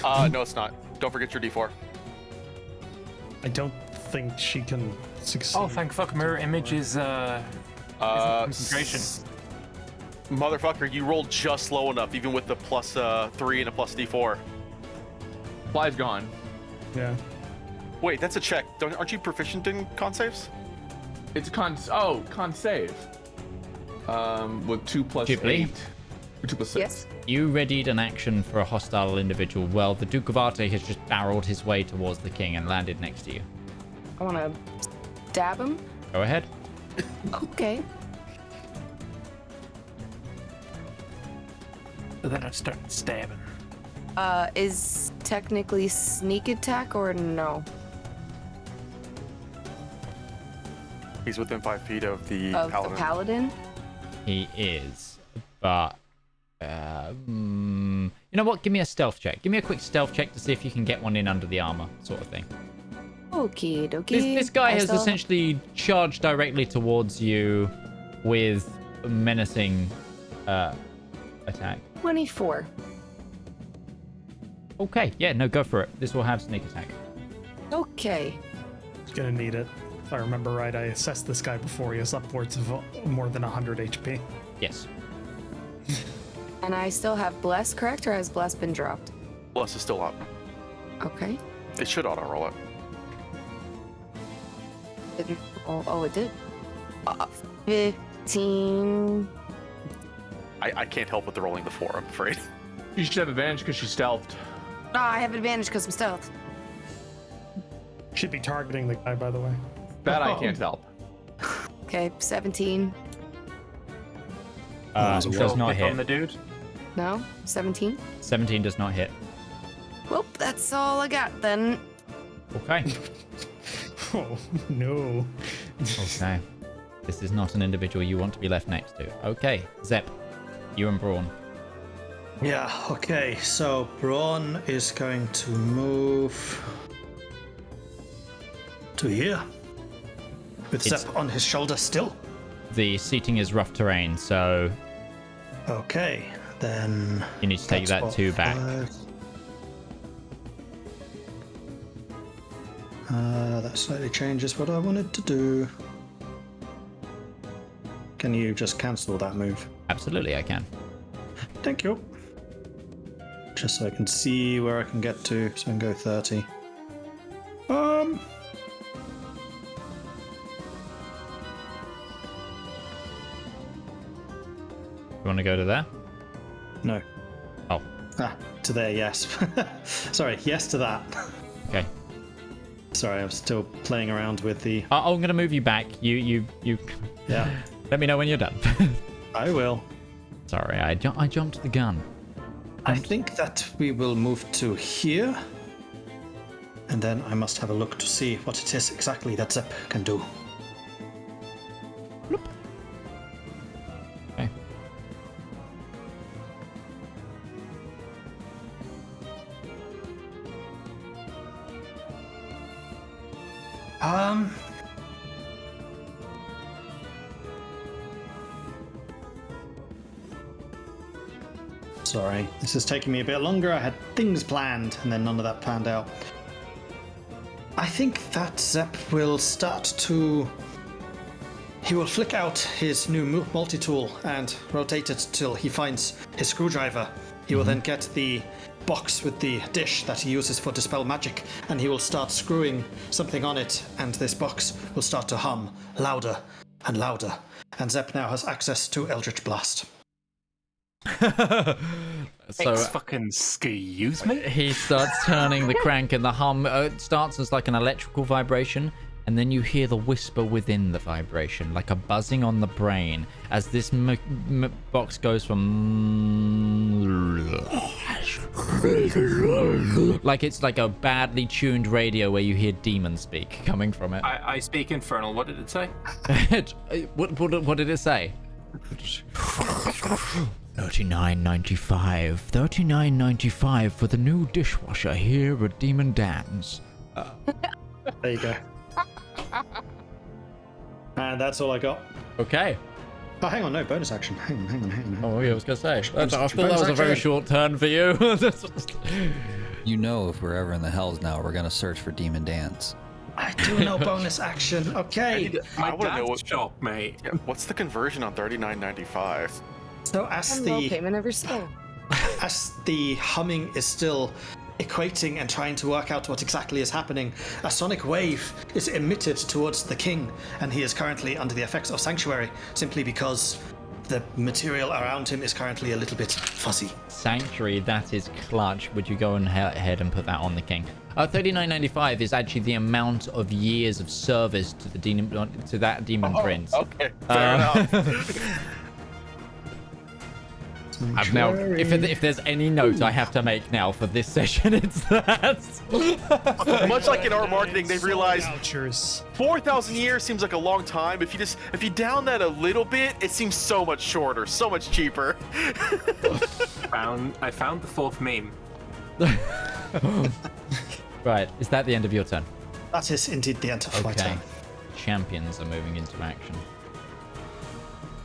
No, it's not. Don't forget your D4. I don't think she can succeed. Oh, thank fuck! Mirror image is concentration. Motherfucker, you rolled just low enough, even with the plus 3 and a plus D4. Fly's gone. Yeah. Wait, that's a check. Aren't you proficient in con saves? It's a con save. With 2 plus Ghibli. 8. Or 2 plus 6. Yes. You readied an action for a hostile individual. Well, the Duke of Othrae has just barreled his way towards the king and landed next to you. I want to stab him. Go ahead. Okay. So then I start stabbing. Is technically sneak attack or no? He's within 5 feet of the Of paladin. the paladin? He is, but you know what? Give me a stealth check. Give me a quick stealth check to see if you can get one in under the armor, sort of thing. Okie dokie. This guy I has still- essentially charged directly towards you with a menacing attack. 24. Okay, yeah, no, go for it. This will have sneak attack. Okay. Gonna need it. If I remember right, I assessed this guy before. He has upwards of more than 100 HP. Yes. And I still have bless, correct? Or has bless been dropped? Bless is still up. Okay. It should auto roll it. Didn't. Oh, it did. 15. I can't help with the rolling the 4, I'm afraid. You should have advantage because she's stealthed. Oh, I have advantage because I'm stealth. Should be targeting the guy, by the way. That I can't help. Okay, 17. Does not On the hit. dude. No? 17? 17 does not hit. Well, that's all I got then. Okay. Oh, no. Okay. This is not an individual you want to be left next to. Okay, Zep, you and Braun. Yeah, okay, so Braun is going to move to here. With It's- Zep on his shoulder still. The seating is rough terrain, so Okay, Then You need to take that's that 2 back. 5. That slightly changes what I wanted to do. Can you just cancel that move? Absolutely, I can. Thank you. Just so I can see where I can get to, so I can go 30. You want to go to there? No. Oh. To there, yes. Sorry, yes to that. Okay. Sorry, I'm still playing around with the... I'm going to move you back. You. Yeah. Let me know when you're done. I will. Sorry, I jumped the gun. I think that we will move to here. And then I must have a look to see what it is exactly that Zep can do. Okay. Sorry, this is taking me a bit longer. I had things planned, and then none of that planned out. I think that Zep will start to... He will flick out his new multi-tool and rotate it till he finds his screwdriver. He will then get the box with the dish that he uses for dispel magic, and he will start screwing something on it, and this box will start to hum louder and louder. And Zep now has access to Eldritch Blast. So fucking excuse me? he starts turning the crank, and the hum starts as like an electrical vibration, and then you hear the whisper within the vibration, like a buzzing on the brain, as this box goes from like it's like a badly tuned radio where you hear demon speak coming from it. I speak infernal. What did it say? What did it say? 39.95. 39.95 for the new dishwasher here at Demon Dan's. There you go. And that's all I got. Okay. Oh, hang on, no, bonus action. Hang on. Oh, yeah, I was going to say. I thought that bonus was a very action. short turn for you. You know, if we're ever in the hells now, we're gonna search for Demon Dance. I do know bonus action. Okay. My want to know dad's what shop, mate. Yeah, what's the conversion on 39.95? So as Low the payment every skill. as the humming is still equating and trying to work out what exactly is happening, a sonic wave is emitted towards the king, and he is currently under the effects of Sanctuary, simply because the material around him is currently a little bit fuzzy. Sanctuary, that is clutch. Would you go ahead and put that on the king? 39.95 is actually the amount of years of service to the demon, to that demon prince. Okay, fair enough. I've now, if there's any note I have to make now for this session, it's that. Much like in our marketing, they've realized Vouchers. 4,000 years seems like a long time. If you down that a little bit, it seems so much shorter, so much cheaper. I found the fourth meme. Right, is that the end of your turn? That is indeed the end of my Okay. turn. Champions are moving into action.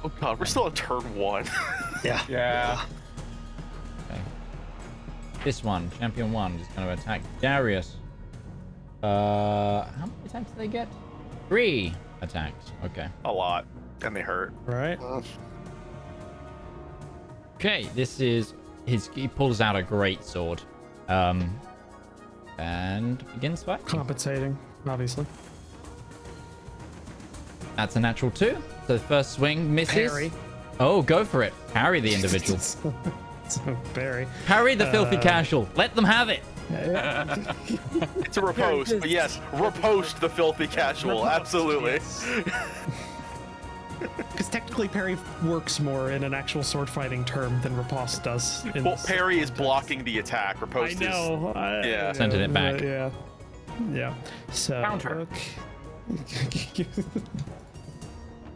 Oh god, we're still on turn 1. Yeah. Yeah. Okay. This one, champion 1, is going to attack Darius. How many attacks do they get? 3 attacks. Okay. A lot, and they hurt. Right. Okay, this is he pulls out a great sword. And begins fighting. Compensating, obviously. That's a natural 2. So the first swing misses. Parry. Oh, go for it. Parry the individual. So Barry. Parry the filthy casual. Let them have it. It's a riposte, but yes, riposte the filthy casual, absolutely. Because technically parry works more in an actual sword fighting term than riposte does. In Well, this parry is blocking the attack. Riposte I know. Yeah. Sending it back. Yeah. Yeah. So. Counter.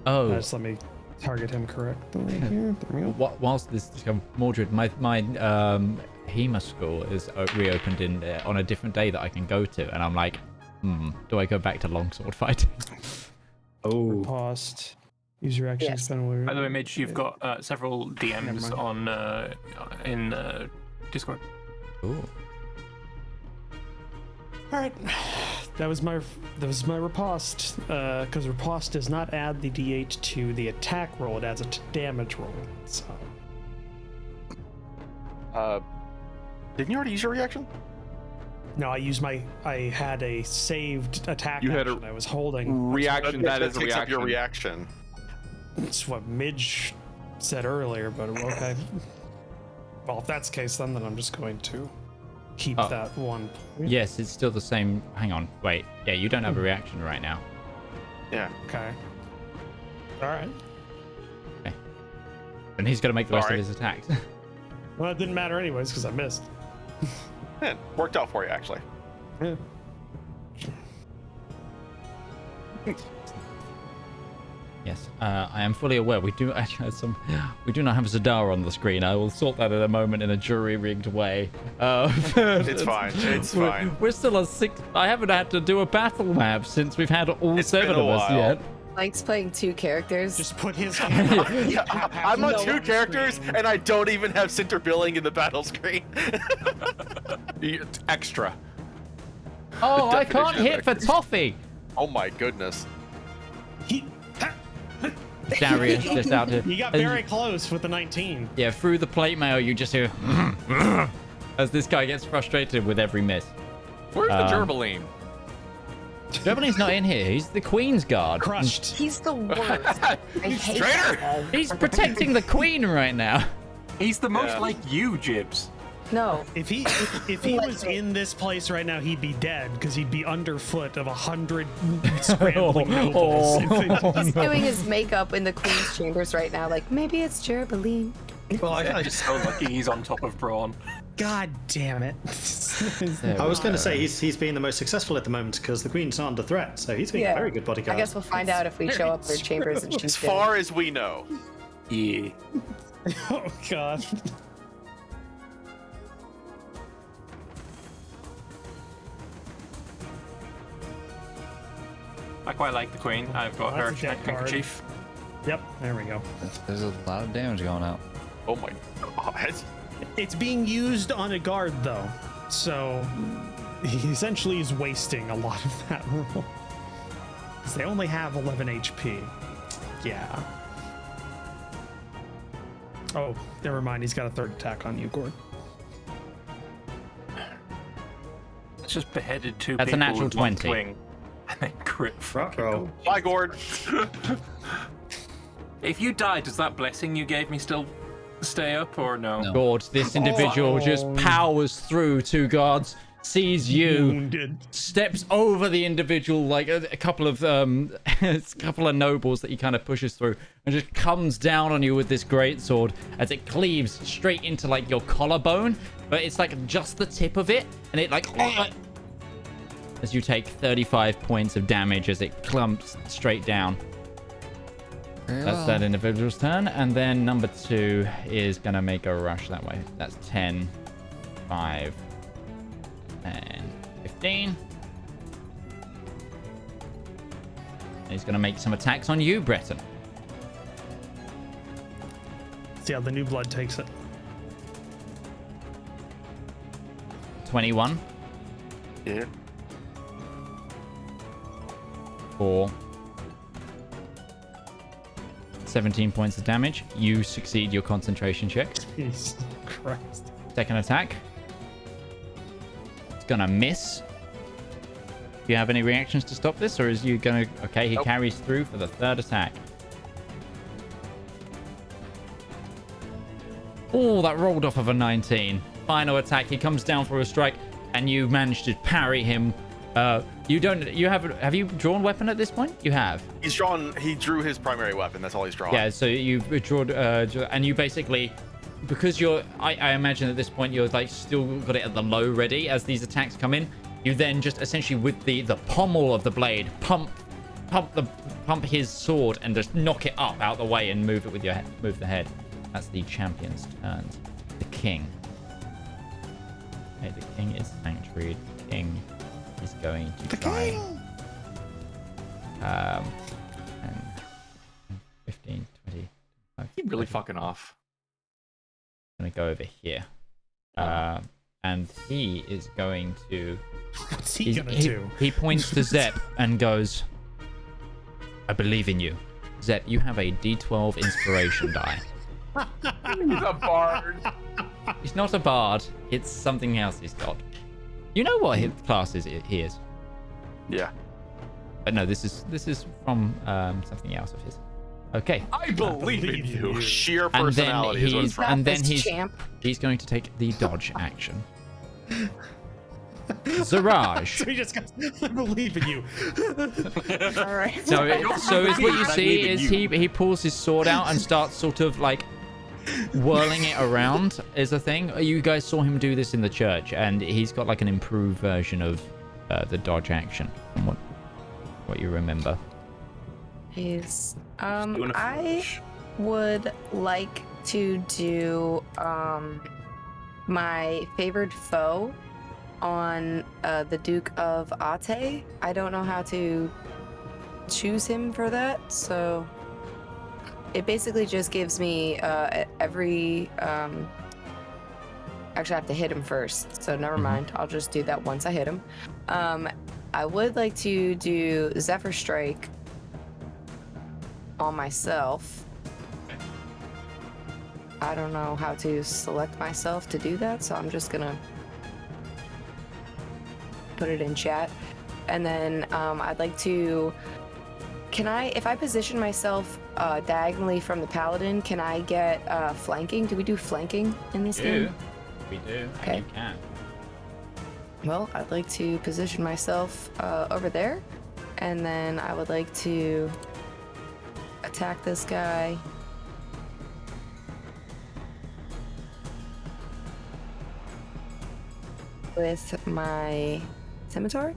Oh. Just let me target him correctly here. There we go. Whilst this Mordred, my HEMA school is reopened on a different day that I can go to, and I'm like, do I go back to longsword fighting? Oh. Riposte. Use your action. Yes. Spend By the way, Midge, you've got several DMs on in Discord. Ooh. All right, that was my riposte. Because riposte does not add the d8 to the attack roll; it adds it to damage roll. So Didn't you already use your reaction? no, I had a saved attack. You had a action I was holding. reaction. That is a Takes up reaction. your reaction. It's what Midge said earlier, but okay. Well, if that's the case, then I'm just going to keep that one point. Yes, it's still the same. Hang on. Wait. Yeah, you don't have a reaction right now. Yeah. Okay. All right. And he's going to make the rest Alright. of his attacks. Well, it didn't matter anyways because I missed. Yeah, worked out for you actually. Yeah. Yes, I am fully aware. We do actually have some. We do not have Zedaar on the screen. I will sort that in a moment in a jury-rigged way. It's fine. It's fine. We're still on 6. I haven't had to do a battle map since we've had all It's 7 been a of us while. yet. Likes playing 2 characters. Just put his Yeah, I'm on no 2 on characters, screen. and I don't even have center billing in the battle screen. Extra. Oh, I can't definition of hit for extras. Toffee. Oh my goodness. Darius just out here. You got And very close with the 19. Yeah, through the plate mail, you just hear as this guy gets frustrated with every miss. Where's the Gerbiline? Germany's not in here. He's the Queen's Guard. Crushed. He's the worst. I hate Traitor! that. He's protecting the Queen right now. He's the most Yeah. like you, Jibs. No. If he was in this place right now, he'd be dead because he'd be underfoot of 100 scrambling nobles. He's doing his makeup in the Queen's chambers right now. Like, maybe it's Gerbiline. Well, I He's so lucky he's on top of Braun. God damn it. I was going to say he's being the most successful at the moment because the Queen's not under threat, so he's being a very good bodyguard. I guess we'll find out if we show up their chambers and she's As far as we know. Yeah. Oh, God. I quite like the Queen. I've got That's her a deck card. handkerchief. Yep, there we go. There's a lot of damage going out. Oh my god. It's being used on a guard, though, so he essentially is wasting a lot of that roll. 'Cause they only have 11 HP. Yeah. Oh, never mind. He's got a 3rd attack on you, Gourd. It's just beheaded 2 That's a people natural with one 20. swing. And then crit fucking Ruh-roh. Bye, Gourd. If you die, does that blessing you gave me still stay up or no? No. God, this individual just powers through 2 guards, sees you, Wounded. steps over the individual like a couple of a couple of nobles that he kind of pushes through, and just comes down on you with this great sword as it cleaves straight into like your collarbone, but it's like just the tip of it, and it like as you take 35 points of damage as it clumps straight down. That's that individual's turn, and then number 2 is gonna make a rush that way. That's 10, 5, and 15. And he's gonna make some attacks on you, Breton. See how the new blood takes it. 21 Yeah. for 17 points of damage. You succeed your concentration check. Jesus Christ. Second attack. It's gonna miss. Do you have any reactions to stop this, or is you gonna... Okay, he carries through for the 3rd attack. Oh, that rolled off of a 19. Final attack, he comes down for a strike, and you manage to parry him. Have you drawn weapon at this point? You have. He drew his primary weapon. That's all he's drawn. Yeah, so you've drawn, and you basically, because I imagine at this point you're like still got it at the low ready as these attacks come in. You then just essentially with the pommel of the blade pump his sword and just knock it up out the way and move it with your move the head. That's the champion's turn. The king. Okay, the king is sanctuaried. The king is going to try. 10, really fucking off? I'm gonna go over here. And he is going to... What's he gonna do? He points to Zep and goes, I believe in you. Zep, you have a D12 inspiration die. He's a bard. He's not a bard. It's something else he's got. You know what his class is? He is. Yeah. But no, this is from something else of his. Okay. I believe in you. Sheer And then personality is what it's from. and then This champ. he's going to take the dodge action. Zaraj. So he just goes, I believe in you. All right. So is what you see is he pulls his sword out and starts sort of like whirling it around is a thing. You guys saw him do this in the church, and he's got like an improved version of the dodge action from what you remember. Is I would like to do my favored foe on the Duke of Othrae. I don't know how to choose him for that, so it basically just gives me every actually I have to hit him first, so never mind. I'll just do that once I hit him. I would like to do Zephyr Strike on myself. I don't know how to select myself to do that, so I'm just gonna put it in chat. And then I'd like to, if I position myself diagonally from the paladin, can I get flanking? Do we do flanking in this game? We do. Okay. And you can. Well, I'd like to position myself over there, and then I would like to attack this guy. With my scimitar.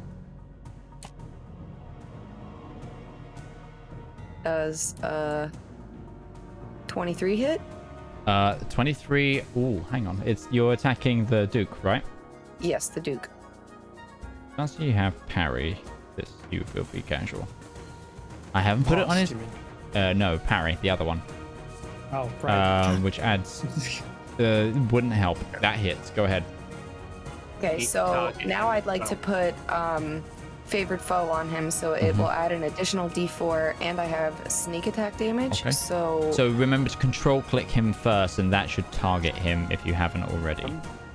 Does 23 hit? 23. Ooh, hang on. You're attacking the Duke, right? Yes, the Duke. Does he have parry? This you will be casual. I haven't put it on his. No, parry, the other one. Oh, right. Which adds. Wouldn't help. That hits. Go ahead. Okay, so now I'd like to put favored foe on him, so it will add an additional d4, and I have sneak attack damage. Okay. So remember to control click him first, and that should target him if you haven't already.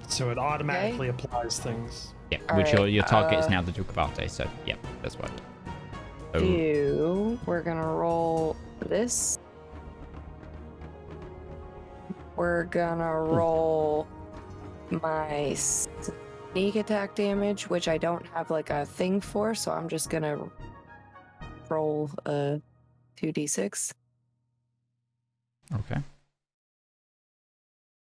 So it automatically applies things. Yeah, All which right, your target is now the Duke of Othrae, so yeah, that's what. we're gonna roll this. We're gonna roll my sneak attack damage, which I don't have like a thing for, so I'm just gonna roll a 2d6. Okay.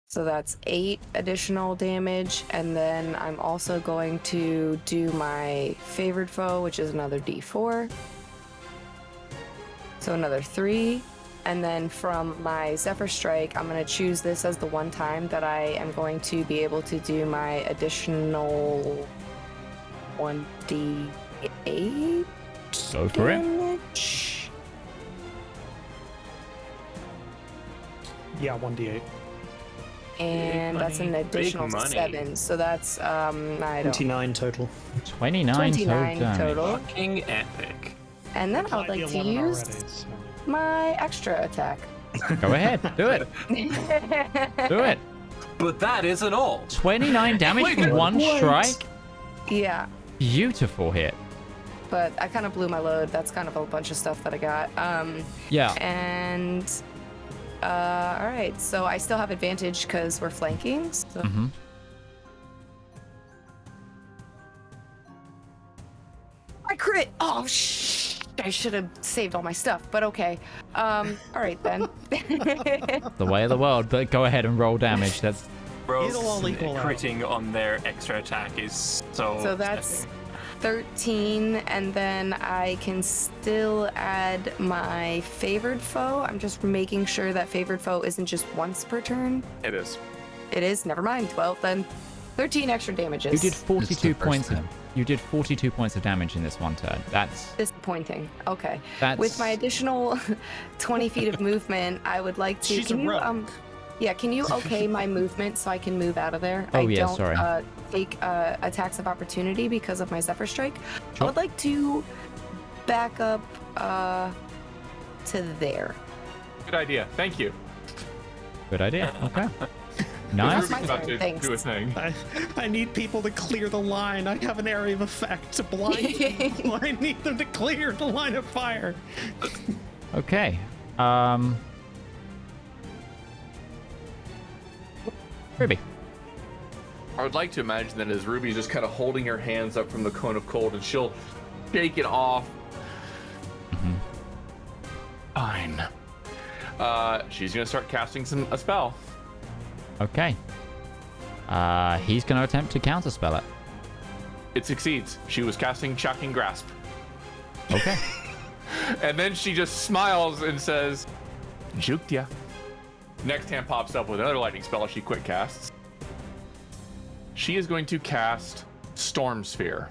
So that's 8 additional damage, and then I'm also going to do my favored foe, which is another d4. So another 3. And then from my Zephyr Strike, I'm going to choose this as the one time that I am going to be able to do my additional 1d8 Go for it. damage. Yeah, 1d8. And that's an additional money. 7. So that's, I don't 29 total. 29 total. Fucking epic. And then I would like to use my extra attack. Go ahead. Do it. Do it. But that isn't all. 29 damage from one strike? Yeah, Beautiful hit. but I kind of blew my load. That's kind of a bunch of stuff that I got. Yeah. And all right, so I still have advantage because we're flanking. So. Mm-hmm. I crit. Oh I should have saved all my stuff, but okay. All right then. The way of the world, but go ahead and roll damage. That's Bros It'll all equal out. critting on their extra attack is So that's 13, and then I can still add my favored foe. I'm just making sure that favored foe isn't just once per turn. It is. It is. Never mind. Well then, 13 extra damages. you did 42 It's the first points of time. You did 42 points of damage in this one turn. That's Disappointing. Okay. That's... With my additional 20 feet of movement, I would like to. She's a rogue. Can you okay my movement so I can move out of there? Oh, I yeah, don't sorry. take attacks of opportunity because of my Zephyr Strike. Sure. I would like to back up to there. Good idea. Thank you. Good idea. Okay. Nice. That's my About turn. to Thanks. do a thing. I need people to clear the line. I have an area of effect to blind people. I need them to clear the line of fire. Okay. Ruby. I would like to imagine that as Ruby's just kind of holding her hands up from the cone of cold, and she'll shake it off. Fine. She's gonna start casting a spell. Okay. He's going to attempt to counterspell it. It succeeds. She was casting Shocking Grasp. Okay. And then she just smiles and says, "Juked ya." Next hand pops up with another lightning spell she quick casts. She is going to cast Storm Sphere.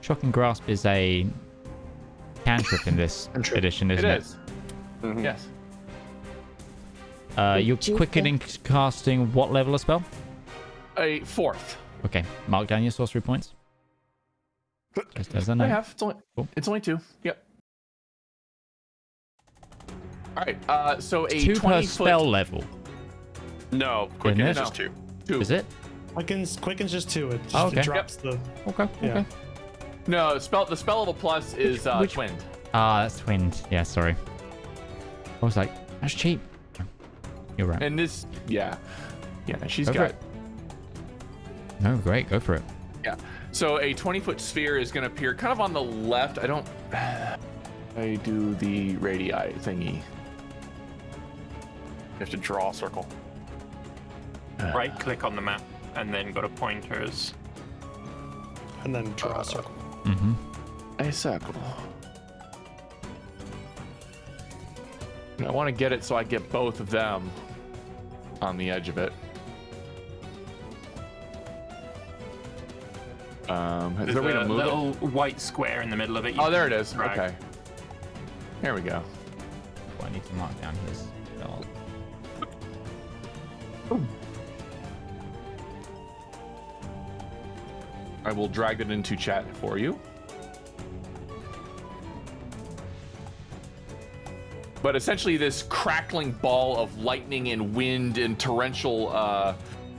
Shocking Grasp is a cantrip in this edition, isn't it? It is. Mm-hmm. Yes. You're quickening casting what level of spell? A 4th. Okay, mark down your sorcery points. Just as a note. I have. It's only 2. Yep. All right. So a 2 per 20-foot spell level. No, quicken Isn't is it? just 2. 2. Is it? Quicken's just 2. It just okay. drops the. Okay. Yeah. Okay. No, the spell level plus is twinned. Ah, that's twinned. Yeah, sorry. I was like, that's cheap. You're right. And this, yeah, she's Go for got. it. No, great. Go for it. Yeah. So a 20-foot sphere is going to appear kind of on the left. I do the radii thingy. You have to draw a circle. Right click on the map and then go to pointers. And then draw a circle. Mm-hmm. A circle. And I want to get it so I get both of them on the edge of it. Is there a way to move little it? white square in the middle of it. Oh, there it is. Drag. Okay. There we go. Well, I need to mark down his spell. I will drag it into chat for you. But essentially this crackling ball of lightning and wind and torrential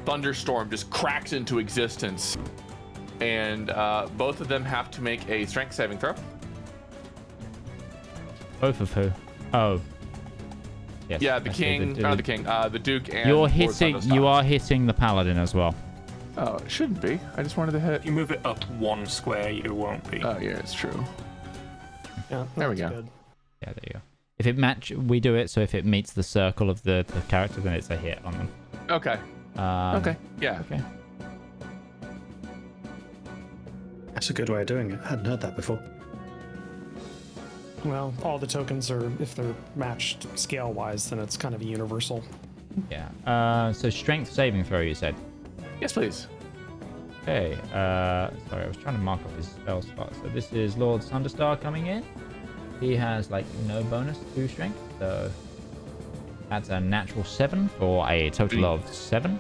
thunderstorm just cracks into existence. And both of them have to make a strength saving throw. Both of who? Oh. Yes. Yeah, the I see king, not the king, the duke and You're Lord hitting. Sunderstar. You are hitting the paladin as well. Oh, it shouldn't be. I just wanted to hit. If you move it up 1 square, you won't be. Oh, yeah, it's true. Yeah, there we go. Good. Yeah, there you go. If it we do it so if it meets the circle of the character, then it's a hit on them. Okay. Okay. Yeah. Okay. That's a good way of doing it. I hadn't heard that before. Well, all the tokens are, if they're matched scale-wise, then it's kind of a universal. Yeah. So strength saving throw, you said? Yes, please. Okay. Sorry, I was trying to mark off his spell spot. So this is Lord Sunderstar coming in. He has like no bonus to strength, so that's a natural 7 for a total of 7.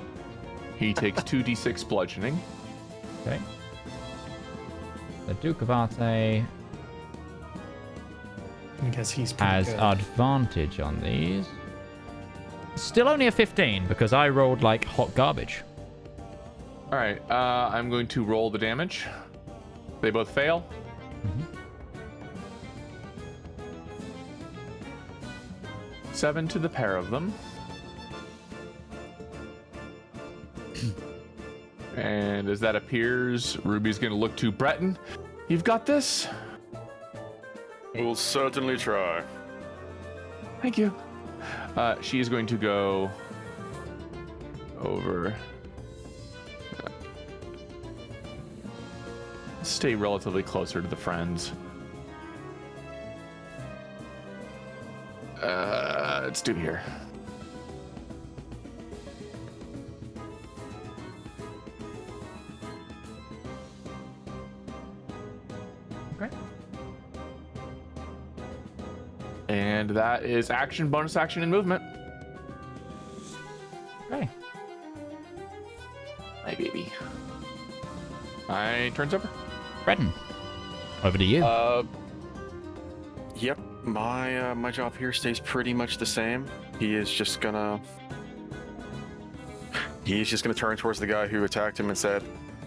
He takes 2d6 bludgeoning. Okay. The Duke of Othrae I guess he's pretty has good. advantage on these. Still only a 15 because I rolled like hot garbage. All right. I'm going to roll the damage. They both fail. Mm-hmm. 7 to the pair of them. And as that appears, Ruby's going to look to Breton. You've got this? We'll certainly try. Thank you. She is going to go over. Stay relatively closer to the friends. Let's do here. And that is action, bonus action, and movement. Okay. My baby. My turn's over. Redden, over to you. Yep. My job here stays pretty much the same. He's just gonna turn towards the guy who attacked him and said,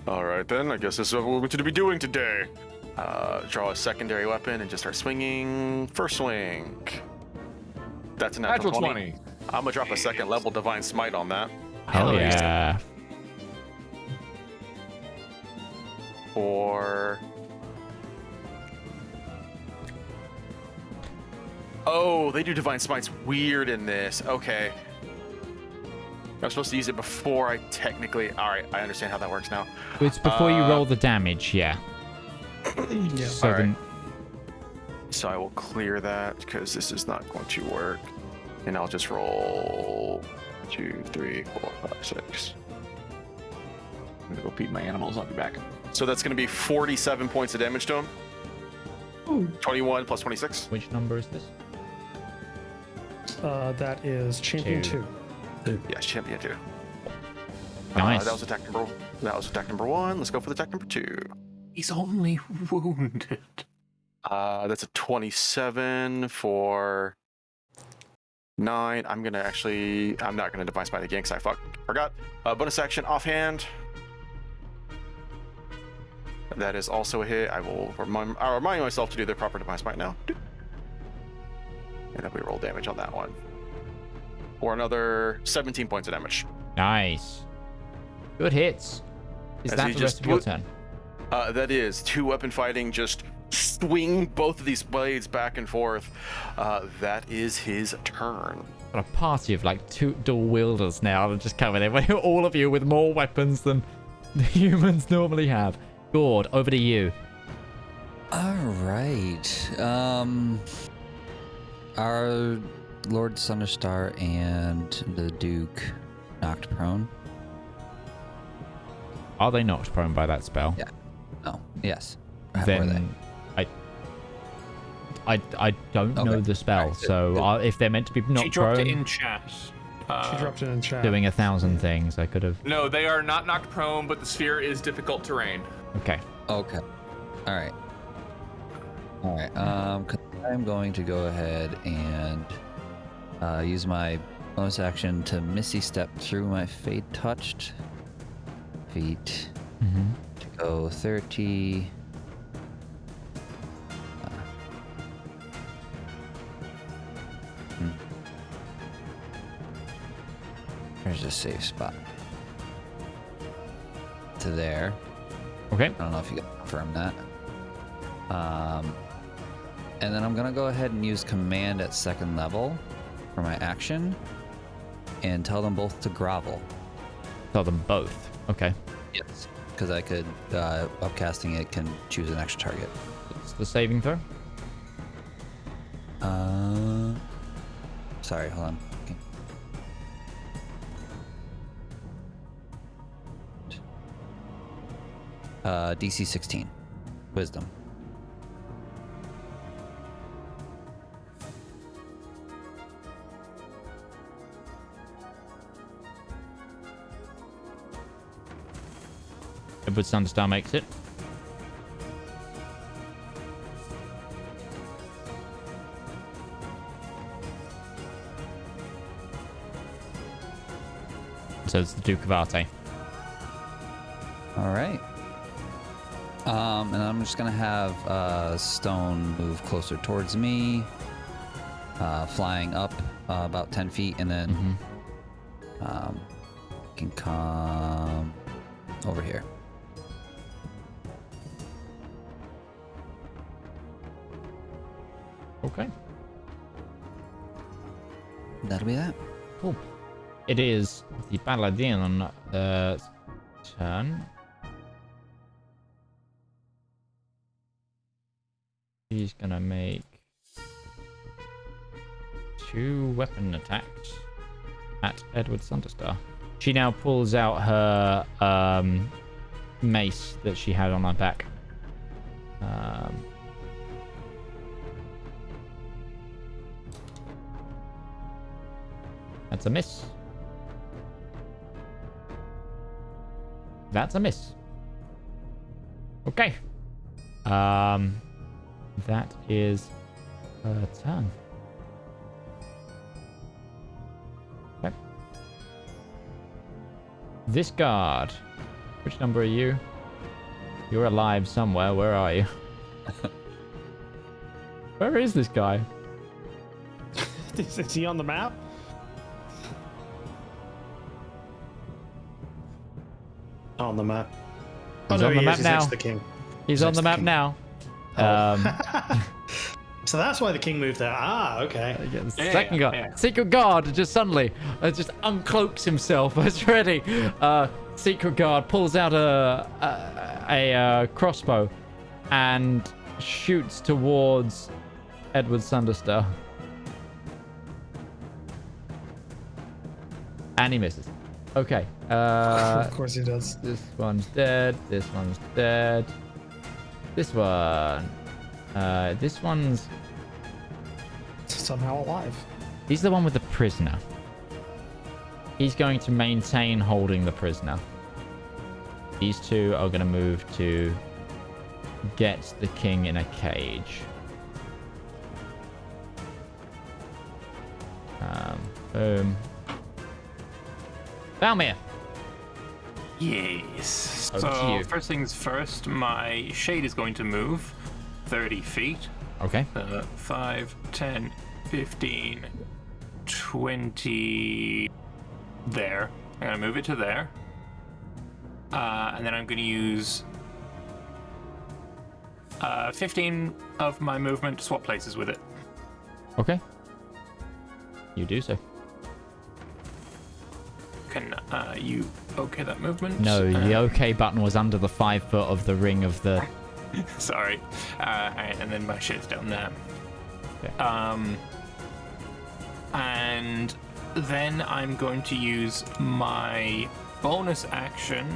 "All right then, I guess this is what we're going to be doing today." Draw a secondary weapon and just start swinging. First swing. That's a natural 20. I'm gonna drop a second level Divine Smite on that. Hell yeah. Or oh, they do Divine Smite's weird in this. Okay. I'm supposed to use it before I technically. All right, I understand how that works now. It's before you roll the damage, yeah. Yeah. So All right. then, So I will clear that because this is not going to work. And I'll just roll 2, 3, 4, 5, 6. I'm gonna go feed my animals. I'll be back. So that's going to be 47 points of damage to him. 21 plus 26. which number is this? That is champion 2. Yes, champion 2. Nice. That was attack number 1. Let's go for the attack number 2. He's only wounded. That's a 27 for 9. I'm not gonna Divine Smite again because I forgot. Bonus action offhand. That is also a hit. I'll remind myself to do the proper Divine Smite now. And then we roll damage on that one. For another 17 points of damage. Nice. Good hits. Is As that he the just rest of your put- turn? That is 2 weapon fighting, just swing both of these blades back and forth. That is his turn. Got a party of like 2 dual wielders now. I'm just coming in. All of you with more weapons than the humans normally have. Gourd, over to you. All right. Are Lord Sunderstar and the Duke knocked prone? Are they knocked prone by that spell? Yeah. Oh, yes. Were they? Then I don't know the spell, Right. so if they're meant to be She knocked dropped prone, it in chat. She dropped it in chat. doing 1,000 things, I could have. No, they are not knocked prone, but the sphere is difficult terrain. Okay. Okay. All right. All right. 'Cause I'm going to go ahead and use my bonus action to Misty Step through my Fade Touched feet to go 30. There's a safe spot. To there. Okay. I don't know if you can confirm that. And then I'm gonna go ahead and use command at 2nd level for my action and tell them both to grovel. Tell them both. Okay. Yes. Because I could, upcasting it can choose an extra target. It's the saving throw. Sorry, hold on. Okay. DC 16. Wisdom. Edward Sunderstar makes it. So it's the Duke of Othrae. All right. And I'm just gonna have Stone move closer towards me, flying up about 10 feet, and then can come over here. Okay. That'll be that. Cool. It is the Paladin turn. He's gonna make 2 weapon attacks at Edward Sunderstar. She now pulls out her mace that she had on her back. That's a miss. That's a miss. Okay. That is her turn. Okay. This guard. Which number are you? You're alive somewhere. Where are you? Where is this guy? Is he on the map? On the map. He's on the map now. Next to the king. He's on the map now. So that's why the king moved there. Ah, okay. Second guard. Secret guard just suddenly just uncloaks himself. It's ready. Secret guard pulls out a crossbow and shoots towards Edward Sunderstar. And he misses. Okay. Of course he does. This one's dead. This one's dead. This one. This one's somehow alive. He's the one with the prisoner. He's going to maintain holding the prisoner. These two are going to move to get the king in a cage. Boom. Valmir. Yes. Over to So you. first things first, my shade is going to move 30 feet. Okay. 5, 10, 15, 20. There. I'm going to move it to there. And then I'm going to use 15 of my movement to swap places with it. Okay. You do so. Can you okay that movement? No, the OK button was under the 5 foot of the ring of the... Sorry. Alright, and then my shit's down there. Okay. And then I'm going to use my bonus action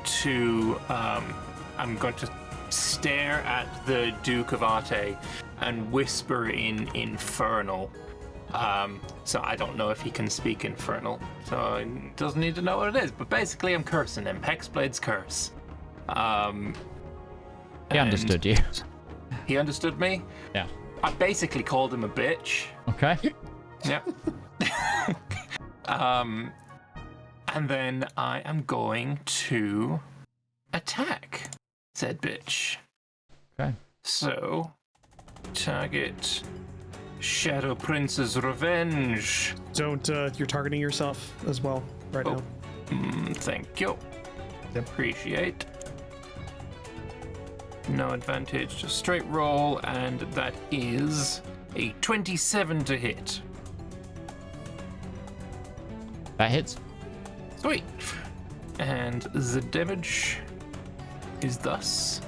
to... I'm going to stare at the Duke of Othrae and whisper in Infernal. So I don't know if he can speak Infernal, so he doesn't need to know what it is. But basically, I'm cursing him. Hexblade's curse. He understood you. He understood me? Yeah. I basically called him a bitch. Okay. Yep. And then I am going to attack said bitch. Okay. So, target Shadow Prince's Revenge. Don't, you're targeting yourself as well right now. Thank you. Yep. Appreciate. No advantage, just straight roll, and that is a 27 to hit. That hits. Sweet. And the damage is thus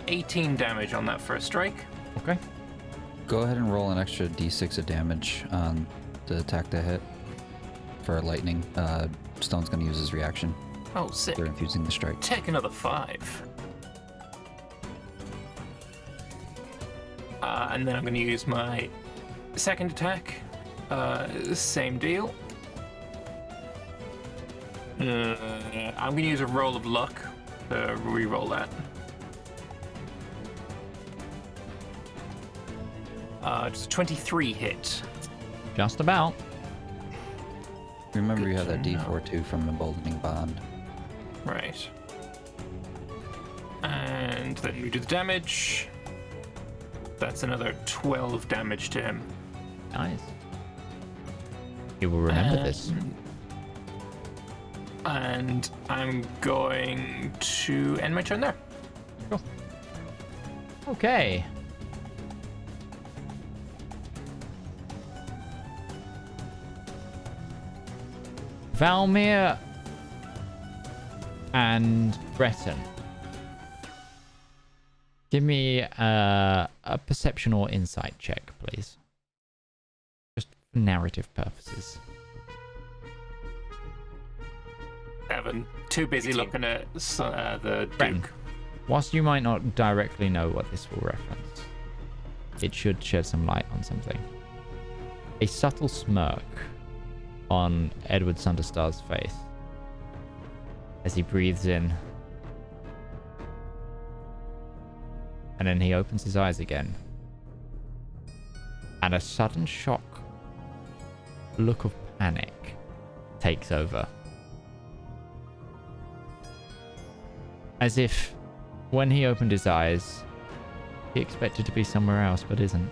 18 damage on that first strike. Okay. Go ahead and roll an extra d6 of damage on the attack to hit. For lightning, Stone's going to use his reaction. Oh, sick. They're infusing the strike. Take another 5. And then I'm going to use my second attack. Same deal. I'm going to use a roll of luck to re-roll that. Just a 23 hit. Just about. Remember, Good you have that to know. d4 too from Emboldening Bond. Right. And then we do the damage. That's another 12 damage to him. Nice. You will remember this. And I'm going to end my turn there. Cool. Okay. Valmir and Breton. Give me a perception or insight check, please. Just for narrative purposes. 7. Too busy looking at the Breton. Duke. Whilst you might not directly know what this will reference, it should shed some light on something. A subtle smirk on Edward Sunderstar's face as he breathes in. And then he opens his eyes again. And a sudden shock look of panic takes over. As if when he opened his eyes, he expected to be somewhere else, but isn't.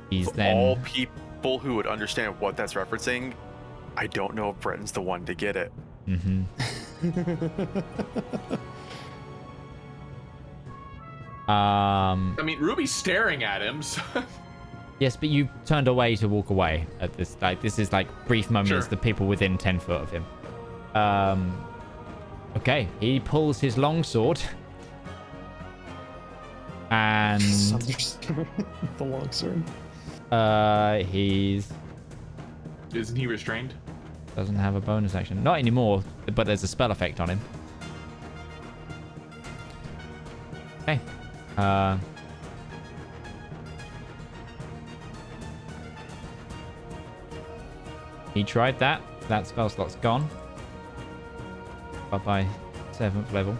He's For then... all people who would understand what that's referencing, I don't know if Breton's the one to get it. Mm-hmm. I mean, Ruby's staring at him. So. Yes, but you turned away to walk away at this. Like, this is like brief moments. Sure. The people within 10 foot of him. Okay, he pulls his longsword. And Sunderstar, the longsword. He's Isn't he restrained? doesn't have a bonus action. Not anymore, but there's a spell effect on him. Okay. He tried that. That spell slot's gone. But by 7th level.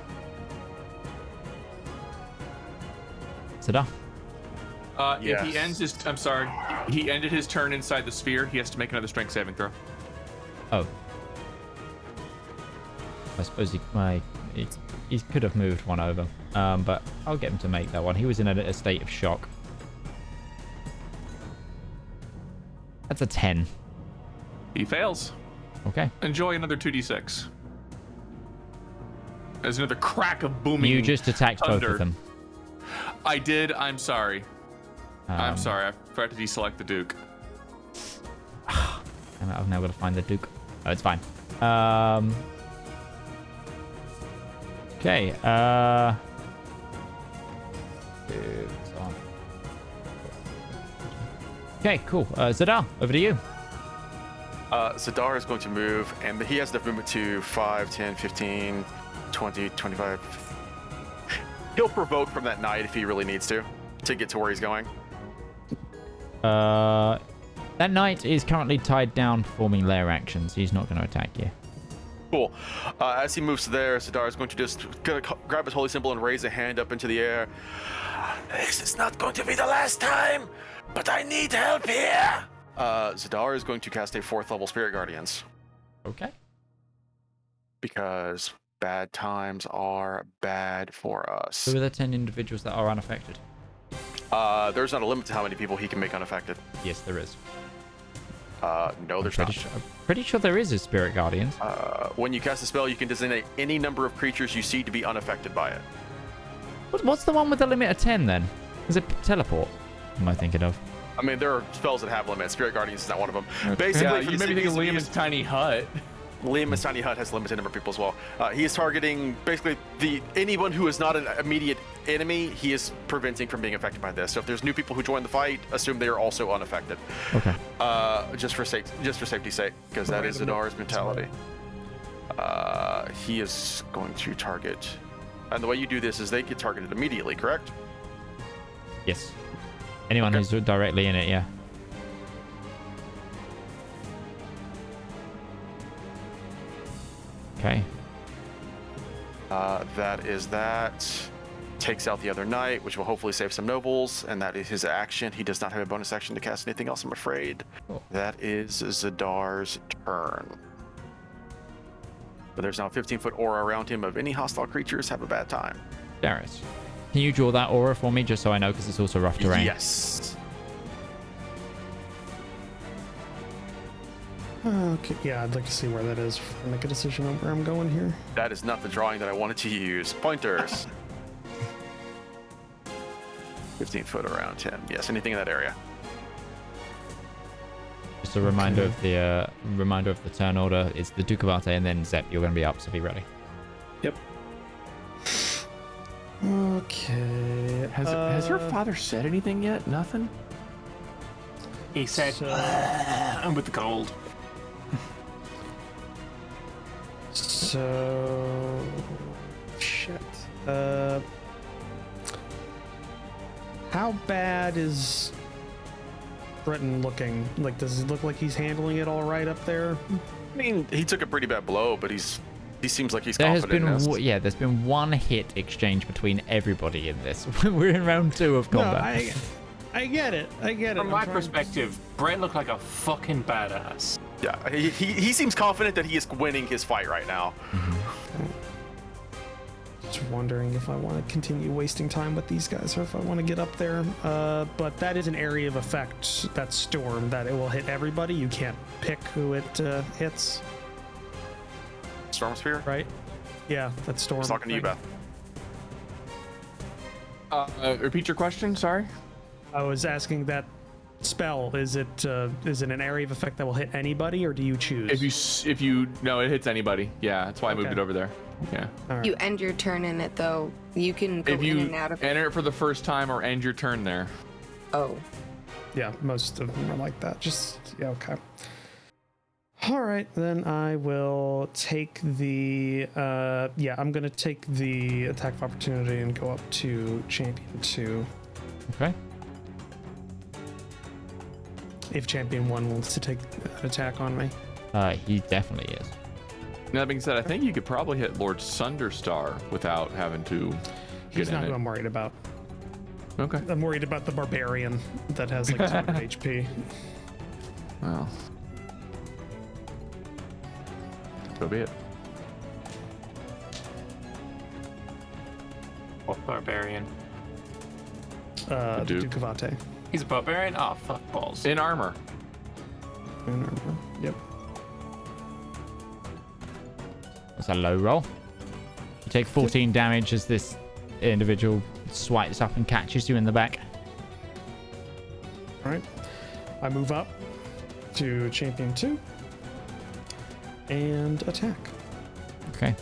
Zedaar. If he ends his, I'm sorry, he ended his turn inside the sphere. He has to make another strength saving throw. Oh. I suppose he could have moved one over. But I'll get him to make that one. He was in a state of shock. That's a 10. He fails. Okay. Enjoy another 2d6. There's another crack of booming. You just attacked thunder. both of them. I did. I'm sorry. I'm sorry. I forgot to deselect the Duke. I've now got to find the Duke. Oh, it's fine. Okay. Duke's on. Okay, cool. Zedaar, over to you. Zedaar is going to move, and he has enough movement to 5, 10, 15, 20, 25. He'll provoke from that knight if he really needs to get to where he's going. That knight is currently tied down performing lair actions. He's not going to attack you. Cool. As he moves to there, Zedaar is going to just grab his holy symbol and raise a hand up into the air. This is not going to be the last time, but I need help here. Zedaar is going to cast a 4th level Spirit Guardians. Okay. Because bad times are bad for us. Who are the 10 individuals that are unaffected? There's not a limit to how many people he can make unaffected. Yes, there is. No, there's not. I'm pretty sure there is a Spirit Guardians. When you cast a spell, you can designate any number of creatures you see to be unaffected by it. What's the one with the limit of 10 then? Is it teleport? Am I thinking of? I mean, there are spells that have limits. Spirit Guardians is not one of them. Basically, Yeah, for you the maybe think of cities, Liam's tiny hut. Liam's tiny hut has a limited number of people as well. He is targeting basically anyone who is not an immediate enemy. He is preventing from being affected by this. So if there's new people who join the fight, assume they are also unaffected. Okay. Just for safety's sake, because that is Zedaar's mentality. He is going to target, and the way you do this is they get targeted immediately, correct? Yes. Anyone who's directly in it, yeah. Okay. That is that. Takes out the other knight, which will hopefully save some nobles, and that is his action. He does not have a bonus action to cast anything else, I'm afraid. Cool. That is Zedaar's turn. But there's now a 15-foot aura around him of any hostile creatures have a bad time. Darius, can you draw that aura for me just so I know, because it's also rough terrain? Yes. Okay, yeah, I'd like to see where that is before I make a decision on where I'm going here. That is not the drawing that I wanted to use. Pointers. 15 foot around him. Yes, anything in that area. Just a reminder of the turn order. It's the Duke of Othrae and then Zep. You're going to be up, so be ready. Yep. Okay. Has your father said anything yet? Nothing? He said, I'm with the cold. So, shit. How bad is Britton looking? Like, does it look like he's handling it all right up there? I mean, he took a pretty bad blow, but he seems like he's There has confident been in this. there's been one hit exchange between everybody in this. We're in round 2 of combat. No, I get it. I get it. From my perspective, Brett looked like a fucking badass. Yeah, he seems confident that he is winning his fight right now. Just wondering if I want to continue wasting time with these guys or if I want to get up there. But that is an area of effect, that storm, that it will hit everybody. You can't pick who it hits, Storm Sphere? right? Yeah, that storm. I was talking to you, thing. Beth. Repeat your question. Sorry. I was asking that spell. Is it an area of effect that will hit anybody, or do you choose? If you no, it hits anybody. Yeah, that's why I moved Okay. it over there. Yeah. All right. You end your turn in it though. You can go If in you and out of it. enter it for the first time or end your turn there. Oh. Yeah, most of them are like that. Just yeah, okay. All right, then I will take the I'm gonna take the attack of opportunity and go up to champion 2. Okay. If champion 1 wants to take an attack on me. He definitely is. That being said, I think you could probably hit Lord Sunderstar without having to get He's in not it. who I'm worried about. Okay. I'm worried about the barbarian that has like 200 HP. Well. So be it. What barbarian? The Duke. Duke of Othrae. He's a barbarian? Oh, fuck balls. In armor. Yep. That's a low roll. You take 14 damage as this individual swipes up and catches you in the back. All right. I move up to champion 2 and attack. Okay.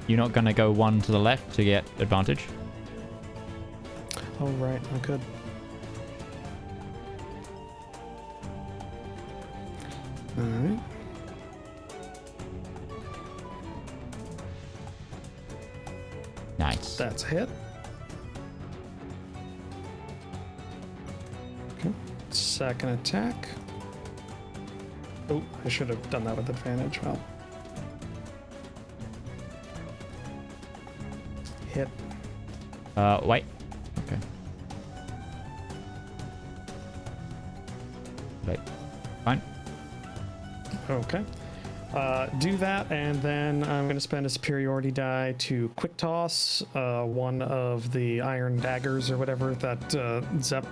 You're not going to go 1 to the left to get advantage? Oh, right. I could. All right. Nice. That's a hit. Okay. Second attack. Oh, I should have done that with advantage. Well. Hit. Wait. Okay. Wait. Fine. Okay. Do that, and then I'm going to spend a superiority die to quick toss one of the iron daggers or whatever that Zep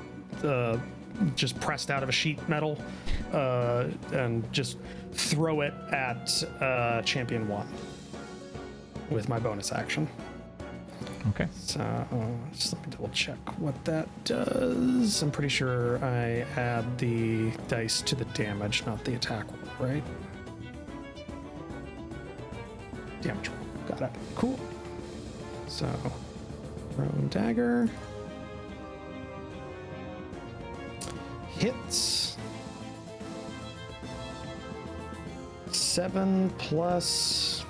just pressed out of a sheet metal, and just throw it at champion 1 with my bonus action. Okay. So just let me double check what that does. I'm pretty sure I add the dice to the damage, not the attack roll, right? Damage roll. Got it. Cool. So, thrown dagger. Hits. 7 plus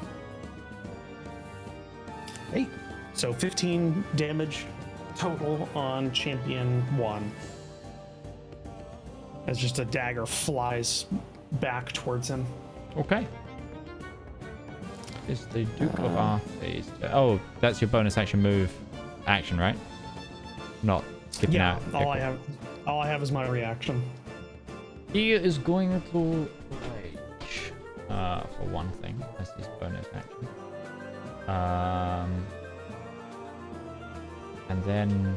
8. So 15 damage total on champion 1. As just a dagger flies back towards him. Okay. Is the Duke of Othrae. Oh, that's your bonus action move action, right? Not skipping out. Okay, all I have is my reaction. He is going to rage for one thing. That's his bonus action. And then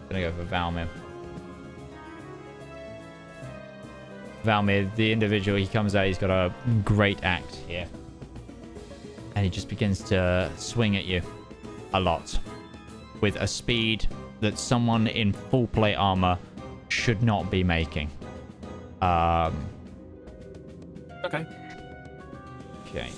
gonna go for Valmir. Valmir, the individual, he comes out, he's got a great axe here. And he just begins to swing at you a lot. With a speed that someone in full plate armor should not be making. Okay. Okay.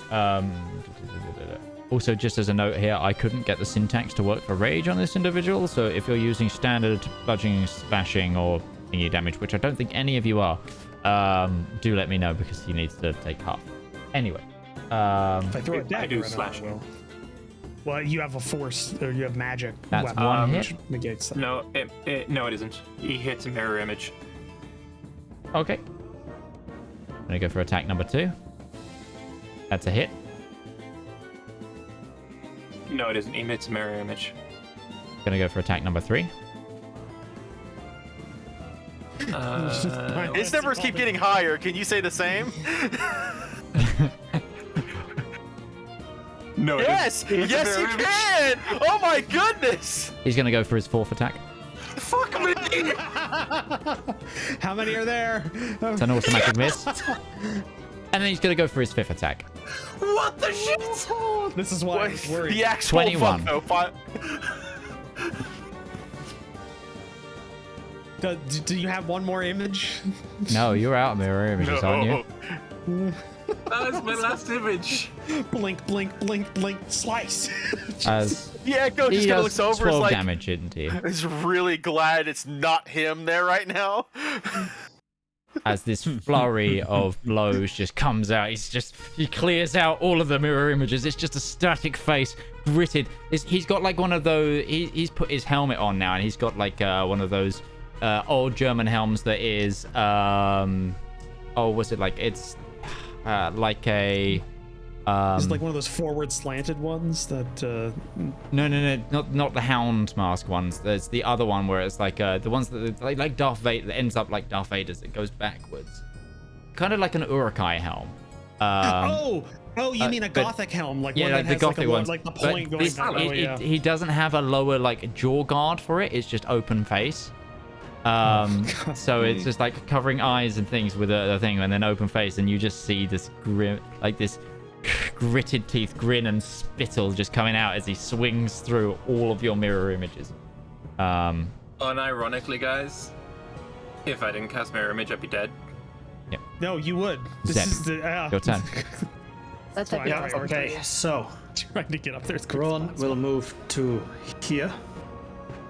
Also, just as a note here, I couldn't get the syntax to work for rage on this individual, so if you're using standard bludgeoning, slashing, or thingy damage, which I don't think any of you are, do let me know because he needs to take half. Anyway. If I throw a dagger, do in, slash. I will. Well, you have a force, or you have magic. That's weapon, one which hit. negates that. No, it isn't. He hits a mirror image. Okay. I'm gonna go for attack number 2. That's a hit. No, it isn't. He hits a mirror image. Gonna go for attack number 3. His numbers keep getting higher. Can you say the same? No. Yes! Yes, you can! Oh my goodness! He's gonna go for his 4th attack. Fuck me! How many are there? It's an automatic miss. And then he's gonna go for his 5th attack. What the shit? This is why I was worried. The actual 21. fuck, though. Do you have one more image? No, you're out of mirror images, aren't you? That's my last image. Blink, blink, blink, blink, slice. As Yeah, Go he just kind of does looks over. 12 Is like, damage, isn't he? he's really glad it's not him there right now. As this flurry of blows just comes out, he clears out all of the mirror images. It's just a static face, gritted. He's got like one of those. He's put his helmet on now, and he's got like one of those old German helms that is what's it like? It's like a It's like one of those forward slanted ones that. No, not the Hound Mask ones. There's the other one where it's like the ones that like Darth Vader, that ends up like Darth Vader's. It goes backwards, kind of like an Uruk-hai helm. You mean a Gothic helm, like one like that the has Gothic like, ones. like the But point going down. Yeah. He doesn't have a lower like jaw guard for it. It's just open face. So it's just like covering eyes and things with a thing, and then open face, and you just see this grim, like this gritted teeth grin and spittle just coming out as he swings through all of your mirror images. Unironically, guys, if I didn't cast mirror image, I'd be dead. Yep. No, you would. This Zep, is the your turn. That's why I Yeah, prioritize okay, so trying to get up there as quick as Ron possible. will move to here.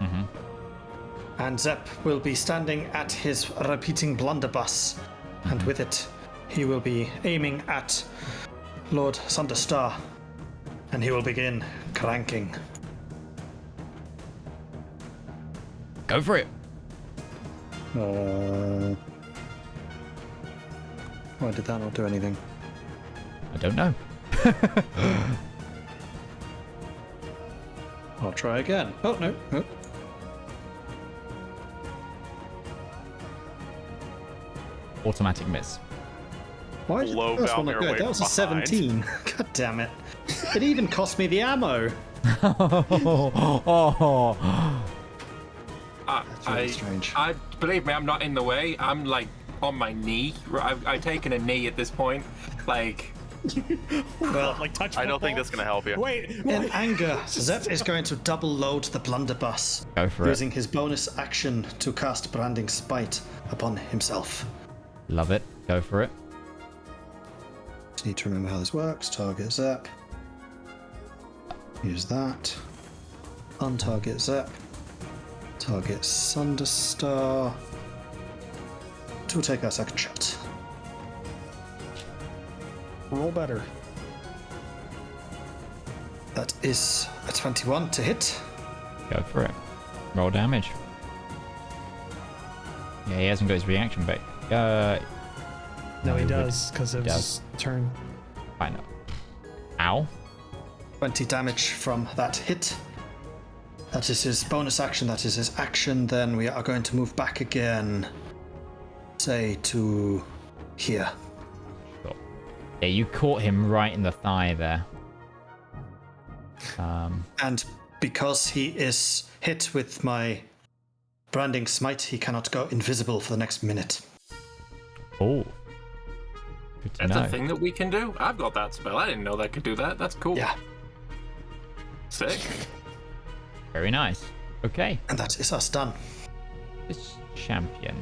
Mm-hmm. And Zep will be standing at his repeating blunderbuss. And with it, he will be aiming at Lord Sunderstar. And he will begin cranking. Go for it. Why did that not do anything? I don't know. I'll try again. Oh, no. Oh. Automatic miss. Why did Low the first one value not go? away That was a from behind. 17. God damn it. It even cost me the ammo. That's really strange. I believe me, I'm not in the way. I'm like on my knee. I've taken a knee at this point. Like, Well, Like touch I don't think football? that's gonna help you. Wait, in anger, Zep is going to double load the blunderbuss, Go for it. using his bonus action to cast Branding Spite upon himself. Love it. Go for it. Just need to remember how this works. Target Zep. Use that. Untarget Zep. Target Sunderstar. To take our second shot. roll better. That is a 21 to hit. Go for it. Roll damage. Yeah, he hasn't got his reaction back. No, he would. does, because it was does. his turn. I know. Ow. 20 damage from that hit. That is his bonus action, that is his action. Then we are going to move back again. Say to here. Cool. Yeah, you caught him right in the thigh there. And because he is hit with my branding smite, he cannot go invisible for the next minute. Oh. Good to that's know. a thing that we can do. I've got that spell. I didn't know that could do that. That's cool. Yeah, Sick. Very nice. Okay. and that is us done. This champion.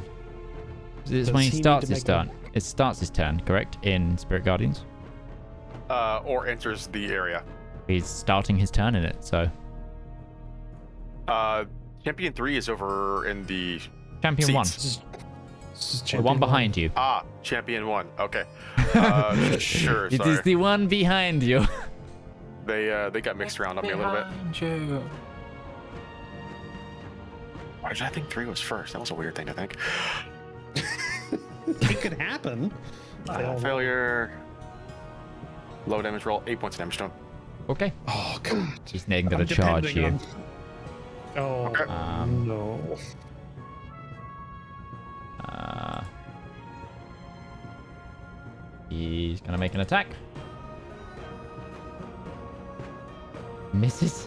This is Does when he he need starts to his make a- turn. It starts his turn, correct? In Spirit Guardians? Or enters the area. He's starting his turn in it, so. Champion 3 is over in the Champion 1. seats. The one behind you. Champion 1. Okay. Sure, It sorry. is the one behind you. They got mixed around on me a little bit. Behind you. Why did I think 3 was first? That was a weird thing to think. It could happen. Failure. Low damage roll. 8 points of damage to him. Okay. Oh god. He's then gonna I'm charge you. depending Oh Okay. no. He's gonna make an attack. Misses.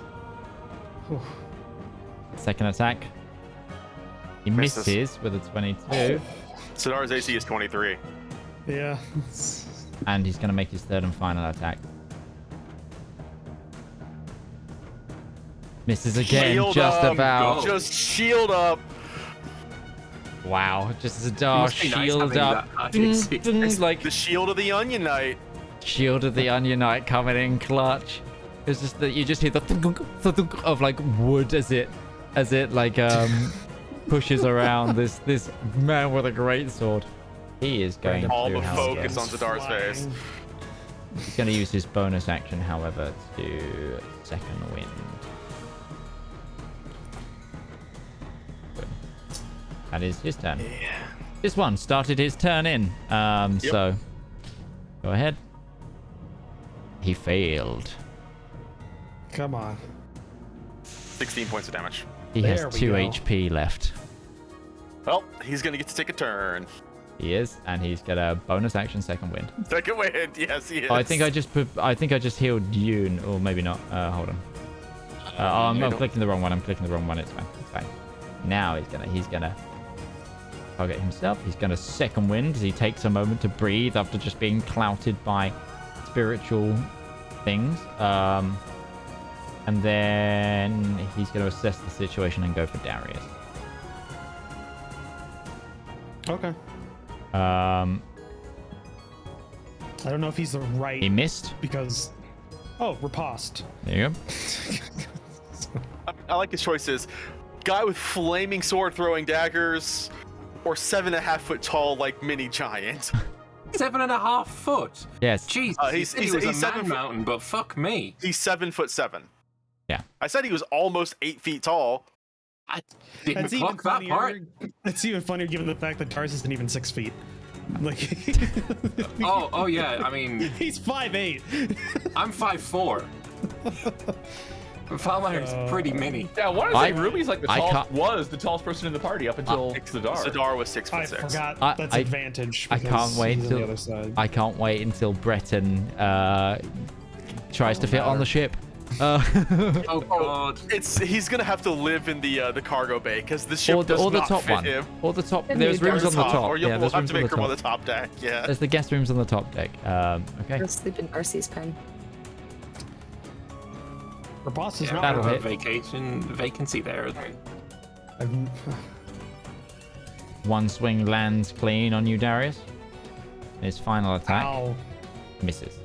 Whew. Second attack. He misses with a 22. Zedaar's AC is 23. Yeah. And he's gonna make his third and final attack. Misses again, Shield just up. about. Just shield up. Wow, just Zedaar Must be nice shield having up. that AC. It's Like the shield of the Onion Knight. shield of the Onion Knight coming in clutch. It's just that you just hear the thunk of like wood as it like pushes around this man with a great sword. He is going All to the have focus to- on Zedaar's face. He's going to use his bonus action, however, to second wind. That is his turn. This one started his turn in. So go ahead. He failed. Come on. 16 points of damage. He There has we 2 go. HP left. Well, he's gonna get to take a turn. He is, and he's got a bonus action second wind. Second wind, yes, he is. Oh, I think I just healed you, or maybe not. Hold on. I'm clicking the wrong one. I'm clicking the wrong one. It's fine. It's fine. Now he's gonna target himself. He's gonna second wind as he takes a moment to breathe after just being clouted by spiritual things. And then he's gonna assess the situation and go for Darius. Okay. I don't know if he's the right. He missed. Because. Oh, riposte. There you go. I like his choices. Guy with flaming sword throwing daggers, or 7.5 foot tall like mini giant. 7.5 foot. Yes. Jeez, He's he was a 7 man foot. mountain, but fuck me. He's 7'7". Yeah. I said he was almost 8 feet tall. I didn't clock that part. It's even funnier given the fact that Tars isn't even 6 feet. Like. Oh yeah. I mean, He's 5'8". I'm 5'4". Falmire's pretty mini. Yeah, I want to say Ruby's like the I tallest, was the tallest person in the party up until Zedaar. Zedaar was 6'6". I forgot that's I- advantage. I because can't wait he's on the till other side. I can't wait until Breton tries to fit on the ship. Oh god. He's gonna have to live in the cargo bay because the ship does or the not top fit one. him. Or the top. And There's you rooms go on the top. Or Yeah, we'll there's have rooms to on the make room on the top. top deck. Yeah. There's the guest rooms on the top deck. Okay. Go sleep in Darcy's pen. Riposte is not. That'll a hit. vacancy there. One swing lands clean on you, Darius. His final attack Ow. misses.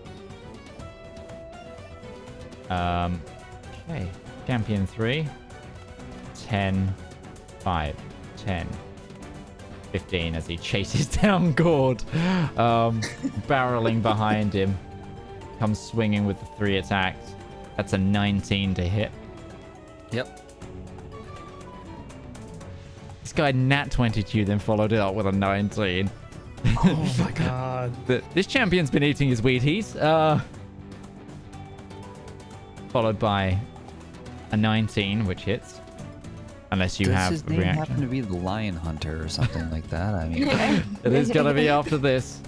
Okay. Champion 3. 10, 5, 10, 15 as he chases down Gourd, barreling behind him. Comes swinging with the 3 attacks. That's a 19 to hit. Yep. This guy nat 22 then followed it up with a 19. Oh my god. This champion's been eating his Wheaties. Followed by a 19, which hits. Unless you Does have his a name happen reaction. to be the Lion Hunter or something like that? I mean, It is gonna be after this. Doesn't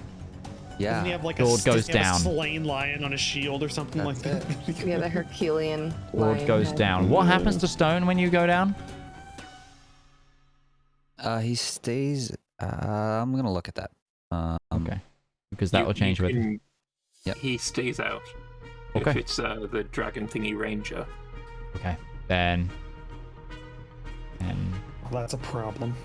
he yeah. have like Gourd goes does he have down. a slain lion on his shield or something like that? Yeah, the Herculean. Gourd lion goes head. down. What happens to Stone when you go down? He stays. I'm gonna look at that. Okay. Because that will change with. Yep. He stays out. If Okay. it's the dragon thingy ranger. Okay. Then. And Well, that's a problem.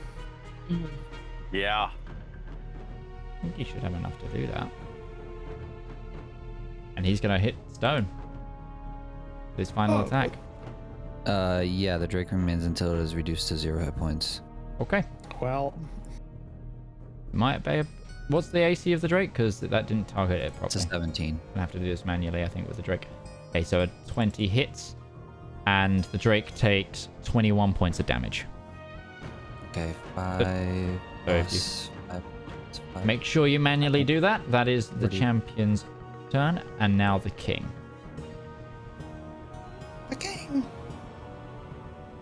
Yeah. I think he should have enough to do that. And he's gonna hit Stone. His final attack. Yeah. The Drake remains until it is reduced to 0 hit points. Okay. Well, Might be. What's the AC of the Drake? Because that didn't target it It's a properly. 17. I have to do this manually, I think, with the Drake. Okay, so a 20 hits, and the Drake takes 21 points of damage. Okay, 5 So if plus 5. Make sure you manually do that. That is the champion's turn, and now the king. The king.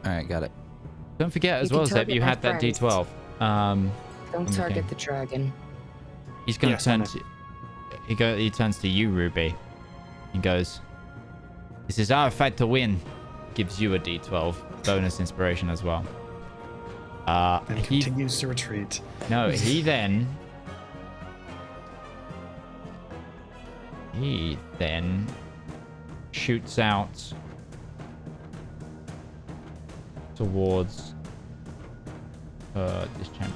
All right, got it. Don't forget as You well, can Zeb, target you my had that friends. D12. Don't target the dragon. He's going Yes, to I turn know. to... He turns to you, Ruby. He goes, "This is our fight to win." Gives you a D12 bonus inspiration as well. And He continues to retreat. No, he then shoots out towards this champion.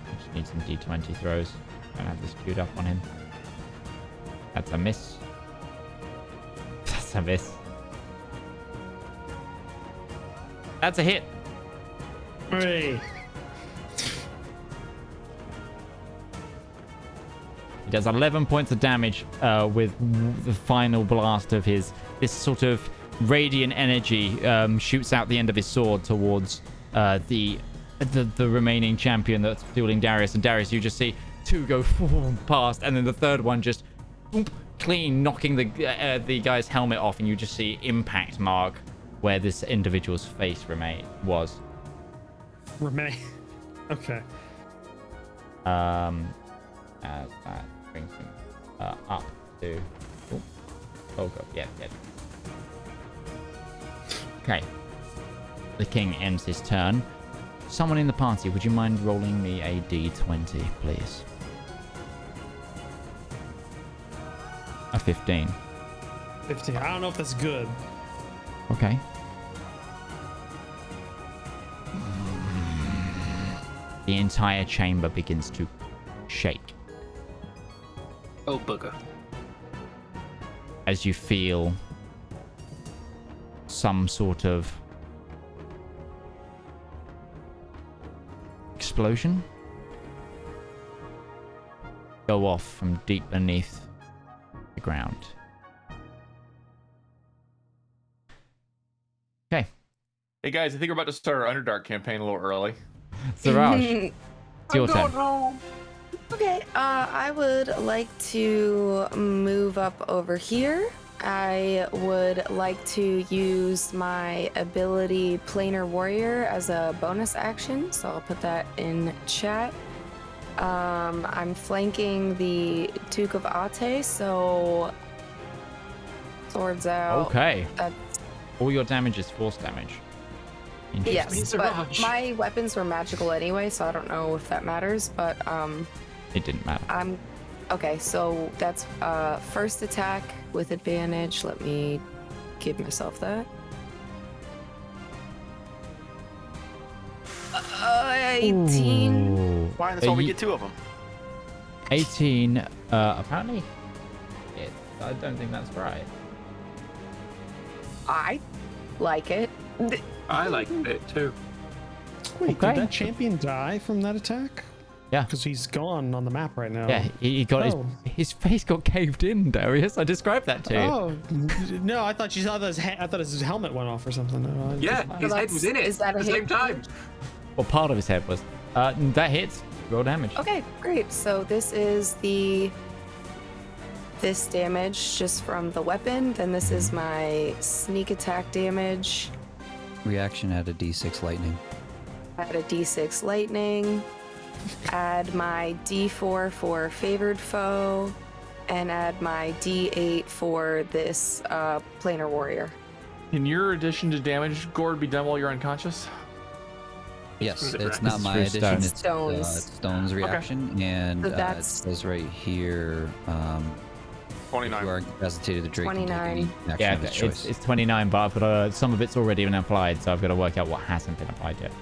I just need some D20 throws. Don't have this queued up on him. That's a miss. That's a miss. That's a hit. Hooray. He does 11 points of damage with the final blast of his... This sort of radiant energy shoots out the end of his sword towards the remaining champion that's fueling Darius. And Darius, you just see two go past, and then the third one just clean, knocking the guy's helmet off, and you just see impact mark where this individual's face was. Okay. As that brings him up to... Oh god, yeah. Okay. The king ends his turn. Someone in the party, would you mind rolling me a d20, please? A 15. 15. I don't know if that's good. Okay. The entire chamber begins to shake Oh, bugger. as you feel some sort of explosion go off from deep beneath the ground. Okay. Hey guys, I think we're about to start our Underdark campaign a little early. Siraj, it's your turn. Okay, I would like to move up over here. I would like to use my ability Planar Warrior as a bonus action, so I'll put that in chat. I'm flanking the Duke of Othrae, so swords out. Okay. That's, All your damage is force damage. yes, but my weapons were magical anyway, so I don't know if that matters, but It didn't matter. okay, so that's first attack with advantage. Let me give myself that. 18. Ooh. Fine, that's why we get two of them. 18. Apparently, I don't think that's right. I like it. I like it too. Wait, Okay. did that champion die from that attack? Yeah. Because he's gone on the map right now. Yeah, he got Oh. his face got caved in, Darius. I described that to you. Oh no! I thought you saw his. I thought his helmet went off or something. No, Yeah, his head was in it Is that at a the same hit? time. Well, part of his head was. That hits. Roll damage. Okay, great. So this is this damage just from the weapon. Then this is my sneak attack damage. Reaction at a d6 lightning. Add a d6 lightning. Add my d4 for favored foe. And add my d8 for this planar warrior. Can your addition to damage, Gourd, be done while you're unconscious? Yes, Is it it's right? not It's my for addition. stones. It's Stones. Stone's reaction, and So it that's- says right here. If 29. you are incapacitated, the Drake can take 29. any action Yeah, of his choice. it's 29, but I've got some of it's already been applied, so I've got to work out what hasn't been applied yet.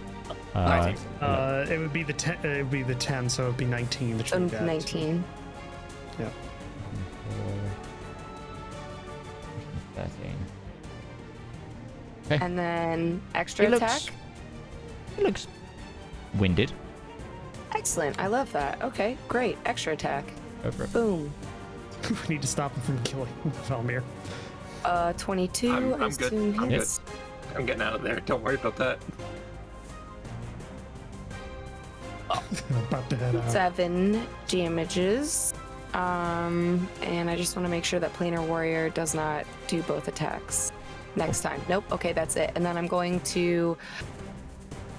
It would be the 10. It would be the 10, so it would be 19. Which So would be bad. 19. Yeah. 13. Okay. And then extra It attack. looks winded. Excellent. I love that. Okay, great. Extra attack. Go for it. Boom. We need to stop him from killing Valmir. 22. I'm I good. assume I'm hits. I'm getting out of there. Don't worry about that. I'm about to head out. 7 damages. And I just want to make sure that Planar Warrior does not do both attacks next time. Nope. Okay, that's it. And then I'm going to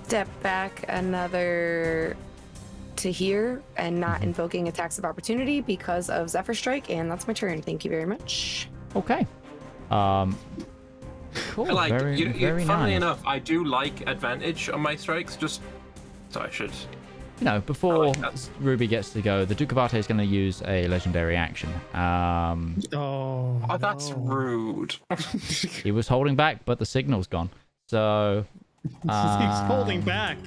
step back another to here and not invoking attacks of opportunity because of Zephyr Strike, and that's my turn. Thank you very much. Okay. Cool. I like, very funnily nice. enough, I do like advantage on my strikes. Just so I should. You know, before like that. Ruby gets to go, the Duke of Othrae is going to use a legendary action. Oh, That's no. rude. He was holding back, but the signal's gone. So He was holding back.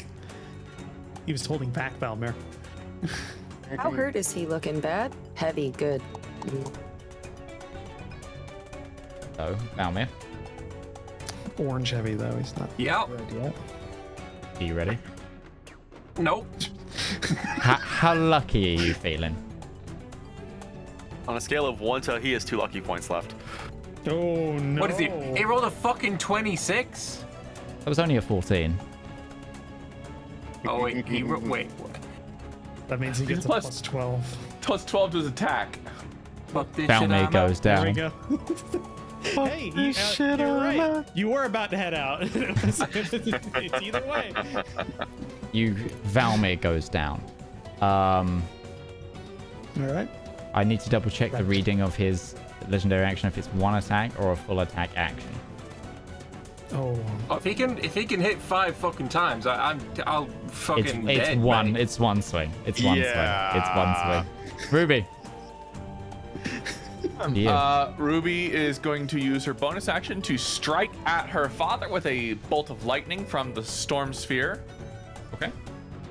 He was holding back, Valmir. How hurt is he looking? Bad? Heavy. Good. So, Valmir, Orange heavy, though. He's not Yep. red yet. are you ready? Nope. How lucky are you feeling? On a scale of 1 to he has 2 lucky points left. Oh, no. What is he? He rolled a fucking 26. That was only a 14. Oh wait, wait. What? That means he gets a Plus- plus 12. Plus 12 to his attack. Fuck this shit, Valmir I'm goes out. There we down. go. Hey, you're right. You were about to head out. It's either way. Valmir goes down. All right. I need to double check the reading of his legendary action if it's one attack or a full attack action. Oh. Oh, if he can hit 5 fucking times, I'll fucking It's dead, one. mate. It's one swing. It's one swing. It's one swing. Ruby. Yeah. Ruby is going to use her bonus action to strike at her father with a bolt of lightning from the storm sphere. Okay.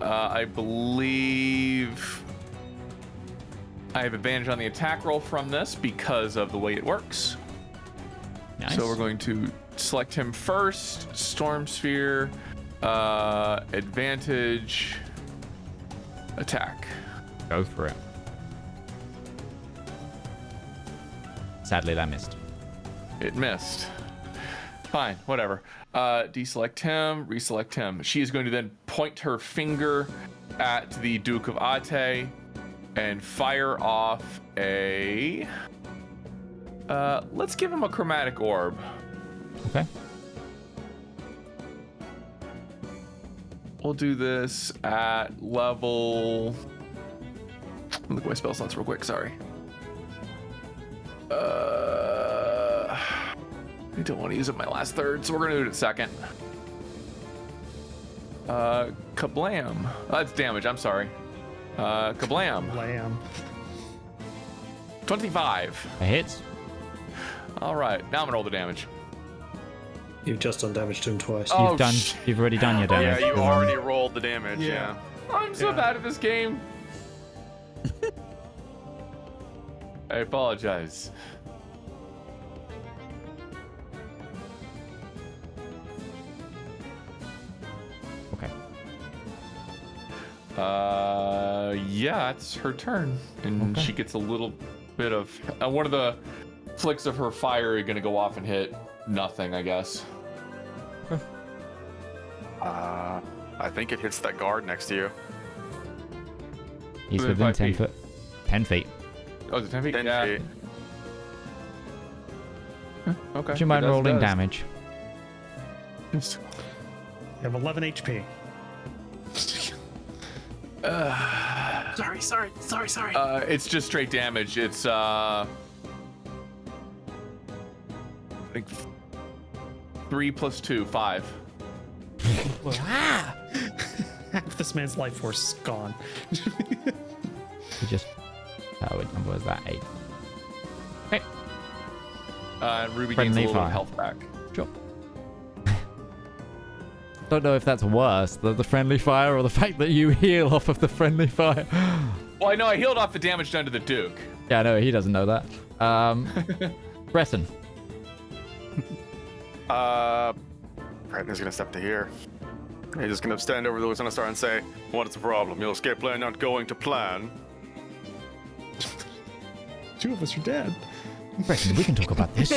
I believe I have advantage on the attack roll from this because of the way it works. Nice. So we're going to select him first. Storm sphere, advantage, attack. Go for it. Sadly, that missed. It missed. Fine, whatever. Deselect him, reselect him. She is going to then point her finger at the Duke of Othrae and fire off a... let's give him a chromatic orb. Okay. We'll do this at level... Let me look at my spell slots real quick, sorry. I don't want to use up my last third, so we're gonna do it at second. Kablam. That's damage, I'm sorry. Kablam. Lamb. 25. A hit. All right, now I'm gonna roll the damage. You've just done damage to him twice. Oh, You've already done your damage. Yeah, you already rolled the damage. Yeah. I'm so bad at this game. I apologize. Okay. Yeah, it's her turn, and she gets a little bit of one of the flicks of her fire are gonna go off and hit nothing, I guess. I think it hits that guard next to you. He's Within within 5 10 feet. foot. 10 feet. Oh, is it 10 feet? 10 Yeah. feet. Okay. Would you mind It does- rolling does. damage? You have 11 HP. Sorry. It's just straight damage. It's I think 3 plus 2, 5. Half this man's life force is gone. He just... what number was that? 8. Okay. And Ruby gains a Friendly little fire. health back. Sure. Don't know if that's worse, the friendly fire or the fact that you heal off of the friendly fire. Well, I know I healed off the damage done to the Duke. Yeah, no, he doesn't know that. Bresson. Bretton's gonna step to here. He's just gonna stand over the Sunderstar and say, "What is the problem? Your escape plan not going to plan?" 2 of us are dead. Bethany, we can talk about this.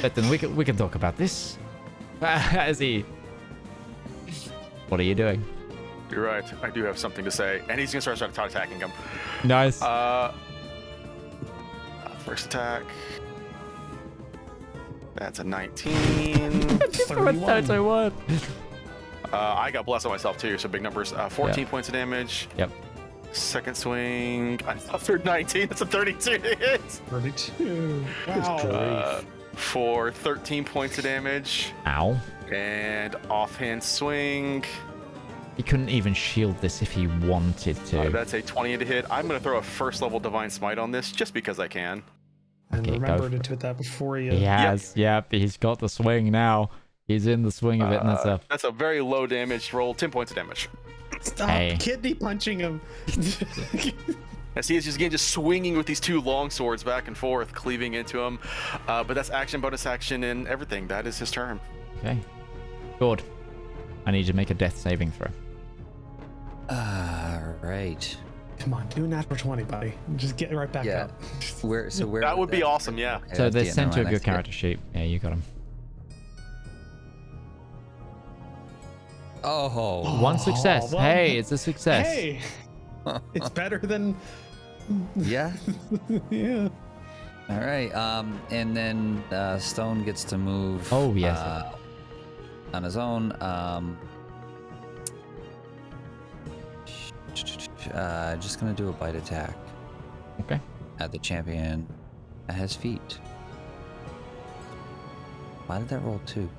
Bethany, we can talk about this. As he... What are you doing? You're right. I do have something to say. And he's going to start attacking him. Nice. First attack. That's a 19. 31. I got blessed on myself too, so big numbers. 14 points of damage. Yep. Second swing. Another 19. That's a 32 to hit. 32. Wow. For 13 points of damage. Ow. And offhand swing. He couldn't even shield this if he wanted to. That's a 20 to hit. I'm going to throw a first level Divine Smite on this just because I can. And Okay, remember to do that before you. He has. Yep. He's got the swing now. He's in the swing of it, and that's a very low damage roll. 10 points of damage. Stop kidney punching him. As he is just swinging with these 2 long swords back and forth, cleaving into him. But that's action, bonus action, and everything. That is his turn. Okay. Gourd, I need you to make a death saving throw. Right. Come on, do a natural 20, buddy. Just get right back up. Where that would be awesome, yeah. So the center of your character sheet. Yeah, you got him. Oh. One success. Well, hey, it's a success. Hey, it's better than. Yeah. Yeah. All right. And then Stone gets to move. Oh yes. On his own. Just gonna do a bite attack. Okay. At the champion at his feet. Why did that roll 2?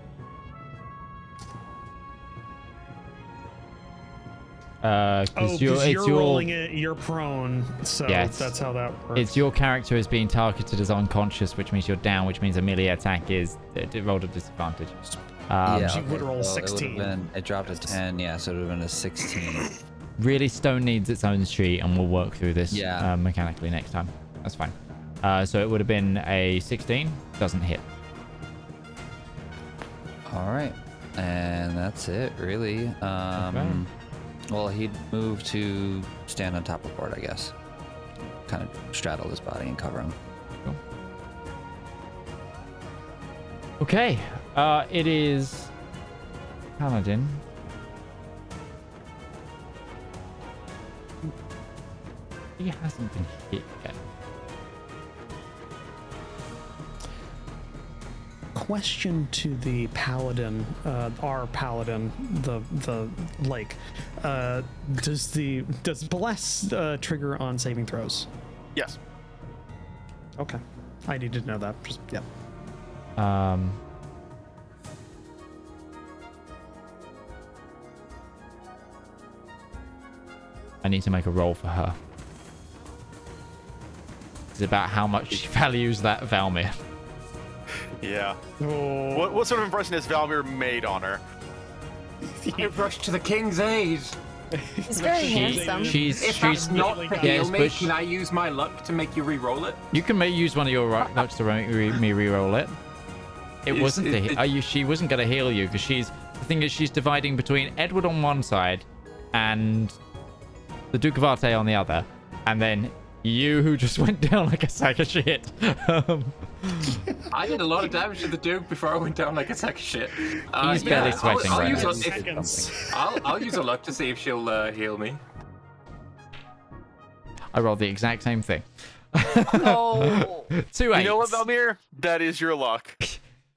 Because you're rolling it, you're prone, so that's how that works. It's your character is being targeted as unconscious, which means you're down, which means a melee attack is rolled a disadvantage. She would roll 16. It dropped to 10, so it would have been a 16. Really, Stone needs its own sheet, and we'll work through this mechanically next time. That's fine. So it would have been a 16. Doesn't hit. All right. And that's it, really. Okay. Well, he'd move to stand on top of Gourd, I guess. Kind of straddle his body and cover him. Cool. Okay. It is Paladin. He hasn't been hit yet. Question to the paladin, our paladin, the lake. Does bless trigger on saving throws? Yes. Okay, I needed to know that. Just I need to make a roll for her. It's about how much she values that Valmir. Yeah. Oh. What sort of impression has Valmir made on her? I rushed to the king's aid. He's very handsome. If that's not to heal me, can I use my luck to make you re-roll it? You can use one of your lucks to make me re-roll it. It wasn't to she wasn't going to heal you because the thing is she's dividing between Edward on one side and the Duke of Othrae on the other, and then you who just went down like a sack of shit. I did a lot of damage to the Duke before I went down like a sack of shit. He's barely sweating I'll right use a luck to see if she'll heal me. I rolled the exact same thing. No. 2 8s. You know what, Valmir? That is your luck.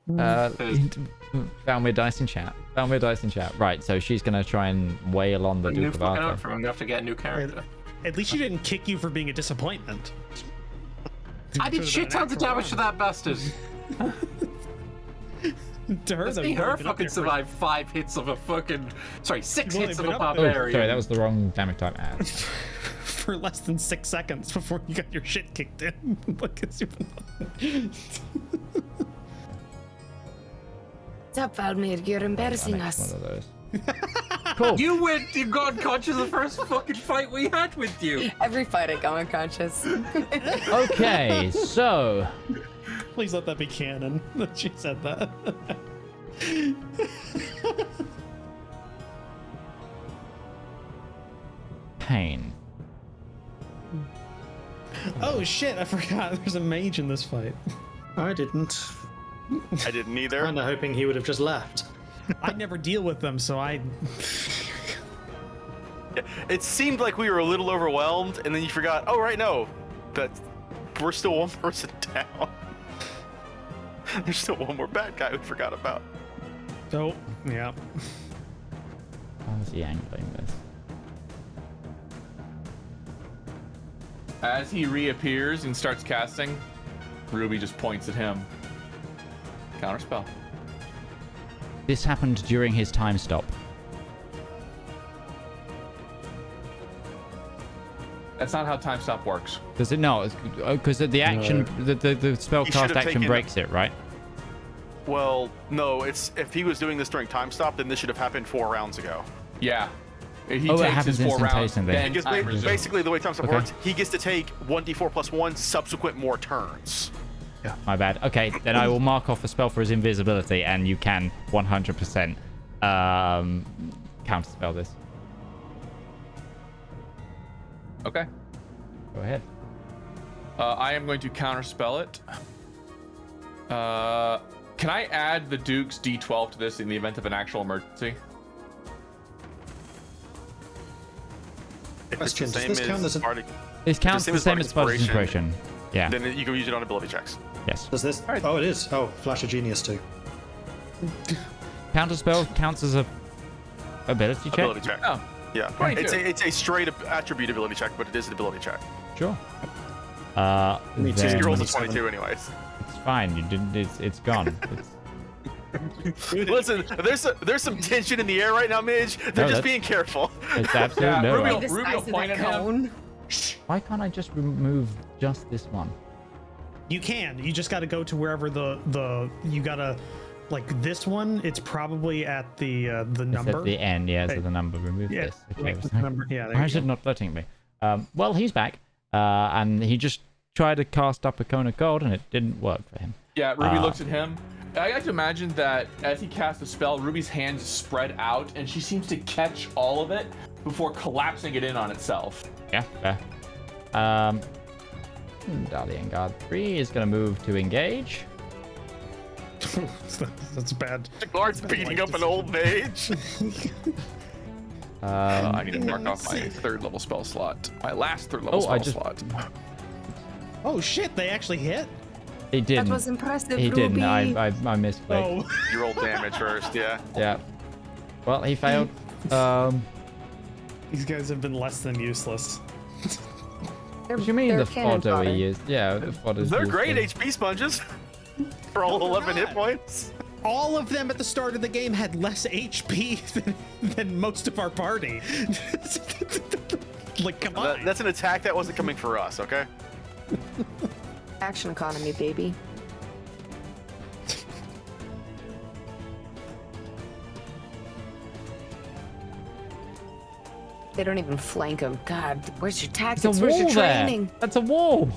Valmir dice in chat. Valmir dice in chat. Right, so she's going to try and wail on the Duke of Othrae. I'm going to have to get a new character. At least she didn't kick you for being a disappointment. I did shit tons of damage to that bastard. To her, though, her fucking survived 5 hits of a fucking... Sorry, 6 hits of a barbarian. Oh, sorry, that was the wrong damage type ad. For less than 6 seconds before you got your shit kicked in. Stop, Valmir. You're embarrassing us. One of those. Cool. You got unconscious the first fucking fight we had with you. Every fight I go unconscious. Okay, so... Please let that be canon that she said that. Pain. Oh shit! I forgot there's a mage in this fight. I didn't. I didn't either. Kinda hoping he would have just left. I never deal with them, so I. It seemed like we were a little overwhelmed, and then you forgot. Oh, right, no, that we're still one person down. There's still one more bad guy we forgot about. Oh, yeah. How is he angling this? As he reappears and starts casting, Ruby just points at him. Counterspell. This happened during his time stop. That's not how time stop works. Does it not? Because the action, the spell He should cast have action taken- breaks it, right? Well, no, it's if he was doing this during time stop, then this should have happened 4 rounds ago. Yeah. He Oh, it takes happens his 4 rounds. instantaneously. Then Because time resumes. basically the way time stop Okay. works, he gets to take 1d4 plus 1 subsequent more turns. My bad. Okay, then I will mark off a spell for his invisibility, and you can 100% counterspell this. Okay. Go ahead. I am going to counterspell it. Can I add the Duke's D12 to this in the event of an actual emergency? If it's the Question, does same this count as a- Bardic- This counts the same as Bardic Inspiration. Yeah. Then you can use it on ability checks. Yes. Does this? Oh, it is. Oh, Flash of Genius too. Counterspell counts as a ability check. Ability check. Oh, Yeah. 22. It's a straight attribute ability check, but it is an ability check. Sure. Me too. Then He rolls a 27. 22 anyways. it's fine. You didn't. It's gone. Listen, there's some tension in the air right now, Midge. They're No, just that's- being careful. It's absolutely Yeah, no. Rubio- The Rubio size of pointed that at him. cone. Why can't I just remove just this one? You can. You just got to go to wherever the you gotta like this one. It's probably at the It's number. at the end. Yeah, so Hey. the number. Remove Yeah, this. like Okay. the number. Yeah. There Why you is go. it not letting me? Well, he's back, and he just tried to cast up a cone of gold, and it didn't work for him. Yeah, Ruby looks at him. I like to imagine that as he casts the spell, Ruby's hands spread out, and she seems to catch all of it before collapsing it in on itself. Yeah, fair. Dalian Guard 3 is going to move to engage. That's bad. The guard's beating up an old mage. I need to mark off my 3rd level spell slot. My last 3rd level spell slot. Oh shit! They actually hit. He didn't. That was impressive, He didn't. Ruby. I misplayed. Oh. You roll damage first, yeah. Yeah. Well, he failed. These guys have been less than useless. They're- What do you mean they're the cannon fodder fodder. he used? Yeah, the fodder's They're used great to- HP sponges for all 11 hit points. All of them at the start of the game had less HP than most of our party. Like, come on. That's an attack that wasn't coming for us, okay? Action economy, baby. They don't even flank him. God, where's your It's tactics? a Where's your wall there. training? That's a wall.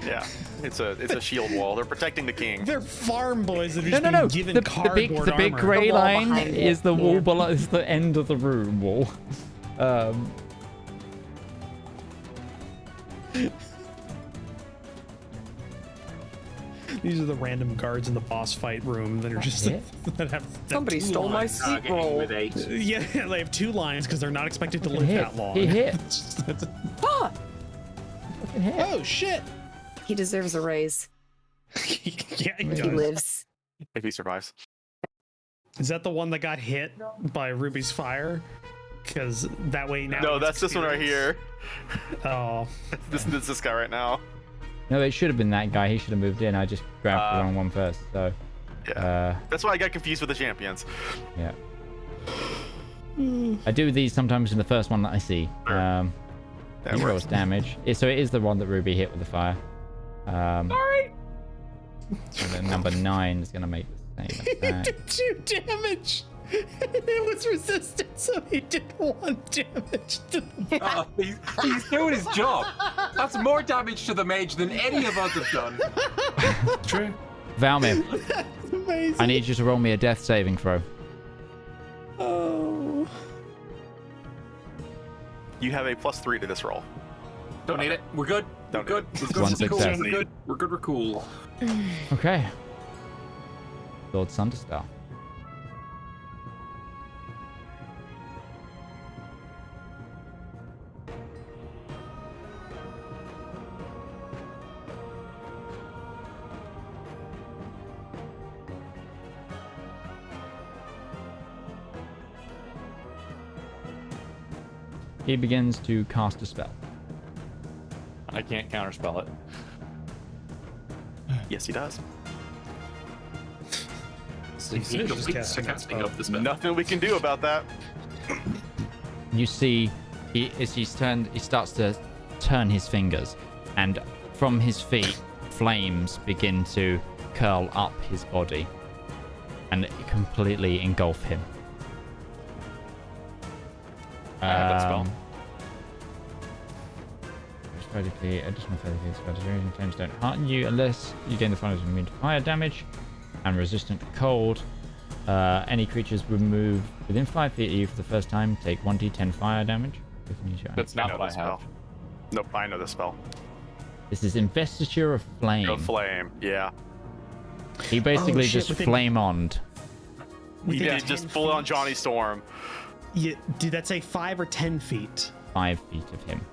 Yeah, it's a shield wall. They're protecting the king. They're farm boys that are No, just no, being no. given The cardboard big armor. grey The wall line behind it, is the wall yeah. below. Is the end of the room wall. These are the random guards in the boss fight room that are just hit? that have Somebody two stole my lines. seat Targeting roll. with 8. Yeah, they have 2 lines because they're not expected to Fucking live hit. that long. He hit. That's- Ah, Fucking hit. oh shit! he deserves a raise. Yeah, he He does. lives. If he survives. Is that the one that got hit by Ruby's fire? Because that way now. No, he's that's this one right here. Oh, This guy right now. No, it should have been that guy. He should have moved in. I just grabbed the wrong one first. So, Yeah. That's why I got confused with the champions. yeah. I do these sometimes in the first one that I see. That He rolls works. damage. So it is the one that Ruby hit with the fire. sorry. And then number 9 is going to make the same He attack. did 2 damage. It was resistant, so he did 1 damage. Oh, he's doing his job. That's more damage to the mage than any of us have done. True. Valmir, That's amazing. I need you to roll me a death saving throw. Oh. You have a +3 to this roll. Don't need it. We're good. We're good. We're good. One We're cool. success. We're good. We're good. We're cool. Okay. Lord Sunderstar. He begins to cast a spell. I can't counterspell it. Yes, he does. He completes the casting of the spell. Nothing we can do about that. You see, as he starts to turn his fingers, and from his feet, flames begin to curl up his body and completely engulf him. That spell. Radically additional failure strategy flames don't harden you unless you gain the final immune to fire damage and resistant to cold. Any creatures removed within 5 feet of you for the first time take 1d10 fire damage. That's not what I have. Nope, I know the spell. This is Investiture of Flame. Of Flame, yeah. He basically just flame-oned. He did just full on Johnny Storm. Yeah, did that say 5 or 10 feet? 5 feet of him.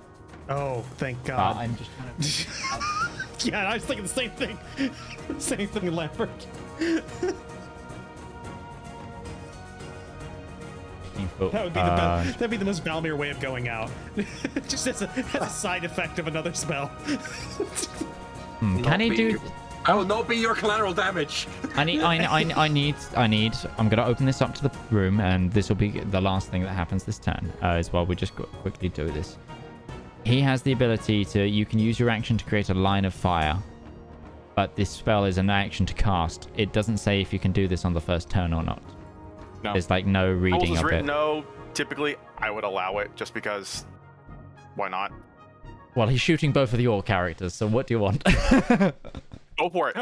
Oh, thank God. I'm just trying to... Yeah, I was thinking the same thing. Same thing, Lambert. 15 foot. That would be the best. That'd be the most Balmir way of going out. Just as a side effect of another spell. Can he do? I will not be your collateral damage. I'm gonna open this up to the room, and this will be the last thing that happens this turn. As well, we just quickly do this. He has the ability to. You can use your action to create a line of fire, but this spell is an action to cast. It doesn't say if you can do this on the first turn or not. No. There's like no reading Rules is of written, it. no. Typically, I would allow it just because. Why not? Well, he's shooting both of your characters, so what do you want? Go for it.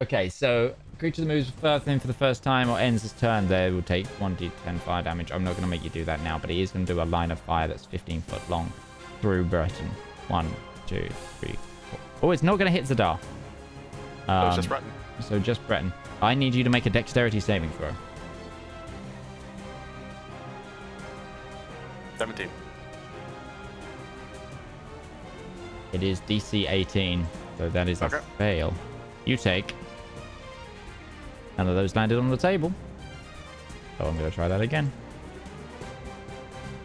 Okay, so creature that moves further in for the first time or ends his turn, they will take 1d10 fire damage. I'm not going to make you do that now, but he is going to do a line of fire that's 15 foot long through Breton. 1, 2, 3, 4. Oh, it's not going to hit Zedaar. It's just Breton. So just Breton. I need you to make a dexterity saving throw. 17. It is DC 18, so that is a fail. You take. None of those landed on the table. So I'm going to try that again.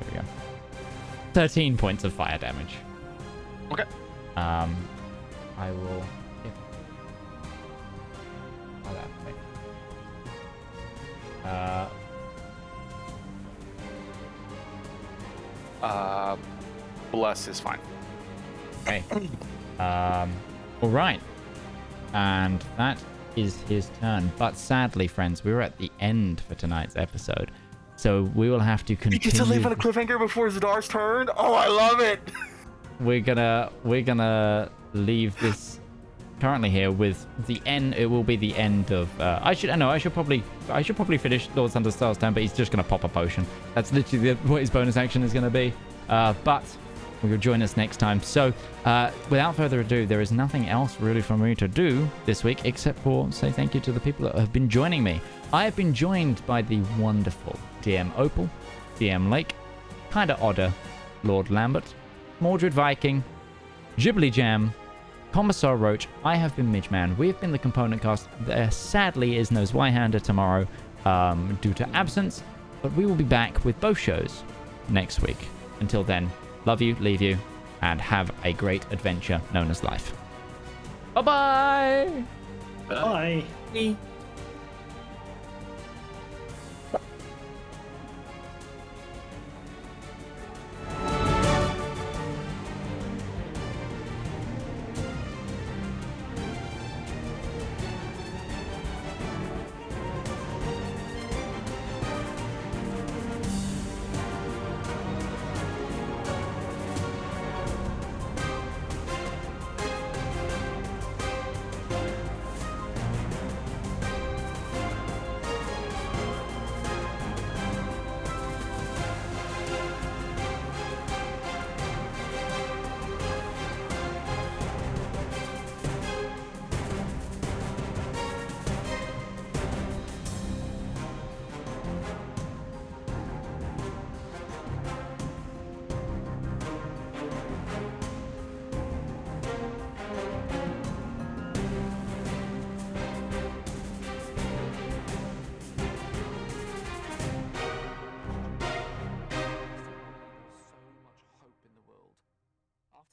There we go. 13 points of fire damage. Okay. I will... Bless is fine. Okay. All right. And that is his turn. But sadly, friends, we're at the end for tonight's episode. So we will have to continue. You get to leave on a cliffhanger before Zedaar's turn? Oh, I love it! We're gonna leave this currently here with the end. It will be the end of. I should probably finish Lord Sunderstar's turn, but he's just gonna pop a potion. That's literally what his bonus action is gonna be. But will join us next time. So, without further ado, there is nothing else really for me to do this week except for say thank you to the people that have been joining me. I have been joined by the wonderful DM Opal, DM Lake, Kinda Odder, Lord Lambert, Mordred Viking, Ghibli Jam, Commissar Roach. I have been Midgeman. We have been the Component Cast. There sadly is no Zweihander tomorrow due to absence, but we will be back with both shows next week. Until then, love you, leave you, and have a great adventure known as life. Bye-bye! Bye.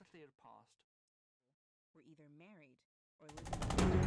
after their past were either married or living